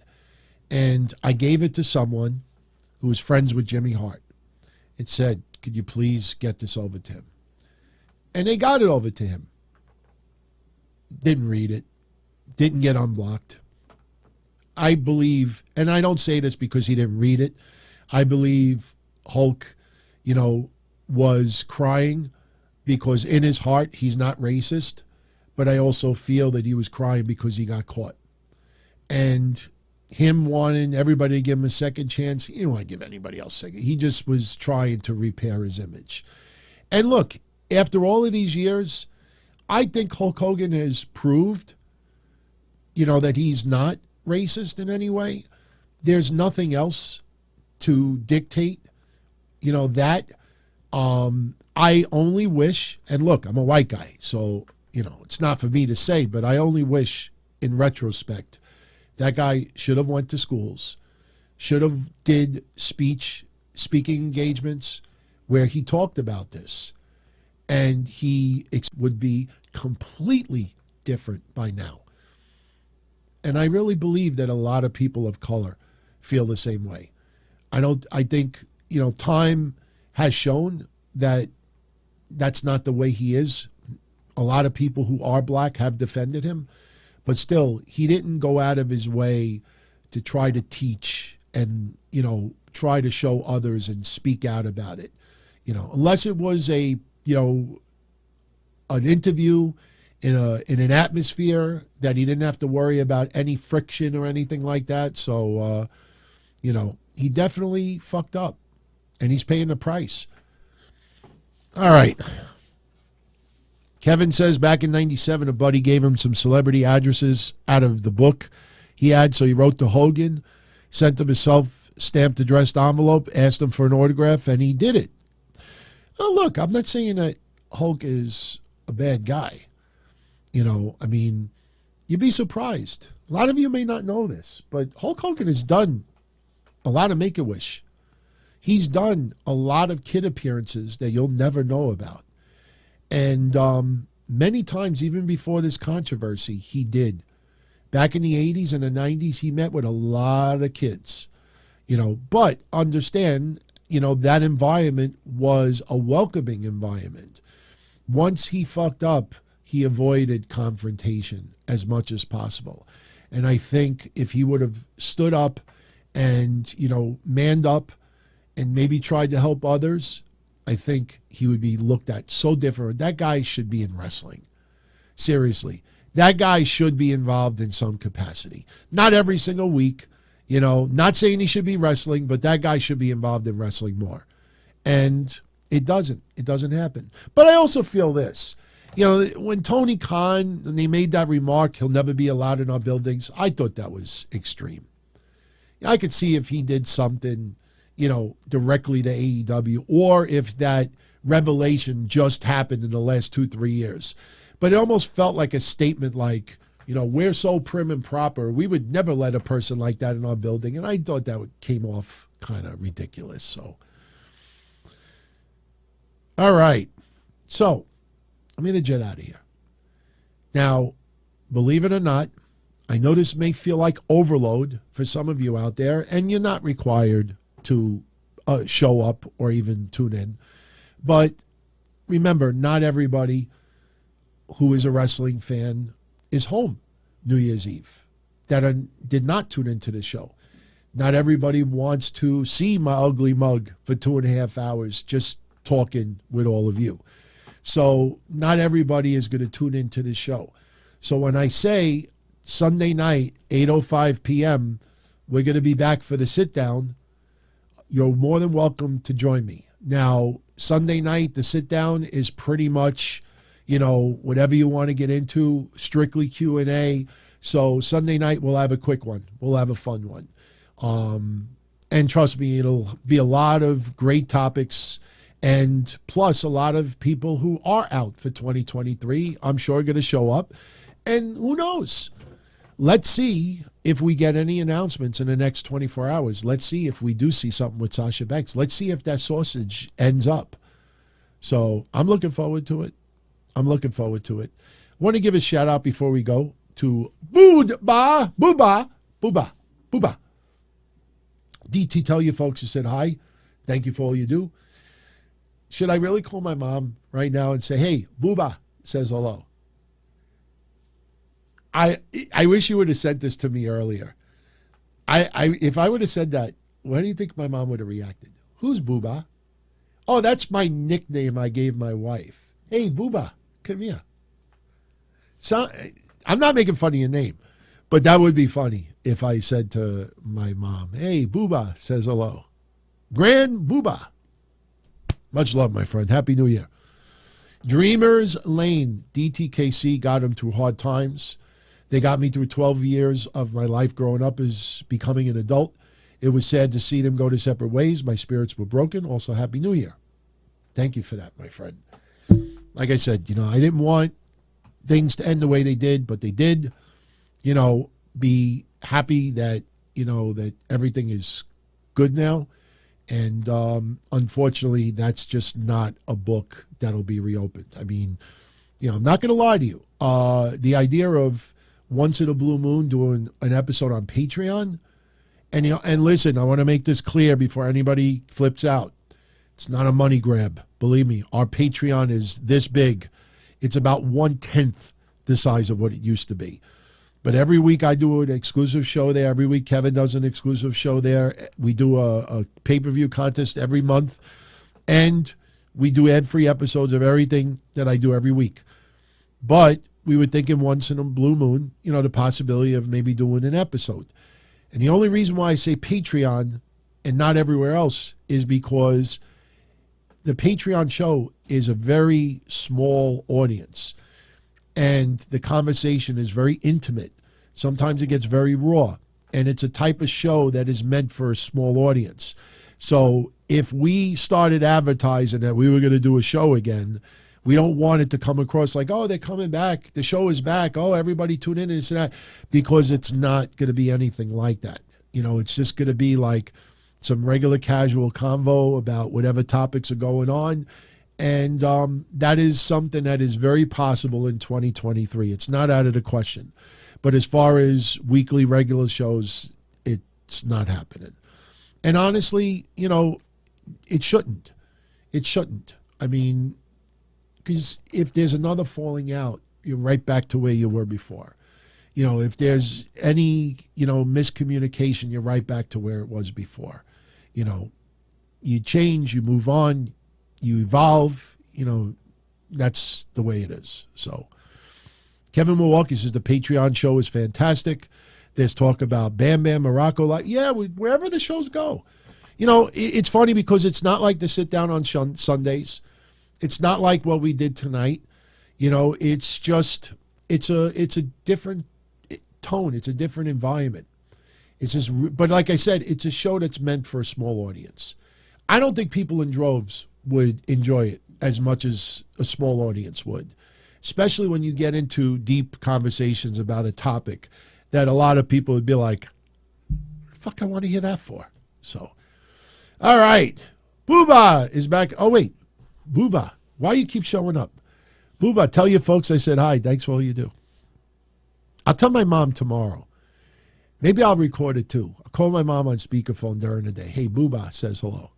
And I gave it to someone who was friends with Jimmy Hart. It said, could you please get this over to him? And they got it over to him. Didn't read it. Didn't get unblocked. I believe, and I don't say this because he didn't read it, I believe Hulk, was crying because in his heart he's not racist, but I also feel that he was crying because he got caught. And him wanting everybody to give him a second chance, he didn't want to give anybody else a second. He just was trying to repair his image. And look, after all of these years, I think Hulk Hogan has proved, that he's not racist in any way. There's nothing else to dictate, that. I only wish, and look, I'm a white guy, so, it's not for me to say, but I only wish, in retrospect, that guy should have went to schools, should have did speaking engagements where he talked about this, and he would be completely different by now. And I really believe that a lot of people of color feel the same way. I think, time has shown that that's not the way he is. A lot of people who are black have defended him, but still, he didn't go out of his way to try to teach and, try to show others and speak out about it. Unless it was an interview in an atmosphere that he didn't have to worry about any friction or anything like that. So, he definitely fucked up, and he's paying the price. All right. Kevin says back in 97, a buddy gave him some celebrity addresses out of the book he had, so he wrote to Hogan, sent him a self-stamped addressed envelope, asked him for an autograph, and he did it. Oh, look, I'm not saying that Hulk is a bad guy. You'd be surprised. A lot of you may not know this, but Hulk Hogan has done a lot of Make-A-Wish. He's done a lot of kid appearances that you'll never know about. And many times, even before this controversy, he did. Back in the 80s and the 90s, he met with a lot of kids. But understand, that environment was a welcoming environment. Once he fucked up, he avoided confrontation as much as possible. And I think if he would have stood up and, manned up and maybe tried to help others, I think he would be looked at so different. That guy should be in wrestling. Seriously. That guy should be involved in some capacity. Not every single week, not saying he should be wrestling, but that guy should be involved in wrestling more. And it doesn't. It doesn't happen. But I also feel this. When Tony Khan, and they made that remark, he'll never be allowed in our buildings, I thought that was extreme. I could see if he did something, directly to AEW, or if that revelation just happened in the last 2-3 years. But it almost felt like a statement like, we're so prim and proper, we would never let a person like that in our building. And I thought that came off kind of ridiculous. So, all right. So, I'm going to jet out of here. Now, believe it or not, I know this may feel like overload for some of you out there, and you're not required to show up or even tune in. But remember, not everybody who is a wrestling fan is home New Year's Eve that did not tune into the show. Not everybody wants to see my ugly mug for 2.5 hours just talking with all of you. So not everybody is going to tune into the show. So when I say Sunday night, 8:05 p.m., we're going to be back for the sit-down, you're more than welcome to join me. Now, Sunday night, the sit-down is pretty much, whatever you want to get into, strictly Q&A. So Sunday night, we'll have a quick one. We'll have a fun one. And trust me, it'll be a lot of great topics, and plus a lot of people who are out for 2023, I'm sure, are going to show up. And who knows? Let's see if we get any announcements in the next 24 hours. Let's see if we do see something with Sasha Banks. Let's see if that sausage ends up. So I'm looking forward to it. I want to give a shout out before we go to Booba. DT, tell you folks who said hi. Thank you for all you do. Should I really call my mom right now and say, hey, Booba says hello? I wish you would have sent this to me earlier. If I would have said that, what do you think my mom would have reacted? Who's Booba? Oh, that's my nickname I gave my wife. Hey, Booba, come here. So, I'm not making fun of your name, but that would be funny if I said to my mom, hey, Booba says hello. Grand Booba. Much love, my friend. Happy New Year. Dreamers Lane, DTKC got him through hard times. They got me through 12 years of my life growing up as becoming an adult. It was sad to see them go to separate ways. My spirits were broken. Also, Happy New Year. Thank you for that, my friend. Like I said, I didn't want things to end the way they did, but they did. Be happy that, that everything is good now. And unfortunately, that's just not a book that'll be reopened. I mean, I'm not going to lie to you. The idea of once in a blue moon doing an episode on Patreon, and listen, I want to make this clear before anybody flips out. It's not a money grab. Believe me, our Patreon is this big. It's about 1/10 the size of what it used to be. But every week I do an exclusive show there. Every week Kevin does an exclusive show there. We do a pay-per-view contest every month. And we do ad-free episodes of everything that I do every week. But we were thinking once in a blue moon, the possibility of maybe doing an episode. And the only reason why I say Patreon and not everywhere else is because the Patreon show is a very small audience. And the conversation is very intimate. Sometimes it gets very raw. And it's a type of show that is meant for a small audience. So if we started advertising that we were going to do a show again, we don't want it to come across like, oh, they're coming back. The show is back. Oh, everybody tune in and this and that. Because it's not going to be anything like that. It's just going to be like some regular casual convo about whatever topics are going on. And that is something that is very possible in 2023. It's not out of the question. But as far as weekly regular shows, it's not happening. And honestly, it shouldn't. It shouldn't. I mean, because if there's another falling out, you're right back to where you were before. If there's any, miscommunication, you're right back to where it was before. You change, you move on, you evolve, that's the way it is. So Kevin Milwaukee says the Patreon show is fantastic. There's talk about Bam Bam Morocco. Wherever the shows go. It's funny because it's not like the sit down on Sundays. It's not like what we did tonight. It's just, it's a different tone. It's a different environment. It's just, but like I said, it's a show that's meant for a small audience. I don't think people in droves would enjoy it as much as a small audience would, especially when you get into deep conversations about a topic that a lot of people would be like, fuck, I want to hear that for. So, all right. Booba is back. Oh, wait. Booba, why you keep showing up? Booba, tell your folks I said hi. Thanks for all you do. I'll tell my mom tomorrow. Maybe I'll record it too. I'll call my mom on speakerphone during the day. Hey, Booba says hello.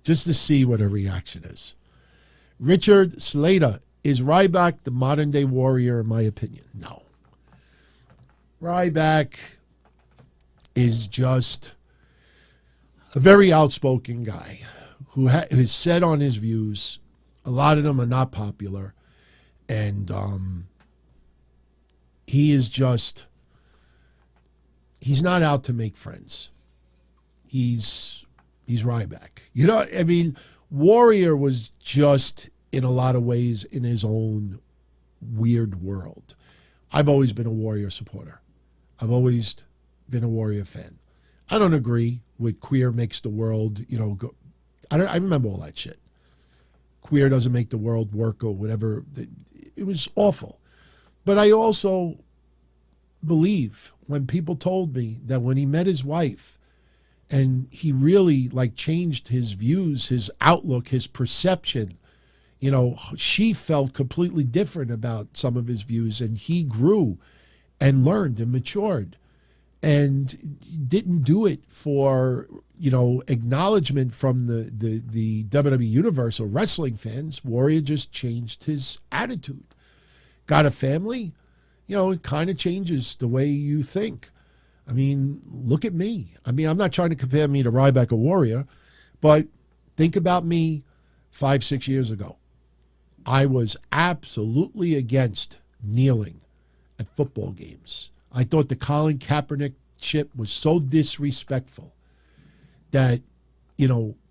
Just to see what her reaction is. Richard Slater, is Ryback the modern day warrior in my opinion? No. Ryback is just a very outspoken guy who is set on his views. A lot of them are not popular. And he is just, he's not out to make friends. He's Ryback. Warrior was just, in a lot of ways, in his own weird world. I've always been a Warrior supporter. I've always been a Warrior fan. I don't agree with queer makes the world, go. I remember all that shit. Queer doesn't make the world work or whatever. It was awful. But I also believe when people told me that when he met his wife and he really changed his views, his outlook, his perception, she felt completely different about some of his views and he grew and learned and matured. and didn't do it for, acknowledgement from the WWE Universe or wrestling fans. Warrior just changed his attitude. Got a family? It kind of changes the way you think. I mean, look at me. I mean, I'm not trying to compare me to Ryback or Warrior, but think about me 5-6 years ago. I was absolutely against kneeling at football games. I thought the Colin Kaepernick shit was so disrespectful that,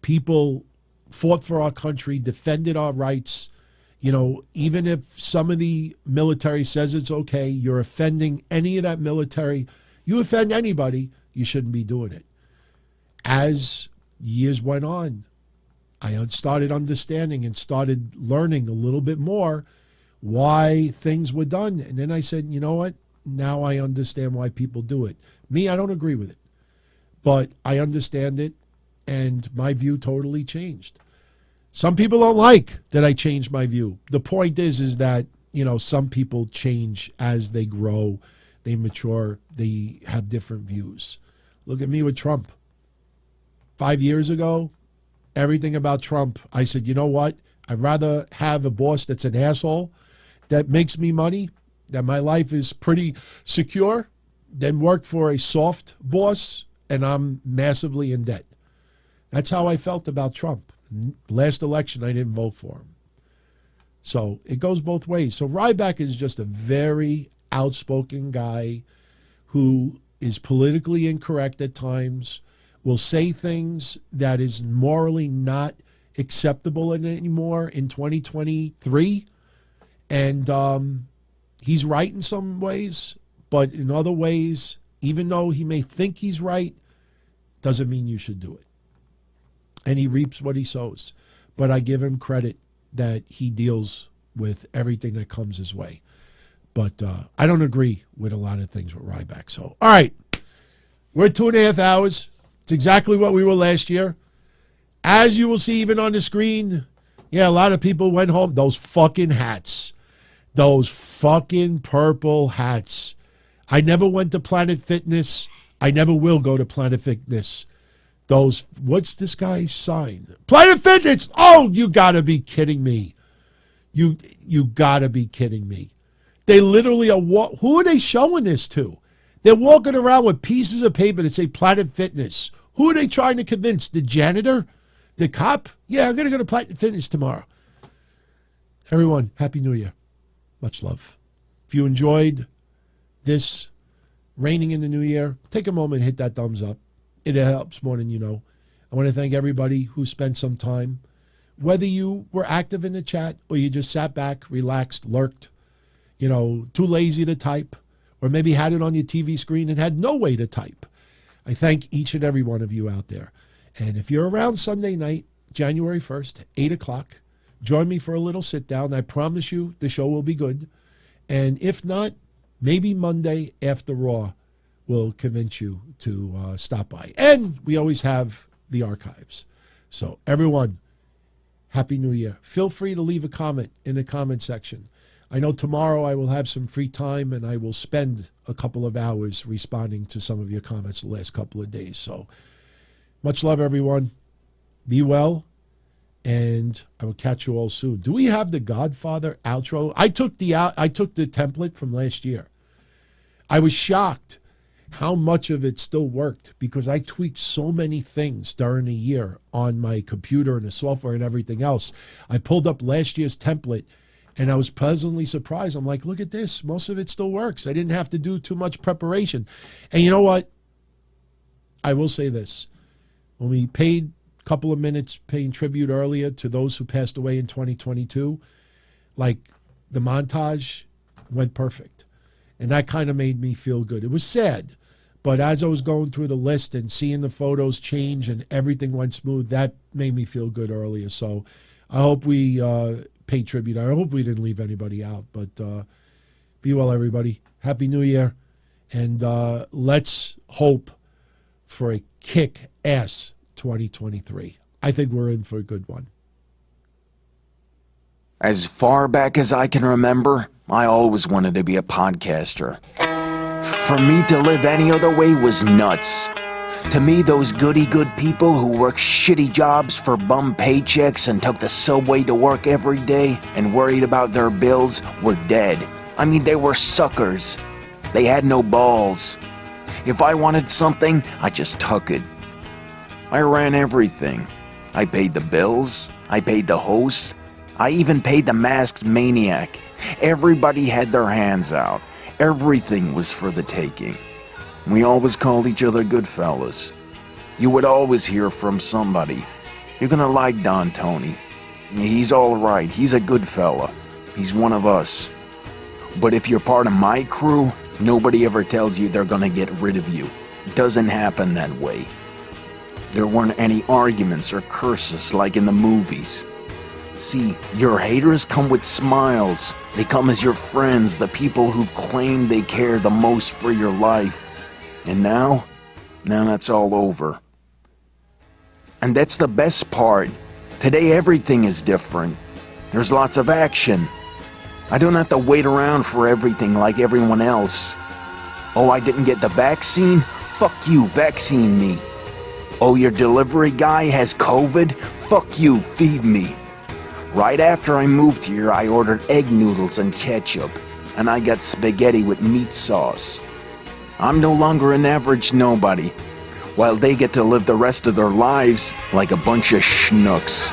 people fought for our country, defended our rights. Even if some of the military says it's okay, you're offending any of that military. You offend anybody, you shouldn't be doing it. As years went on, I started understanding and started learning a little bit more why things were done. And then I said, you know what? Now I understand why people do it. Me, I don't agree with it, but I understand it, and my view totally changed. Some people don't like that I changed my view. The point is that, some people change as they grow, they mature, they have different views. Look at me with Trump. 5 years ago, everything about Trump, I said, you know what? I'd rather have a boss that's an asshole that makes me money, that my life is pretty secure, than work for a soft boss and I'm massively in debt. That's how I felt about Trump. Last election, I didn't vote for him. So it goes both ways. So Ryback is just a very outspoken guy who is politically incorrect at times, will say things that is morally not acceptable anymore in 2023. And he's right in some ways, but in other ways, even though he may think he's right, doesn't mean you should do it. And he reaps what he sows. But I give him credit that he deals with everything that comes his way. But I don't agree with a lot of things with Ryback. So, all right, we're at 2.5 hours. It's exactly what we were last year. As you will see even on the screen, a lot of people went home. Those fucking hats. Those fucking purple hats. I never went to Planet Fitness. I never will go to Planet Fitness. Those, what's this guy's sign? Planet Fitness! Oh, you gotta be kidding me. You gotta be kidding me. They literally are, who are they showing this to? They're walking around with pieces of paper that say Planet Fitness. Who are they trying to convince? The janitor? The cop? Yeah, I'm going to go to Planet Fitness tomorrow. Everyone, Happy New Year. Much love. If you enjoyed this reigning in the new year, take a moment and hit that thumbs up. It helps more than you know. I want to thank everybody who spent some time, whether you were active in the chat or you just sat back, relaxed, lurked, too lazy to type, or maybe had it on your TV screen and had no way to type. I thank each and every one of you out there. And if you're around Sunday night, January 1st, 8 o'clock, join me for a little sit down. I promise you the show will be good. And if not, maybe Monday after Raw will convince you to stop by. And we always have the archives. So everyone, Happy New Year. Feel free to leave a comment in the comment section. I know tomorrow I will have some free time and I will spend a couple of hours responding to some of your comments the last couple of days. So much love, everyone. Be well. And I will catch you all soon. Do we have the Godfather outro? I took the template from last year. I was shocked how much of it still worked because I tweaked so many things during the year on my computer and the software and everything else. I pulled up last year's template and I was pleasantly surprised. I'm like, look at this. Most of it still works. I didn't have to do too much preparation. And you know what? I will say this. When we paid a couple of minutes paying tribute earlier to those who passed away in 2022, like the montage went perfect. And that kind of made me feel good. It was sad. But as I was going through the list and seeing the photos change and everything went smooth, that made me feel good earlier. So I hope we pay tribute. I hope we didn't leave anybody out. But be well, everybody. Happy New Year. And let's hope for a kick-ass 2023. I think we're in for a good one. As far back as I can remember, I always wanted to be a podcaster. For me to live any other way was nuts. To me, those goody-good people who worked shitty jobs for bum paychecks and took the subway to work every day and worried about their bills were dead. I mean, they were suckers. They had no balls. If I wanted something, I just took it. I ran everything. I paid the bills. I paid the host. I even paid the masked maniac. Everybody had their hands out. Everything was for the taking. We always called each other good fellas. You would always hear from somebody. You're gonna like Don Tony. He's alright. He's a good fella. He's one of us. But if you're part of my crew, nobody ever tells you they're gonna get rid of you. It doesn't happen that way. There weren't any arguments or curses like in the movies. See, your haters come with smiles. They come as your friends, the people who've claimed they care the most for your life. And now that's all over. And that's the best part. Today everything is different. There's lots of action. I don't have to wait around for everything like everyone else. Oh, I didn't get the vaccine? Fuck you, vaccine me. Oh, your delivery guy has COVID? Fuck you, feed me. Right after I moved here, I ordered egg noodles and ketchup, and I got spaghetti with meat sauce. I'm no longer an average nobody, while they get to live the rest of their lives like a bunch of schnooks.